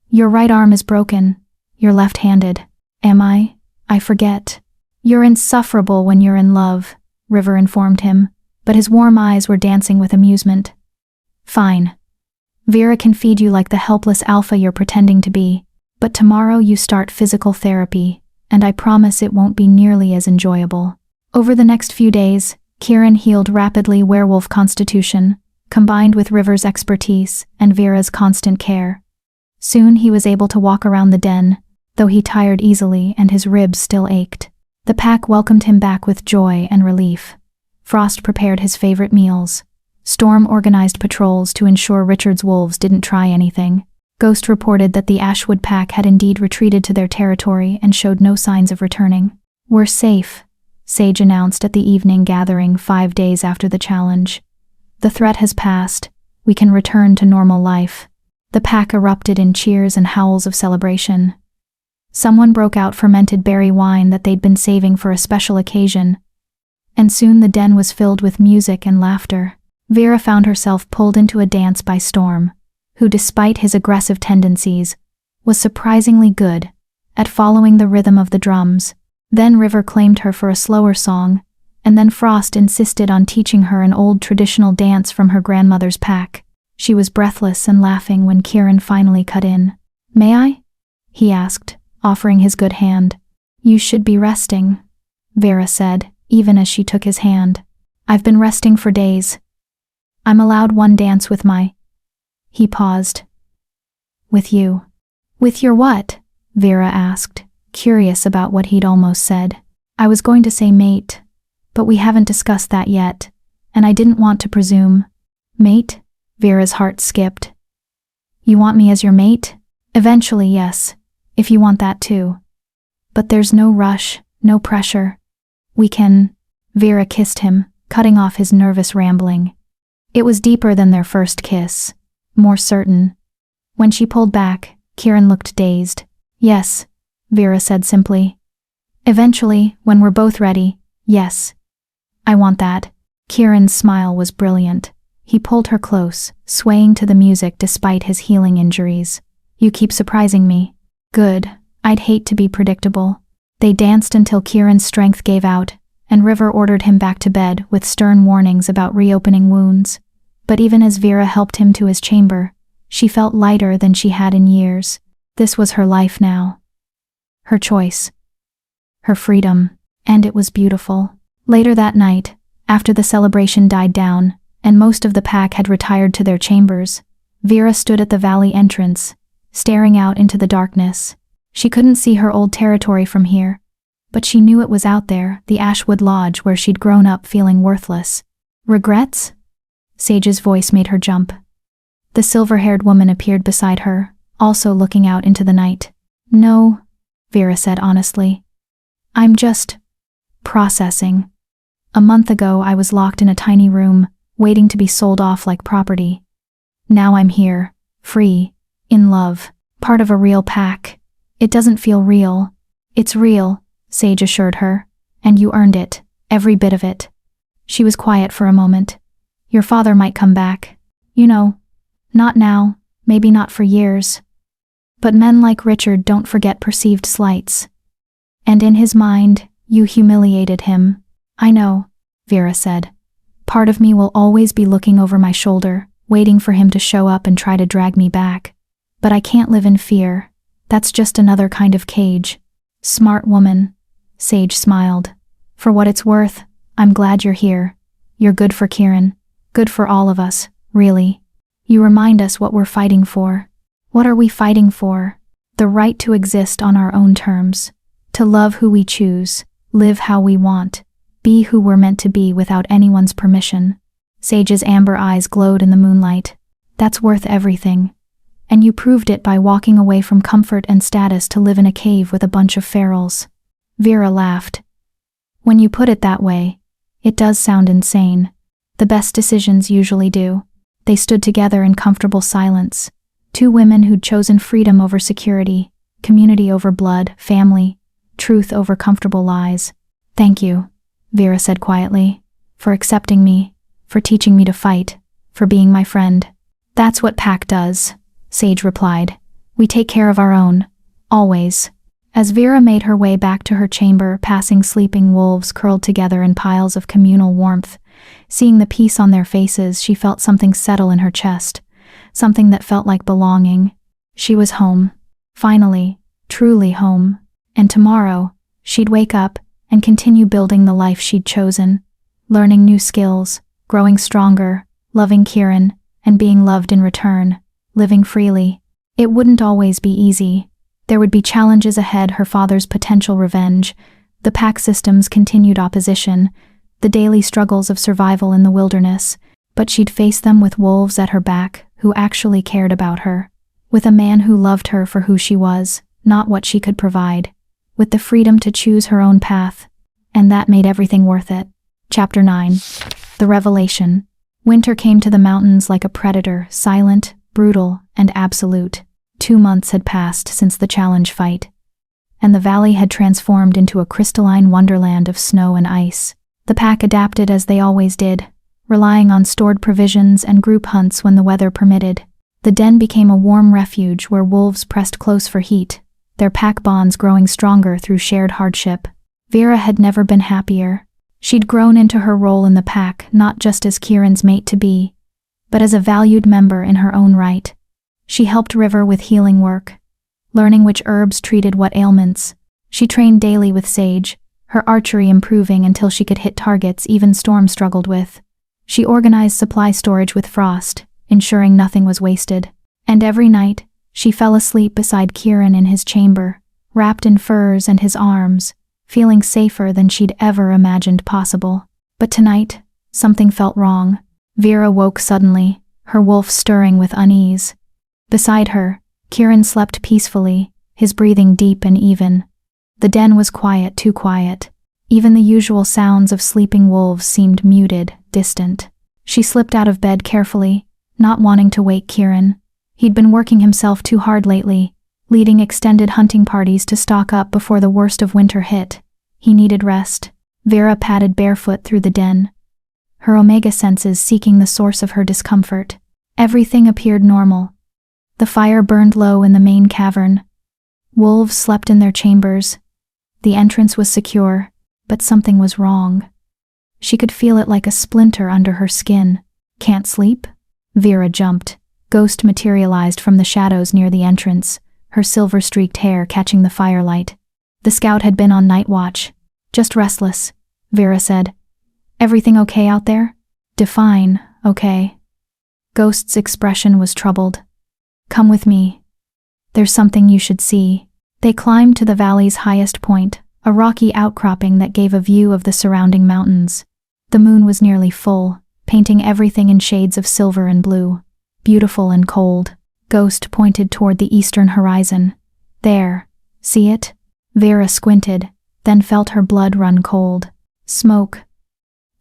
Your right arm is broken. You're left-handed. Am I? I forget. You're insufferable when you're in love, River informed him, but his warm eyes were dancing with amusement. Fine. Vera can feed you like the helpless alpha you're pretending to be, but tomorrow you start physical therapy, and I promise it won't be nearly as enjoyable. Over the next few days, Kieran healed rapidly werewolf constitution, combined with River's expertise and Vera's constant care. Soon he was able to walk around the den, though he tired easily and his ribs still ached. The pack welcomed him back with joy and relief. Frost prepared his favorite meals. Storm organized patrols to ensure Richard's wolves didn't try anything. Ghost reported that the Ashwood pack had indeed retreated to their territory and showed no signs of returning. We're safe, Sage announced at the evening gathering 5 days after the challenge. The threat has passed. We can return to normal life. The pack erupted in cheers and howls of celebration. Someone broke out fermented berry wine that they'd been saving for a special occasion, and soon the den was filled with music and laughter. Vera found herself pulled into a dance by Storm, who, despite his aggressive tendencies, was surprisingly good at following the rhythm of the drums. Then River claimed her for a slower song, and then Frost insisted on teaching her an old traditional dance from her grandmother's pack. She was breathless and laughing when Kieran finally cut in. May I? He asked, offering his good hand. You should be resting, Vera said, even as she took his hand. I've been resting for days. I'm allowed one dance with my... He paused. With you. With your what? Vera asked, curious about what he'd almost said. I was going to say mate, but we haven't discussed that yet, and I didn't want to presume. Mate? Vera's heart skipped. You want me as your mate? Eventually, yes, if you want that too. But there's no rush, no pressure. We can... Vera kissed him, cutting off his nervous rambling. It was deeper than their first kiss, more certain. When she pulled back, Kieran looked dazed. Yes, Vera said simply. Eventually, when we're both ready, yes. I want that. Kieran's smile was brilliant. He pulled her close, swaying to the music despite his healing injuries. You keep surprising me. Good. I'd hate to be predictable. They danced until Kieran's strength gave out, and River ordered him back to bed with stern warnings about reopening wounds. But even as Vera helped him to his chamber, she felt lighter than she had in years. This was her life now. Her choice. Her freedom. And it was beautiful. Later that night, after the celebration died down, and most of the pack had retired to their chambers, Vera stood at the valley entrance, staring out into the darkness. She couldn't see her old territory from here, but she knew it was out there, the Ashwood Lodge where she'd grown up feeling worthless. Regrets? Sage's voice made her jump. The silver-haired woman appeared beside her, also looking out into the night. No, Vera said honestly. I'm just processing. A month ago I was locked in a tiny room, waiting to be sold off like property. Now I'm here, free, in love, part of a real pack. It doesn't feel real. It's real, Sage assured her, and you earned it, every bit of it. She was quiet for a moment. Your father might come back. You know, not now, maybe not for years. But men like Richard don't forget perceived slights. And in his mind, you humiliated him. I know, Vera said. Part of me will always be looking over my shoulder, waiting for him to show up and try to drag me back. But I can't live in fear. That's just another kind of cage. Smart woman, Sage smiled. For what it's worth, I'm glad you're here. You're good for Kieran. Good for all of us, really. You remind us what we're fighting for. What are we fighting for? The right to exist on our own terms. To love who we choose, live how we want, be who we're meant to be without anyone's permission. Sage's amber eyes glowed in the moonlight. That's worth everything. And you proved it by walking away from comfort and status to live in a cave with a bunch of ferals. Vera laughed. When you put it that way, it does sound insane. The best decisions usually do. They stood together in comfortable silence. Two women who'd chosen freedom over security, community over blood, family, truth over comfortable lies. Thank you, Vera said quietly, for accepting me, for teaching me to fight, for being my friend. That's what Pack does, Sage replied. We take care of our own, always. As Vera made her way back to her chamber, passing sleeping wolves curled together in piles of communal warmth, seeing the peace on their faces, she felt something settle in her chest, something that felt like belonging. She was home. Finally, truly home. And tomorrow, she'd wake up and continue building the life she'd chosen, learning new skills, growing stronger, loving Kieran, and being loved in return, living freely. It wouldn't always be easy. There would be challenges ahead, her father's potential revenge, the pack system's continued opposition, the daily struggles of survival in the wilderness, but she'd face them with wolves at her back who actually cared about her, with a man who loved her for who she was, not what she could provide, with the freedom to choose her own path, and that made everything worth it. Chapter 9. The Revelation. Winter came to the mountains like a predator, silent, brutal, and absolute. 2 months had passed since the challenge fight, and the valley had transformed into a crystalline wonderland of snow and ice. The pack adapted as they always did, relying on stored provisions and group hunts when the weather permitted. The den became a warm refuge where wolves pressed close for heat, their pack bonds growing stronger through shared hardship. Vera had never been happier. She'd grown into her role in the pack, not just as Kieran's mate-to-be, but as a valued member in her own right. She helped River with healing work, learning which herbs treated what ailments. She trained daily with Sage, her archery improving until she could hit targets even Storm struggled with. She organized supply storage with Frost, ensuring nothing was wasted. And every night, she fell asleep beside Kieran in his chamber, wrapped in furs and his arms, feeling safer than she'd ever imagined possible. But tonight, something felt wrong. Vera woke suddenly, her wolf stirring with unease. Beside her, Kieran slept peacefully, his breathing deep and even. The den was quiet, too quiet. Even the usual sounds of sleeping wolves seemed muted, distant. She slipped out of bed carefully, not wanting to wake Kieran. He'd been working himself too hard lately, leading extended hunting parties to stock up before the worst of winter hit. He needed rest. Vera padded barefoot through the den, her omega senses seeking the source of her discomfort. Everything appeared normal. The fire burned low in the main cavern. Wolves slept in their chambers. The entrance was secure, but something was wrong. She could feel it like a splinter under her skin. Can't sleep? Vera jumped. Ghost materialized from the shadows near the entrance, her silver-streaked hair catching the firelight. The scout had been on night watch. Just restless, Vera said. Everything okay out there? Define, okay. Ghost's expression was troubled. Come with me. There's something you should see. They climbed to the valley's highest point, a rocky outcropping that gave a view of the surrounding mountains. The moon was nearly full, painting everything in shades of silver and blue. Beautiful and cold. Ghost pointed toward the eastern horizon. There. See it? Vera squinted, then felt her blood run cold. Smoke.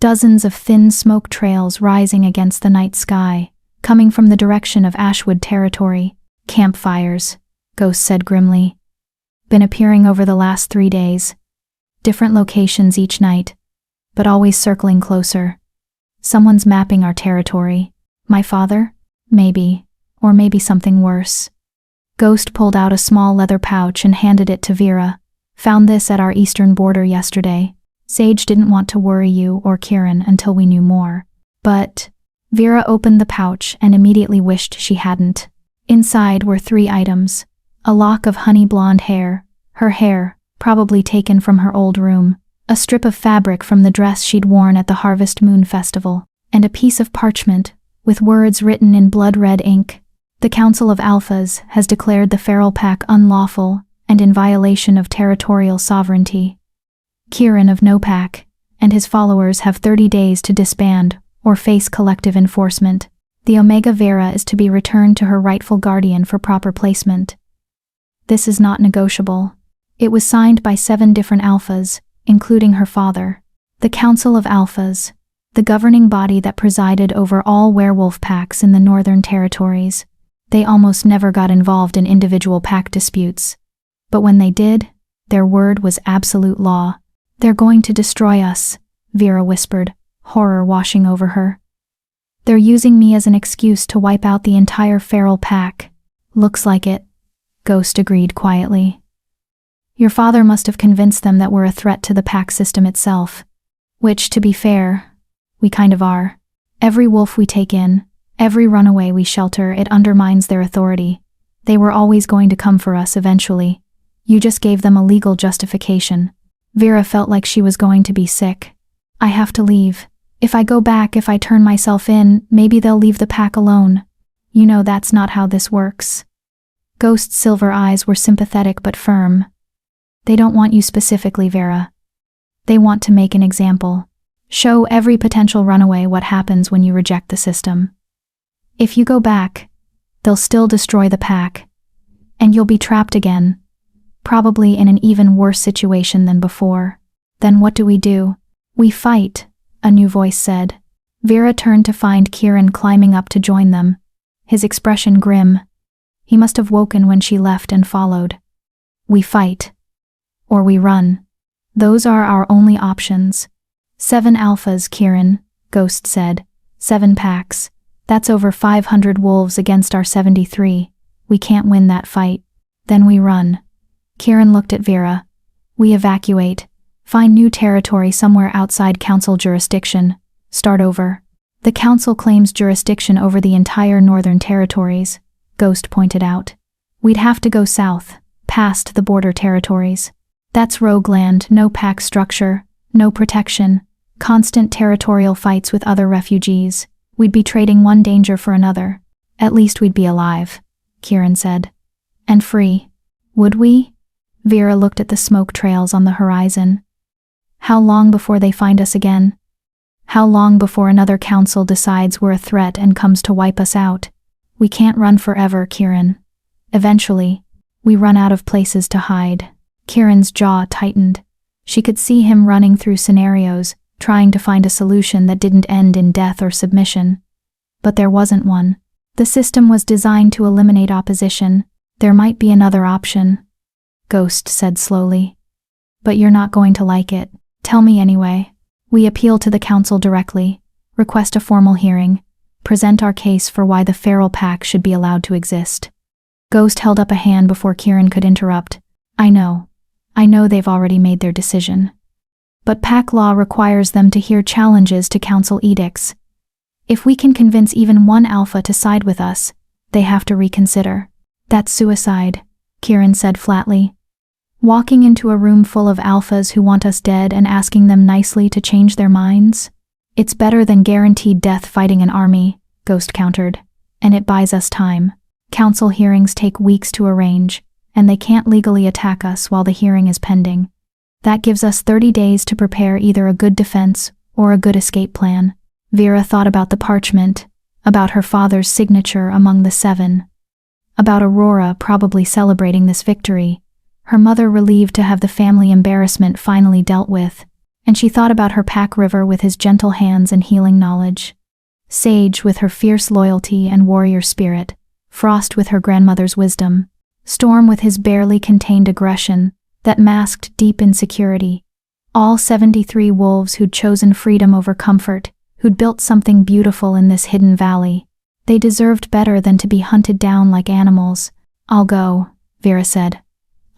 Dozens of thin smoke trails rising against the night sky, coming from the direction of Ashwood territory. Campfires, Ghost said grimly. Been appearing over the last 3 days. Different locations each night, but always circling closer. Someone's mapping our territory. My father? Maybe. Or maybe something worse. Ghost pulled out a small leather pouch and handed it to Vera. Found this at our eastern border yesterday. Sage didn't want to worry you or Kieran until we knew more. But Vera opened the pouch and immediately wished she hadn't. Inside were 3 items. A lock of honey blonde hair, her hair, probably taken from her old room, a strip of fabric from the dress she'd worn at the Harvest Moon Festival, and a piece of parchment with words written in blood-red ink. The Council of Alphas has declared the feral pack unlawful and in violation of territorial sovereignty. Kieran of No Pack and his followers have 30 days to disband or face collective enforcement. The Omega Vera is to be returned to her rightful guardian for proper placement. This is not negotiable. It was signed by 7 different alphas, including her father. The Council of Alphas, the governing body that presided over all werewolf packs in the Northern Territories. They almost never got involved in individual pack disputes. But when they did, their word was absolute law. They're going to destroy us, Vera whispered, horror washing over her. They're using me as an excuse to wipe out the entire feral pack. Looks like it, Ghost agreed quietly. Your father must have convinced them that we're a threat to the pack system itself. Which, to be fair, we kind of are. Every wolf we take in, every runaway we shelter, it undermines their authority. They were always going to come for us eventually. You just gave them a legal justification. Vera felt like she was going to be sick. I have to leave. If I go back, if I turn myself in, maybe they'll leave the pack alone. You know that's not how this works. Ghost's silver eyes were sympathetic but firm. They don't want you specifically, Vera. They want to make an example. Show every potential runaway what happens when you reject the system. If you go back, they'll still destroy the pack. And you'll be trapped again. Probably in an even worse situation than before. Then what do? We fight, a new voice said. Vera turned to find Kieran climbing up to join them, his expression grim. He must have woken when she left and followed. We fight. Or we run. Those are our only options. 7 alphas, Kieran, Ghost said. 7 packs. That's over 500 wolves against our 73. We can't win that fight. Then we run. Kieran looked at Vera. We evacuate. Find new territory somewhere outside council jurisdiction. Start over. The council claims jurisdiction over the entire Northern Territories, Ghost pointed out. We'd have to go south, past the border territories. That's rogue land, no pack structure, no protection, constant territorial fights with other refugees. We'd be trading one danger for another. At least we'd be alive, Kieran said. And free. Would we? Vera looked at the smoke trails on the horizon. How long before they find us again? How long before another council decides we're a threat and comes to wipe us out? We can't run forever, Kieran. Eventually, we run out of places to hide. Kieran's jaw tightened. She could see him running through scenarios, trying to find a solution that didn't end in death or submission. But there wasn't one. The system was designed to eliminate opposition. There might be another option, Ghost said slowly. But you're not going to like it. Tell me anyway. We appeal to the council directly, request a formal hearing, present our case for why the feral pack should be allowed to exist. Ghost held up a hand before Kieran could interrupt. I know they've already made their decision. But pack law requires them to hear challenges to council edicts. If we can convince even one alpha to side with us, they have to reconsider. That's suicide, Kieran said flatly. Walking into a room full of alphas who want us dead and asking them nicely to change their minds? It's better than guaranteed death fighting an army, Ghost countered. And it buys us time. Council hearings take weeks to arrange, and they can't legally attack us while the hearing is pending. That gives us 30 days to prepare either a good defense or a good escape plan. Vera thought about the parchment, about her father's signature among the 7, about Aurora probably celebrating this victory, her mother relieved to have the family embarrassment finally dealt with, and she thought about her pack River with his gentle hands and healing knowledge, Sage with her fierce loyalty and warrior spirit, Frost with her grandmother's wisdom, Storm with his barely contained aggression that masked deep insecurity. All 73 wolves who'd chosen freedom over comfort, who'd built something beautiful in this hidden valley. They deserved better than to be hunted down like animals. "I'll go," Vera said.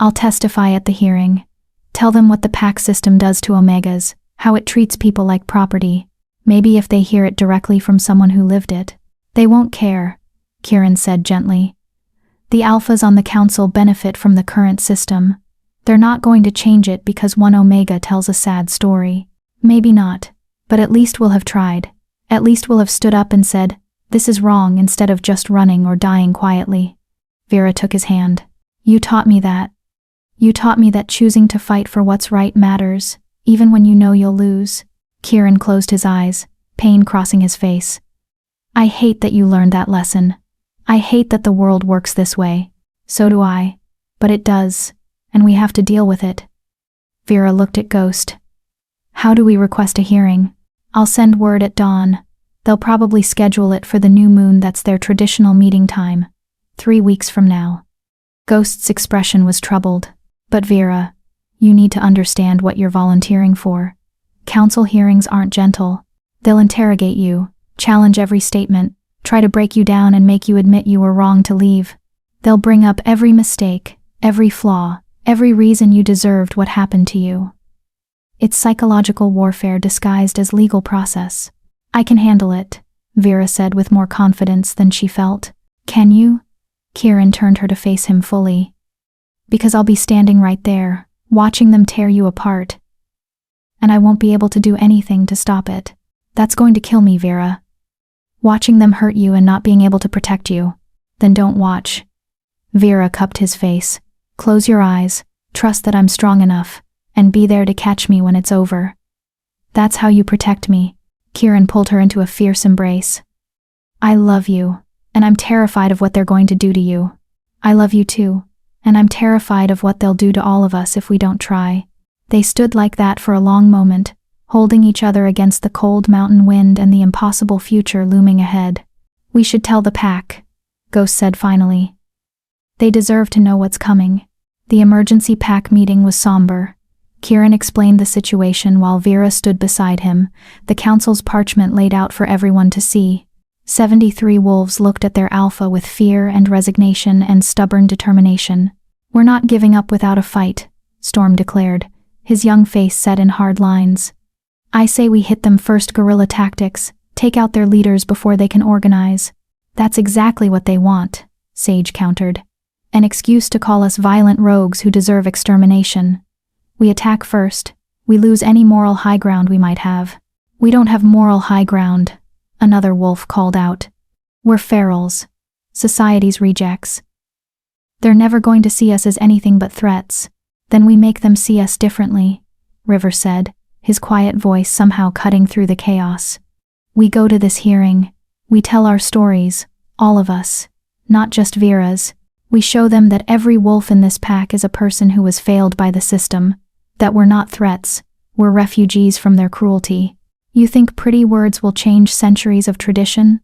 "I'll testify at the hearing. Tell them what the pack system does to Omegas, how it treats people like property. Maybe if they hear it directly from someone who lived it." "They won't care," Kieran said gently. "The alphas on the council benefit from the current system. They're not going to change it because one Omega tells a sad story. Maybe not, but at least we'll have tried. At least we'll have stood up and said, 'This is wrong,' instead of just running or dying quietly." Vera took his hand. "You taught me that. You taught me that choosing to fight for what's right matters, even when you know you'll lose." Kieran closed his eyes, pain crossing his face. "I hate that you learned that lesson. I hate that the world works this way. So do I. But it does, and we have to deal with it." Vera looked at Ghost. "How do we request a hearing?" "I'll send word at dawn. They'll probably schedule it for the new moon. That's their traditional meeting time. 3 weeks from now." Ghost's expression was troubled. "But Vera, you need to understand what you're volunteering for. Council hearings aren't gentle. They'll interrogate you, challenge every statement, try to break you down and make you admit you were wrong to leave. They'll bring up every mistake, every flaw, every reason you deserved what happened to you. It's psychological warfare disguised as legal process." "I can handle it," Vera said with more confidence than she felt. "Can you?" Kieran turned her to face him fully. "Because I'll be standing right there, watching them tear you apart. And I won't be able to do anything to stop it. That's going to kill me, Vera. Watching them hurt you and not being able to protect you. Then don't watch." Vera cupped his face. "Close your eyes, trust that I'm strong enough, and be there to catch me when it's over. That's how you protect me." Kieran pulled her into a fierce embrace. "I love you, and I'm terrified of what they're going to do to you. I love you too, and I'm terrified of what they'll do to all of us if we don't try." They stood like that for a long moment, holding each other against the cold mountain wind and the impossible future looming ahead. "We should tell the pack," Ghost said finally. "They deserve to know what's coming." The emergency pack meeting was somber. Kieran explained the situation while Vera stood beside him, the council's parchment laid out for everyone to see. 73 wolves looked at their alpha with fear and resignation and stubborn determination. "We're not giving up without a fight," Storm declared, his young face set in hard lines. "I say we hit them first, guerrilla tactics, take out their leaders before they can organize." "That's exactly what they want," Sage countered. "An excuse to call us violent rogues who deserve extermination. We attack first, we lose any moral high ground we might have." "We don't have moral high ground," another wolf called out. "We're ferals, society's rejects. They're never going to see us as anything but threats. Then we make them see us differently," River said, his quiet voice somehow cutting through the chaos. "We go to this hearing. We tell our stories, all of us, not just Vera's. We show them that every wolf in this pack is a person who was failed by the system, that we're not threats, we're refugees from their cruelty." "You think pretty words will change centuries of tradition?"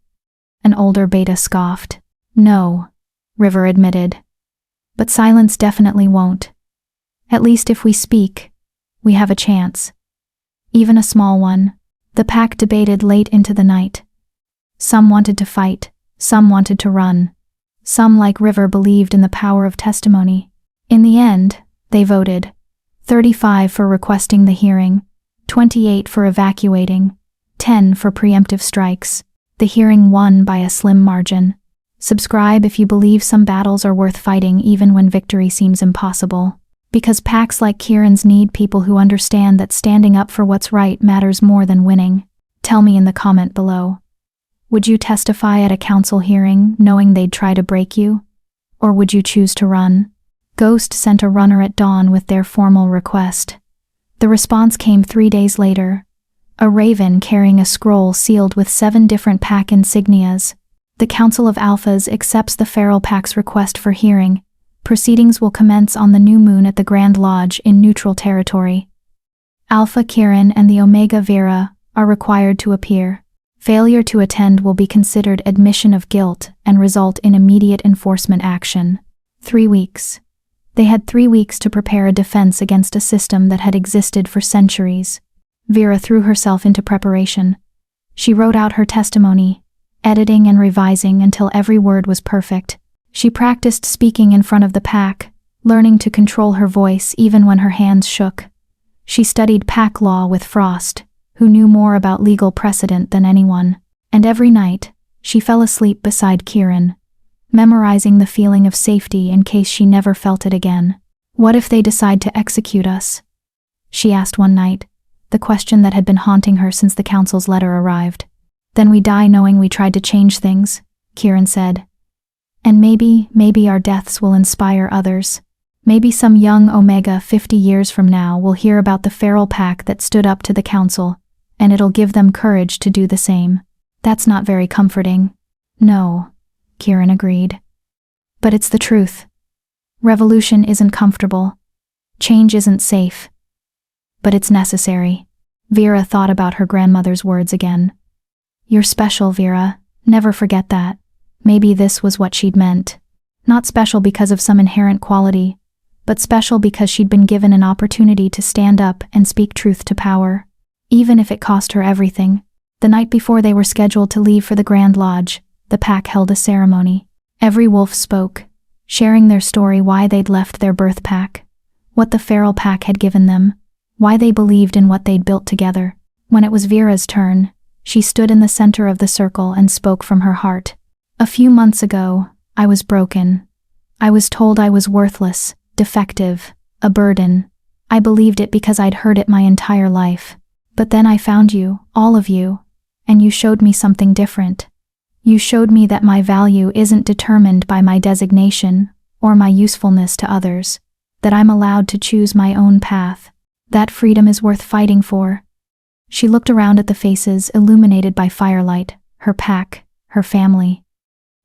An older beta scoffed. "No," River admitted. "But silence definitely won't. At least if we speak, we have a chance. Even a small one." The pack debated late into the night. Some wanted to fight, some wanted to run. Some, like River, believed in the power of testimony. In the end, they voted. 35 for requesting the hearing, 28 for evacuating, 10 for preemptive strikes. The hearing won by a slim margin. Subscribe if you believe some battles are worth fighting even when victory seems impossible. Because packs like Kieran's need people who understand that standing up for what's right matters more than winning. Tell me in the comment below. Would you testify at a council hearing knowing they'd try to break you? Or would you choose to run? Ghost sent a runner at dawn with their formal request. The response came 3 days later. A raven carrying a scroll sealed with 7 different pack insignias. The Council of Alphas accepts the Feral Pack's request for hearing, Proceedings will commence on the new moon at the Grand Lodge in neutral territory. Alpha Kirin and the Omega Vera are required to appear. Failure to attend will be considered admission of guilt and result in immediate enforcement action. 3 weeks. They had 3 weeks to prepare a defense against a system that had existed for centuries. Vera threw herself into preparation. She wrote out her testimony, editing and revising until every word was perfect. She practiced speaking in front of the pack, learning to control her voice even when her hands shook. She studied pack law with Frost, who knew more about legal precedent than anyone, and every night, she fell asleep beside Kirin, memorizing the feeling of safety in case she never felt it again. "What if they decide to execute us?" she asked one night, the question that had been haunting her since the council's letter arrived. "Then we die knowing we tried to change things," Kirin said. "And maybe our deaths will inspire others. Maybe some young Omega 50 years from now will hear about the feral pack that stood up to the council, and it'll give them courage to do the same." "That's not very comforting." "No," Kirin agreed. "But it's the truth. Revolution isn't comfortable. Change isn't safe. But it's necessary." Vera thought about her grandmother's words again. "You're special, Vera. Never forget that." Maybe this was what she'd meant. Not special because of some inherent quality, but special because she'd been given an opportunity to stand up and speak truth to power, even if it cost her everything. The night before they were scheduled to leave for the Grand Lodge, the pack held a ceremony. Every wolf spoke, sharing their story, why they'd left their birth pack, what the feral pack had given them, why they believed in what they'd built together. When it was Vera's turn, she stood in the center of the circle and spoke from her heart. "A few months ago, I was broken. I was told I was worthless, defective, a burden. I believed it because I'd heard it my entire life. But then I found you, all of you, and you showed me something different. You showed me that my value isn't determined by my designation or my usefulness to others, that I'm allowed to choose my own path. That freedom is worth fighting for." She looked around at the faces illuminated by firelight, her pack, her family.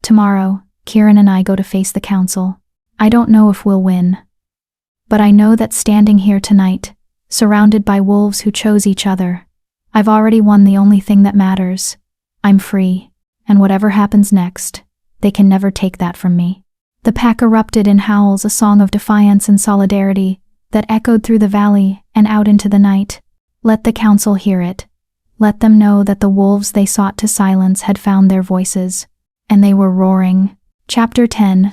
"Tomorrow, Kirin and I go to face the council. I don't know if we'll win. But I know that standing here tonight, surrounded by wolves who chose each other, I've already won the only thing that matters. I'm free, and whatever happens next, they can never take that from me." The pack erupted in howls, a song of defiance and solidarity that echoed through the valley and out into the night. Let the council hear it. Let them know that the wolves they sought to silence had found their voices, and they were roaring. Chapter 10.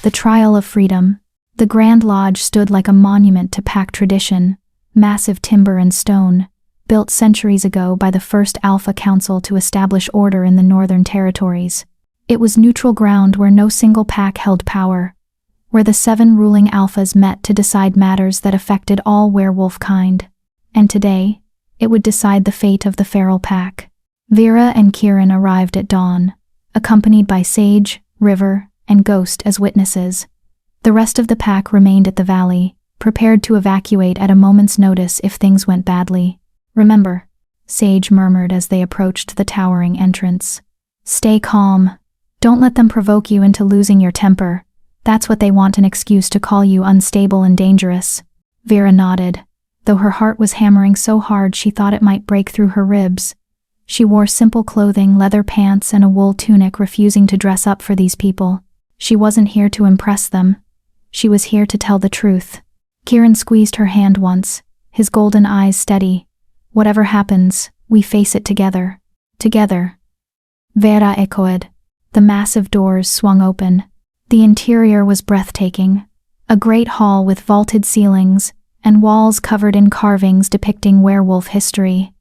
The Trial of Freedom. The Grand Lodge stood like a monument to pack tradition, massive timber and stone, built centuries ago by the first Alpha Council to establish order in the Northern Territories. It was neutral ground where no single pack held power, where the 7 ruling alphas met to decide matters that affected all werewolf kind. And today, it would decide the fate of the feral pack. Vera and Kirin arrived at dawn, accompanied by Sage, River, and Ghost as witnesses. The rest of the pack remained at the valley, prepared to evacuate at a moment's notice if things went badly. "Remember," Sage murmured as they approached the towering entrance. "Stay calm. Don't let them provoke you into losing your temper. That's what they want, an excuse to call you unstable and dangerous." Vera nodded, though her heart was hammering so hard she thought it might break through her ribs. She wore simple clothing, leather pants, and a wool tunic, refusing to dress up for these people. She wasn't here to impress them. She was here to tell the truth. Kirin squeezed her hand once, his golden eyes steady. "Whatever happens, we face it together. Together." Vera echoed. The massive doors swung open. The interior was breathtaking. A great hall with vaulted ceilings and walls covered in carvings depicting werewolf history.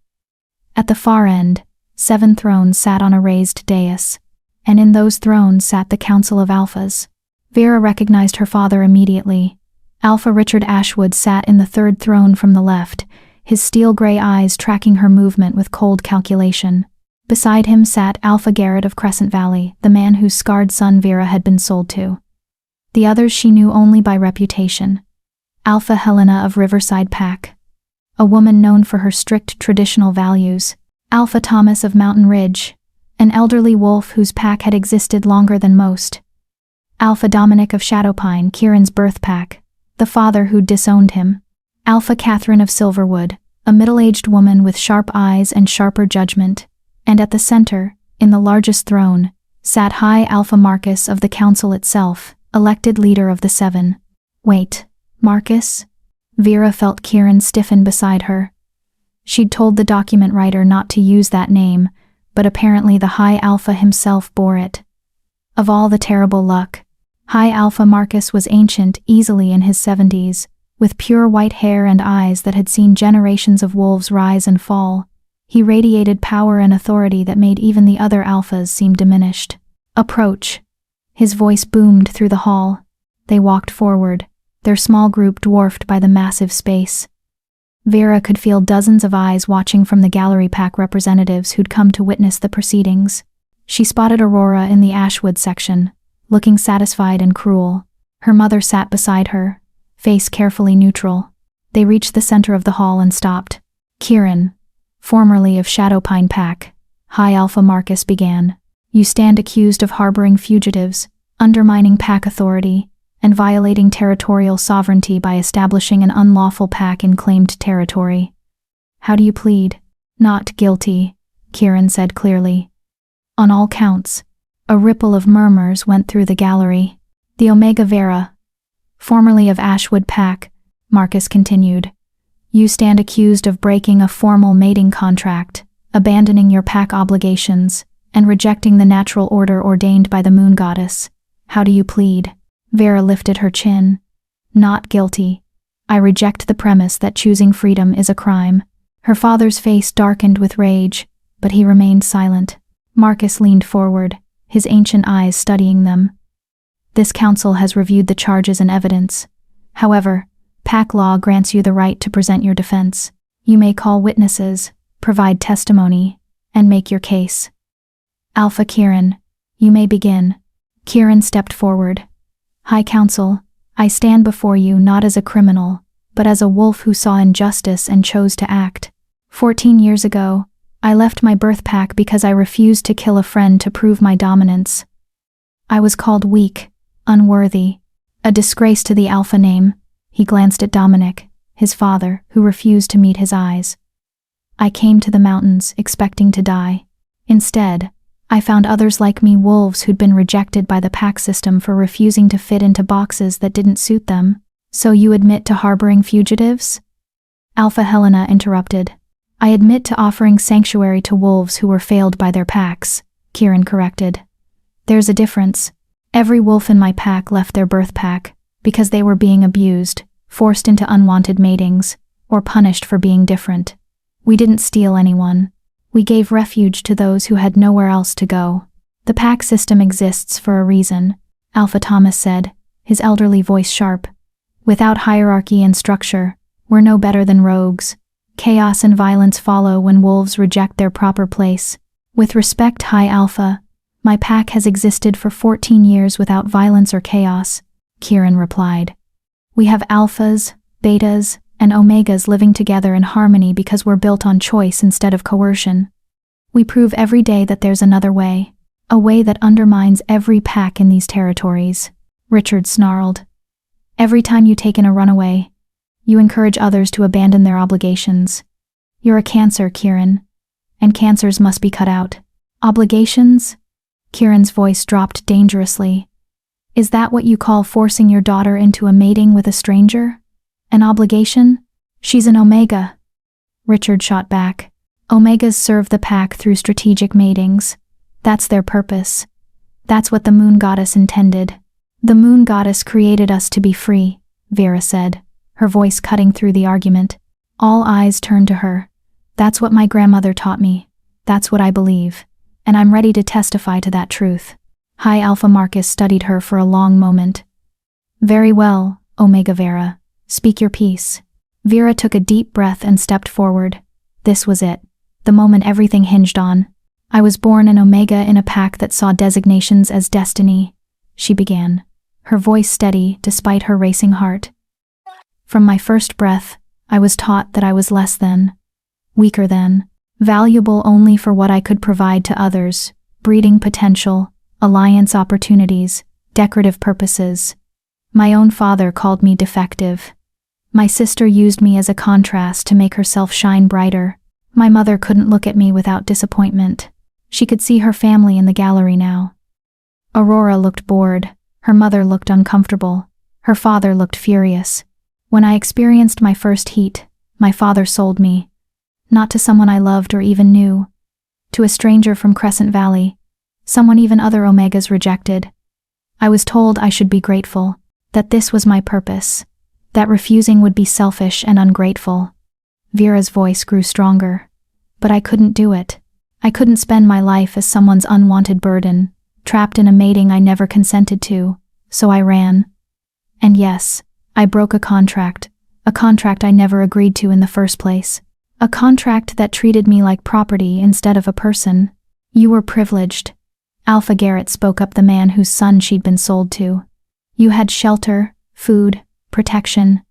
At the far end, 7 thrones sat on a raised dais, and in those thrones sat the Council of Alphas. Vera recognized her father immediately. Alpha Richard Ashwood sat in the 3rd throne from the left, his steel-gray eyes tracking her movement with cold calculation. Beside him sat Alpha Garrett of Crescent Valley, the man whose scarred son Vera had been sold to. The others she knew only by reputation. Alpha Helena of Riverside Pack, a woman known for her strict traditional values. Alpha Thomas of Mountain Ridge, an elderly wolf whose pack had existed longer than most. Alpha Dominic of Shadowpine, Kieran's birth pack, the father who'd disowned him. Alpha Catherine of Silverwood, a middle-aged woman with sharp eyes and sharper judgment. And at the center, in the largest throne, sat High Alpha Marcus of the Council itself, elected leader of the Seven. Wait, Marcus? Vera felt Kieran stiffen beside her. She'd told the document writer not to use that name, but apparently the High Alpha himself bore it. Of all the terrible luck, High Alpha Marcus was ancient, easily in his 70s, with pure white hair and eyes that had seen generations of wolves rise and fall. He radiated power and authority that made even the other alphas seem diminished. Approach. His voice boomed through the hall. They walked forward, their small group dwarfed by the massive space. Vera could feel dozens of eyes watching from the gallery pack representatives who'd come to witness the proceedings. She spotted Aurora in the Ashwood section, looking satisfied and cruel. Her mother sat beside her, face carefully neutral. They reached the center of the hall and stopped. Kieran, formerly of Shadowpine Pack, High Alpha Marcus began. You stand accused of harboring fugitives, undermining pack authority, and violating territorial sovereignty by establishing an unlawful pack in claimed territory. How do you plead? Not guilty, Kieran said clearly. On all counts. A ripple of murmurs went through the gallery. The Omega Vera, formerly of Ashwood Pack, Marcus continued. You stand accused of breaking a formal mating contract, abandoning your pack obligations, and rejecting the natural order ordained by the Moon Goddess. How do you plead? Vera lifted her chin. Not guilty. I reject the premise that choosing freedom is a crime. Her father's face darkened with rage, but he remained silent. Marcus leaned forward, his ancient eyes studying them. This council has reviewed the charges and evidence. However, pack law grants you the right to present your defense. You may call witnesses, provide testimony, and make your case. Alpha Kieran, you may begin. Kieran stepped forward. High Council, I stand before you not as a criminal, but as a wolf who saw injustice and chose to act. 14 years ago, I left my birth pack because I refused to kill a friend to prove my dominance. I was called weak, unworthy, a disgrace to the Alpha name. He glanced at Dominic, his father, who refused to meet his eyes. I came to the mountains expecting to die. Instead, I found others like me, wolves who'd been rejected by the pack system for refusing to fit into boxes that didn't suit them. So you admit to harboring fugitives? Alpha Helena interrupted. I admit to offering sanctuary to wolves who were failed by their packs, Kieran corrected. There's a difference. Every wolf in my pack left their birth pack because they were being abused, forced into unwanted matings, or punished for being different. We didn't steal anyone. We gave refuge to those who had nowhere else to go. The pack system exists for a reason, Alpha Thomas said, his elderly voice sharp. Without hierarchy and structure, we're no better than rogues. Chaos and violence follow when wolves reject their proper place. With respect, High Alpha, my pack has existed for 14 years without violence or chaos, Kieran replied. We have alphas, betas, and omegas living together in harmony because we're built on choice instead of coercion. We prove every day that there's another way, a way that undermines every pack in these territories, Richard snarled. Every time you take in a runaway, you encourage others to abandon their obligations. You're a cancer, Kieran, and cancers must be cut out. Obligations? Kieran's voice dropped dangerously. Is that what you call forcing your daughter into a mating with a stranger? An obligation? She's an Omega. Richard shot back. Omegas serve the pack through strategic matings. That's their purpose. That's what the Moon Goddess intended. The Moon Goddess created us to be free, Vera said, her voice cutting through the argument. All eyes turned to her. That's what my grandmother taught me. That's what I believe. And I'm ready to testify to that truth. High Alpha Marcus studied her for a long moment. Very well, Omega Vera. Speak your piece. Vera took a deep breath and stepped forward. This was it. The moment everything hinged on. I was born an Omega in a pack that saw designations as destiny, she began, her voice steady despite her racing heart. From my first breath, I was taught that I was less than, weaker than, valuable only for what I could provide to others, breeding potential, alliance opportunities, decorative purposes. My own father called me defective. My sister used me as a contrast to make herself shine brighter. My mother couldn't look at me without disappointment. She could see her family in the gallery now. Aurora looked bored. Her mother looked uncomfortable. Her father looked furious. When I experienced my first heat, my father sold me. Not to someone I loved or even knew. To a stranger from Crescent Valley. Someone even other Omegas rejected. I was told I should be grateful. That this was my purpose. That refusing would be selfish and ungrateful. Vera's voice grew stronger. But I couldn't do it. I couldn't spend my life as someone's unwanted burden, trapped in a mating I never consented to, so I ran. And yes, I broke a contract I never agreed to in the first place. A contract that treated me like property instead of a person. You were privileged. Alpha Garrett spoke up, the man whose son she'd been sold to. You had shelter, food, protection.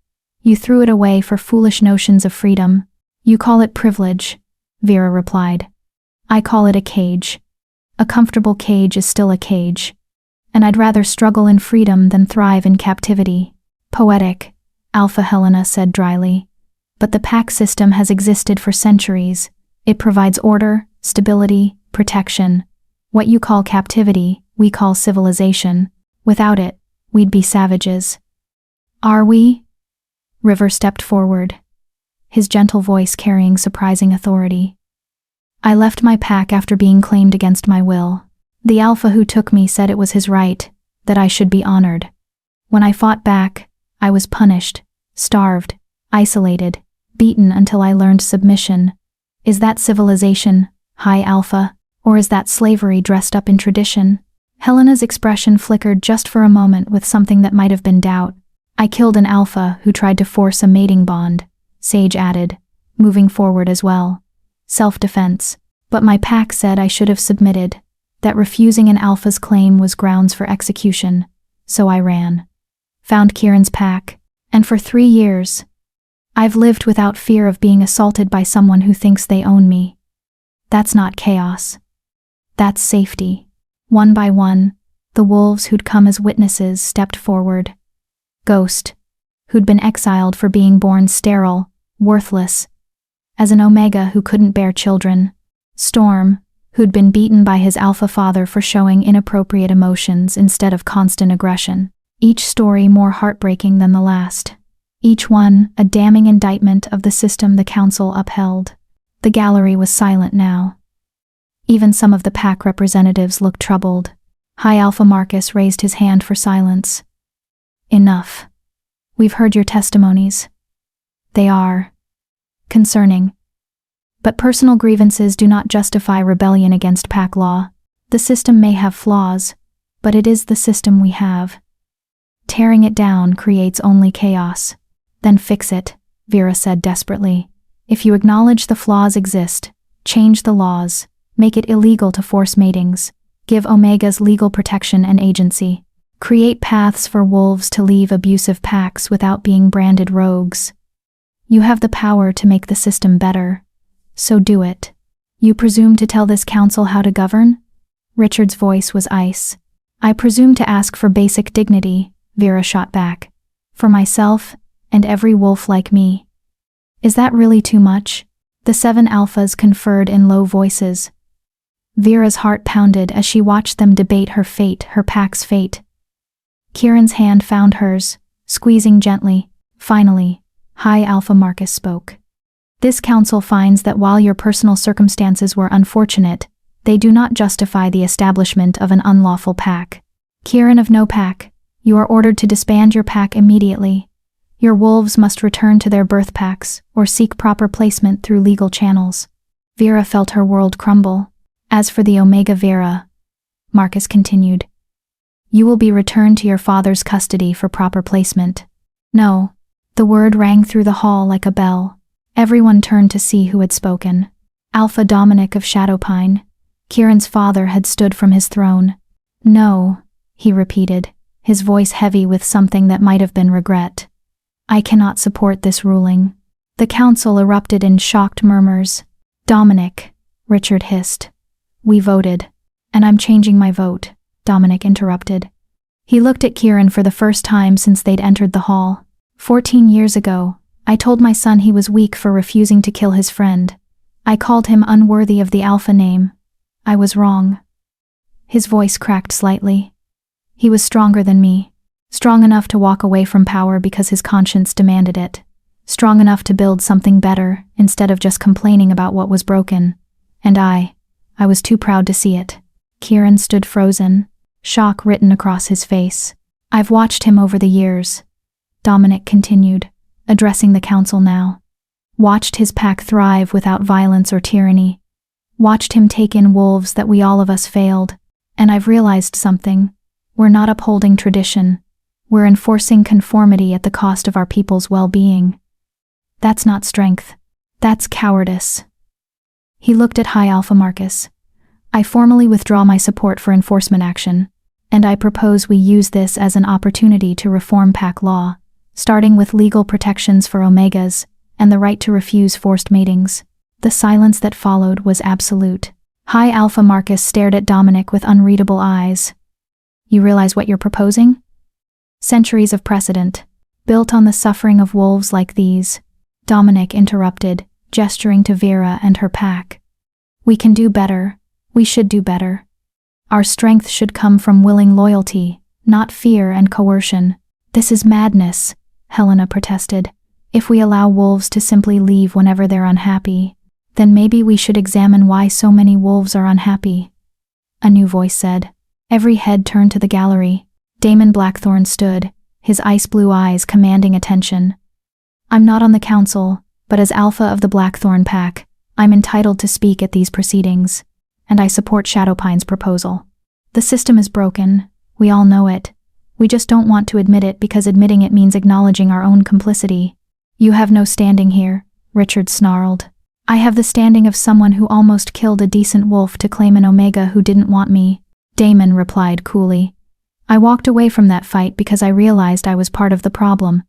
You threw it away for foolish notions of freedom. You call it privilege, Vera replied. I call it a cage. A comfortable cage is still a cage. And I'd rather struggle in freedom than thrive in captivity. Poetic, Alpha Helena said dryly. But the pack system has existed for centuries. It provides order, stability, protection. What you call captivity, we call civilization. Without it, we'd be savages. Are we? River stepped forward, his gentle voice carrying surprising authority. I left my pack after being claimed against my will. The Alpha who took me said it was his right, that I should be honored. When I fought back, I was punished, starved, isolated, beaten until I learned submission. Is that civilization, High Alpha, or is that slavery dressed up in tradition? Helena's expression flickered just for a moment with something that might have been doubt. I killed an Alpha who tried to force a mating bond, Sage added, moving forward as well. Self-defense. But my pack said I should have submitted, that refusing an Alpha's claim was grounds for execution, so I ran. Found Kieran's pack, and for 3 years, I've lived without fear of being assaulted by someone who thinks they own me. That's not chaos. That's safety. One by one, the wolves who'd come as witnesses stepped forward. Ghost, who'd been exiled for being born sterile, worthless, as an Omega who couldn't bear children. Storm, who'd been beaten by his Alpha father for showing inappropriate emotions instead of constant aggression. Each story more heartbreaking than the last. Each one a damning indictment of the system the council upheld. The gallery was silent now. Even some of the pack representatives looked troubled. High Alpha Marcus raised his hand for silence. Enough. We've heard your testimonies. They are concerning. But personal grievances do not justify rebellion against pack law. The system may have flaws, but it is the system we have. Tearing it down creates only chaos. Then fix it, Vera said desperately. If you acknowledge the flaws exist, change the laws, make it illegal to force matings, give Omegas legal protection and agency, create paths for wolves to leave abusive packs without being branded rogues. You have the power to make the system better, so do it. You presume to tell this council how to govern? Richard's voice was ice. I presume to ask for basic dignity, Vera shot back. For myself, and every wolf like me. Is that really too much? The 7 Alphas conferred in low voices. Vera's heart pounded as she watched them debate her fate, her pack's fate. Kieran's hand found hers, squeezing gently. Finally, High Alpha Marcus spoke. This council finds that while your personal circumstances were unfortunate, they do not justify the establishment of an unlawful pack. Kieran of No Pack, you are ordered to disband your pack immediately. Your wolves must return to their birth packs or seek proper placement through legal channels. Vera felt her world crumble. As for the Omega Vera, Marcus continued, you will be returned to your father's custody for proper placement. No. The word rang through the hall like a bell. Everyone turned to see who had spoken. Alpha Dominic of Shadowpine. Kieran's father had stood from his throne. No, he repeated, his voice heavy with something that might have been regret. I cannot support this ruling. The council erupted in shocked murmurs. Dominic, Richard hissed. We voted. And I'm changing my vote, Dominic interrupted. He looked at Kieran for the first time since they'd entered the hall. 14 years ago, I told my son he was weak for refusing to kill his friend. I called him unworthy of the Alpha name. I was wrong. His voice cracked slightly. He was stronger than me. Strong enough to walk away from power because his conscience demanded it. Strong enough to build something better instead of just complaining about what was broken. And I was too proud to see it. Kieran stood frozen, shock written across his face. I've watched him over the years. Dominic continued, addressing the council now. Watched his pack thrive without violence or tyranny. Watched him take in wolves that we all of us failed. And I've realized something. We're not upholding tradition. We're enforcing conformity at the cost of our people's well-being. That's not strength. That's cowardice. He looked at High Alpha Marcus. I formally withdraw my support for enforcement action, and I propose we use this as an opportunity to reform pack law, starting with legal protections for Omegas and the right to refuse forced matings. The silence that followed was absolute. High Alpha Marcus stared at Dominic with unreadable eyes. You realize what you're proposing? Centuries of precedent, built on the suffering of wolves like these. Dominic interrupted, gesturing to Vera and her pack. We can do better. We should do better. Our strength should come from willing loyalty, not fear and coercion. This is madness, Helena protested. If we allow wolves to simply leave whenever they're unhappy, then maybe we should examine why so many wolves are unhappy. A new voice said. Every head turned to the gallery. Damon Blackthorn stood, his ice-blue eyes commanding attention. I'm not on the council, but as Alpha of the Blackthorn Pack, I'm entitled to speak at these proceedings, and I support Shadowpine's proposal. The system is broken, we all know it. We just don't want to admit it because admitting it means acknowledging our own complicity. You have no standing here, Richard snarled. I have the standing of someone who almost killed a decent wolf to claim an Omega who didn't want me, Damon replied coolly. I walked away from that fight because I realized I was part of the problem.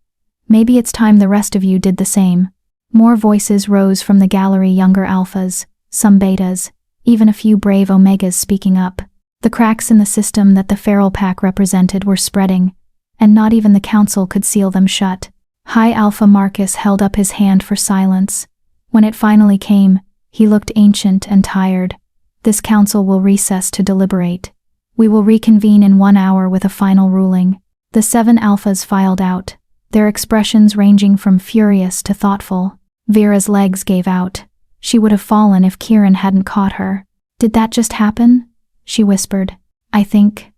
Maybe it's time the rest of you did the same. More voices rose from the gallery, younger alphas, some betas, even a few brave Omegas speaking up. The cracks in the system that the feral pack represented were spreading, and not even the council could seal them shut. High Alpha Marcus held up his hand for silence. When it finally came, he looked ancient and tired. This council will recess to deliberate. We will reconvene in 1 hour with a final ruling. The 7 alphas filed out, their expressions ranging from furious to thoughtful. Vera's legs gave out. She would have fallen if Kieran hadn't caught her. Did that just happen? She whispered. I think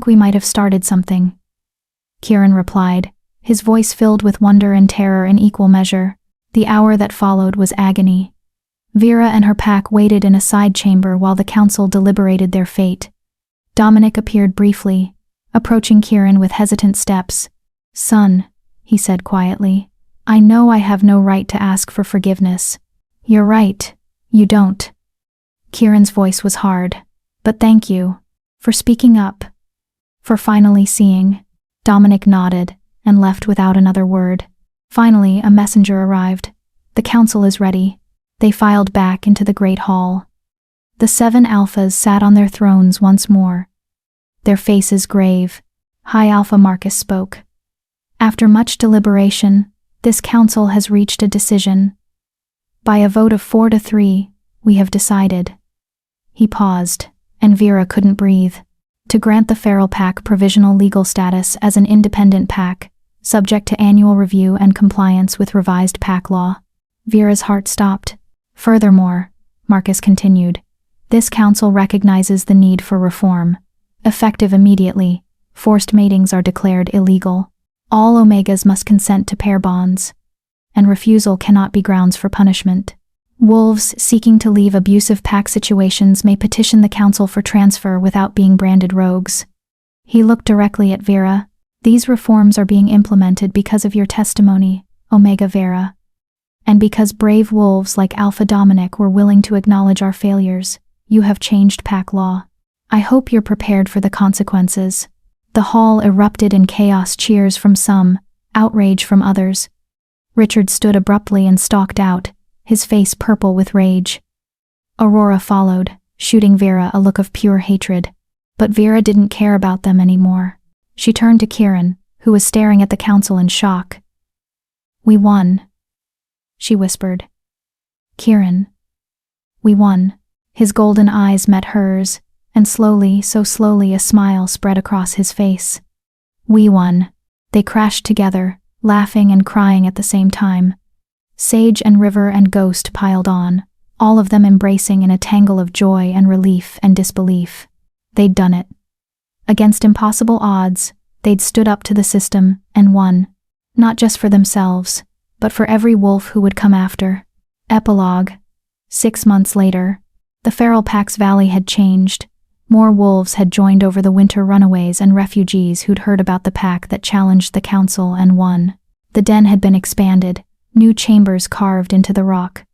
we might have started something. Kieran replied, his voice filled with wonder and terror in equal measure. The hour that followed was agony. Vera and her pack waited in a side chamber while the council deliberated their fate. Dominic appeared briefly, approaching Kieran with hesitant steps. Son, he said quietly, I know I have no right to ask for forgiveness. You're right, you don't. Kieran's voice was hard. But thank you. For speaking up. For finally seeing. Dominic nodded and left without another word. Finally, a messenger arrived. The council is ready. They filed back into the great hall. The 7 alphas sat on their thrones once more. Their faces grave. High Alpha Marcus spoke. After much deliberation, this council has reached a decision. By a vote of 4-3, we have decided. He paused, and Vera couldn't breathe. To grant the feral pack provisional legal status as an independent pack, subject to annual review and compliance with revised pack law. Vera's heart stopped. Furthermore, Marcus continued, this council recognizes the need for reform. Effective immediately, forced matings are declared illegal. All Omegas must consent to pair bonds, and refusal cannot be grounds for punishment. Wolves seeking to leave abusive pack situations may petition the council for transfer without being branded rogues. He looked directly at Vera. These reforms are being implemented because of your testimony, Omega Vera. And because brave wolves like Alpha Dominic were willing to acknowledge our failures, you have changed pack law. I hope you're prepared for the consequences. The hall erupted in chaos, cheers from some, outrage from others. Richard stood abruptly and stalked out, his face purple with rage. Aurora followed, shooting Vera a look of pure hatred. But Vera didn't care about them anymore. She turned to Kieran, who was staring at the council in shock. "We won," she whispered. "Kieran, we won." His golden eyes met hers, and slowly, so slowly, a smile spread across his face. "We won." They crashed together, laughing and crying at the same time. Sage and River and Ghost piled on, all of them embracing in a tangle of joy and relief and disbelief. They'd done it. Against impossible odds, they'd stood up to the system and won, not just for themselves, but for every wolf who would come after. Epilogue. 6 months later, the feral pack's valley had changed. More wolves had joined over the winter runaways and refugees who'd heard about the pack that challenged the council and won. The den had been expanded, new chambers carved into the rock.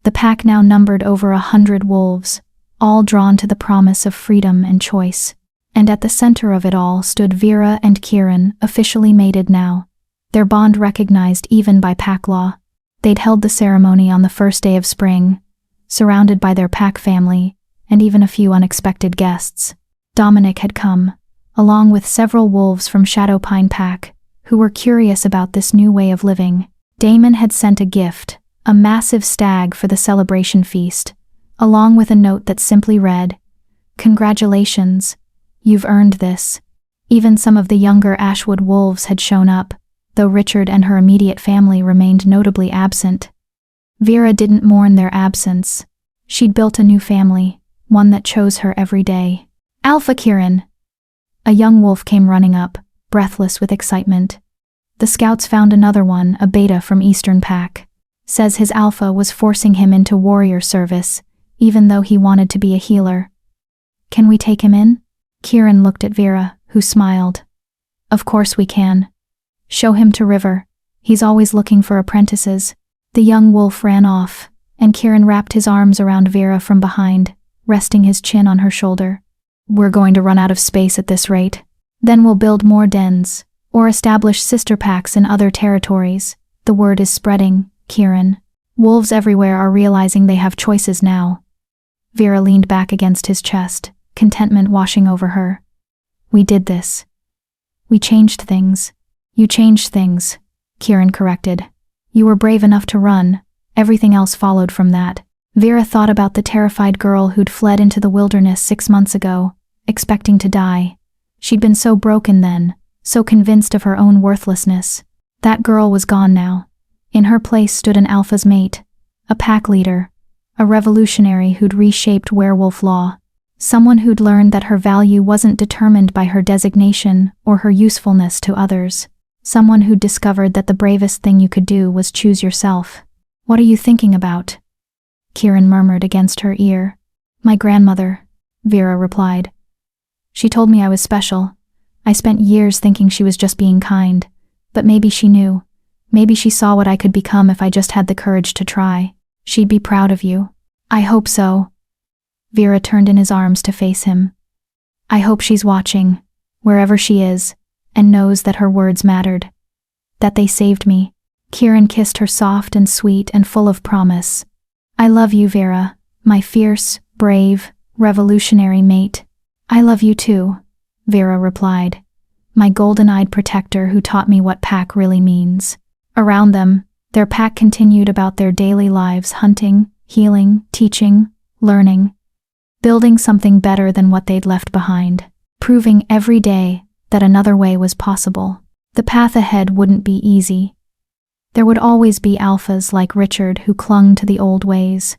The pack now numbered over 100 wolves, all drawn to the promise of freedom and choice. And at the center of it all stood Vera and Kieran, officially mated now, their bond recognized even by pack law. They'd held the ceremony on the first day of spring, surrounded by their pack family, and even a few unexpected guests. Dominic had come, along with several wolves from Shadowpine Pack, who were curious about this new way of living. Damon had sent a gift, a massive stag for the celebration feast, along with a note that simply read, "Congratulations, you've earned this." Even some of the younger Ashwood wolves had shown up, though Richard and her immediate family remained notably absent. Vera didn't mourn their absence. She'd built a new family, one that chose her every day. "Alpha Kieran!" A young wolf came running up, breathless with excitement. The scouts found another one, a beta from Eastern Pack. Says his alpha was forcing him into warrior service, even though he wanted to be a healer. "Can we take him in?" Kieran looked at Vera, who smiled. "Of course we can. Show him to River. He's always looking for apprentices." The young wolf ran off, and Kieran wrapped his arms around Vera from behind, resting his chin on her shoulder. "We're going to run out of space at this rate. Then we'll build more dens, or establish sister packs in other territories. The word is spreading, Kieran. Wolves everywhere are realizing they have choices now." Vera leaned back against his chest, contentment washing over her. "We did this. We changed things." "You changed things," Kieran corrected. "You were brave enough to run. Everything else followed from that." Vera thought about the terrified girl who'd fled into the wilderness 6 months ago, expecting to die. She'd been so broken then, so convinced of her own worthlessness. That girl was gone now. In her place stood an alpha's mate, a pack leader, a revolutionary who'd reshaped werewolf law, someone who'd learned that her value wasn't determined by her designation or her usefulness to others, someone who'd discovered that the bravest thing you could do was choose yourself. "What are you thinking about?" Kieran murmured against her ear. "My grandmother," Vera replied. "She told me I was special. I spent years thinking she was just being kind, but maybe she knew. Maybe she saw what I could become if I just had the courage to try. She'd be proud of you." "I hope so." Vera turned in his arms to face him. "I hope she's watching, wherever she is, and knows that her words mattered. That they saved me." Kieran kissed her soft and sweet and full of promise. "I love you, Vera, my fierce, brave, revolutionary mate." "I love you too," Vera replied. "My golden-eyed protector who taught me what pack really means." Around them, their pack continued about their daily lives, hunting, healing, teaching, learning, building something better than what they'd left behind, proving every day that another way was possible. The path ahead wouldn't be easy. There would always be alphas like Richard who clung to the old ways.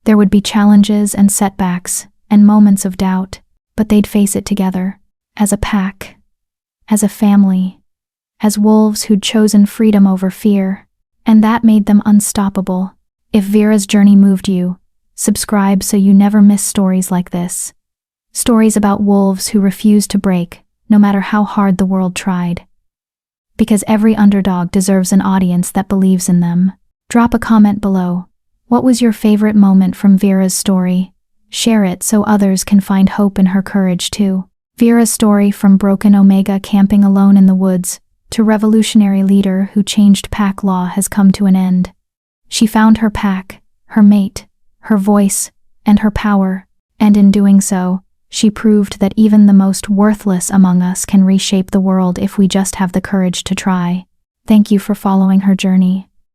There would be challenges and setbacks and moments of doubt, but they'd face it together, as a pack, as a family, as wolves who'd chosen freedom over fear, and that made them unstoppable. If Vera's journey moved you, subscribe so you never miss stories like this. Stories about wolves who refused to break, no matter how hard the world tried. Because every underdog deserves an audience that believes in them. Drop a comment below. What was your favorite moment from Vera's story? Share it so others can find hope in her courage too. Vera's story, from broken Omega camping alone in the woods to revolutionary leader who changed pack law, has come to an end. She found her pack, her mate, her voice, and her power, and in doing so, She proved that even the most worthless among us can reshape the world if we just have the courage to try. Thank you for following her journey.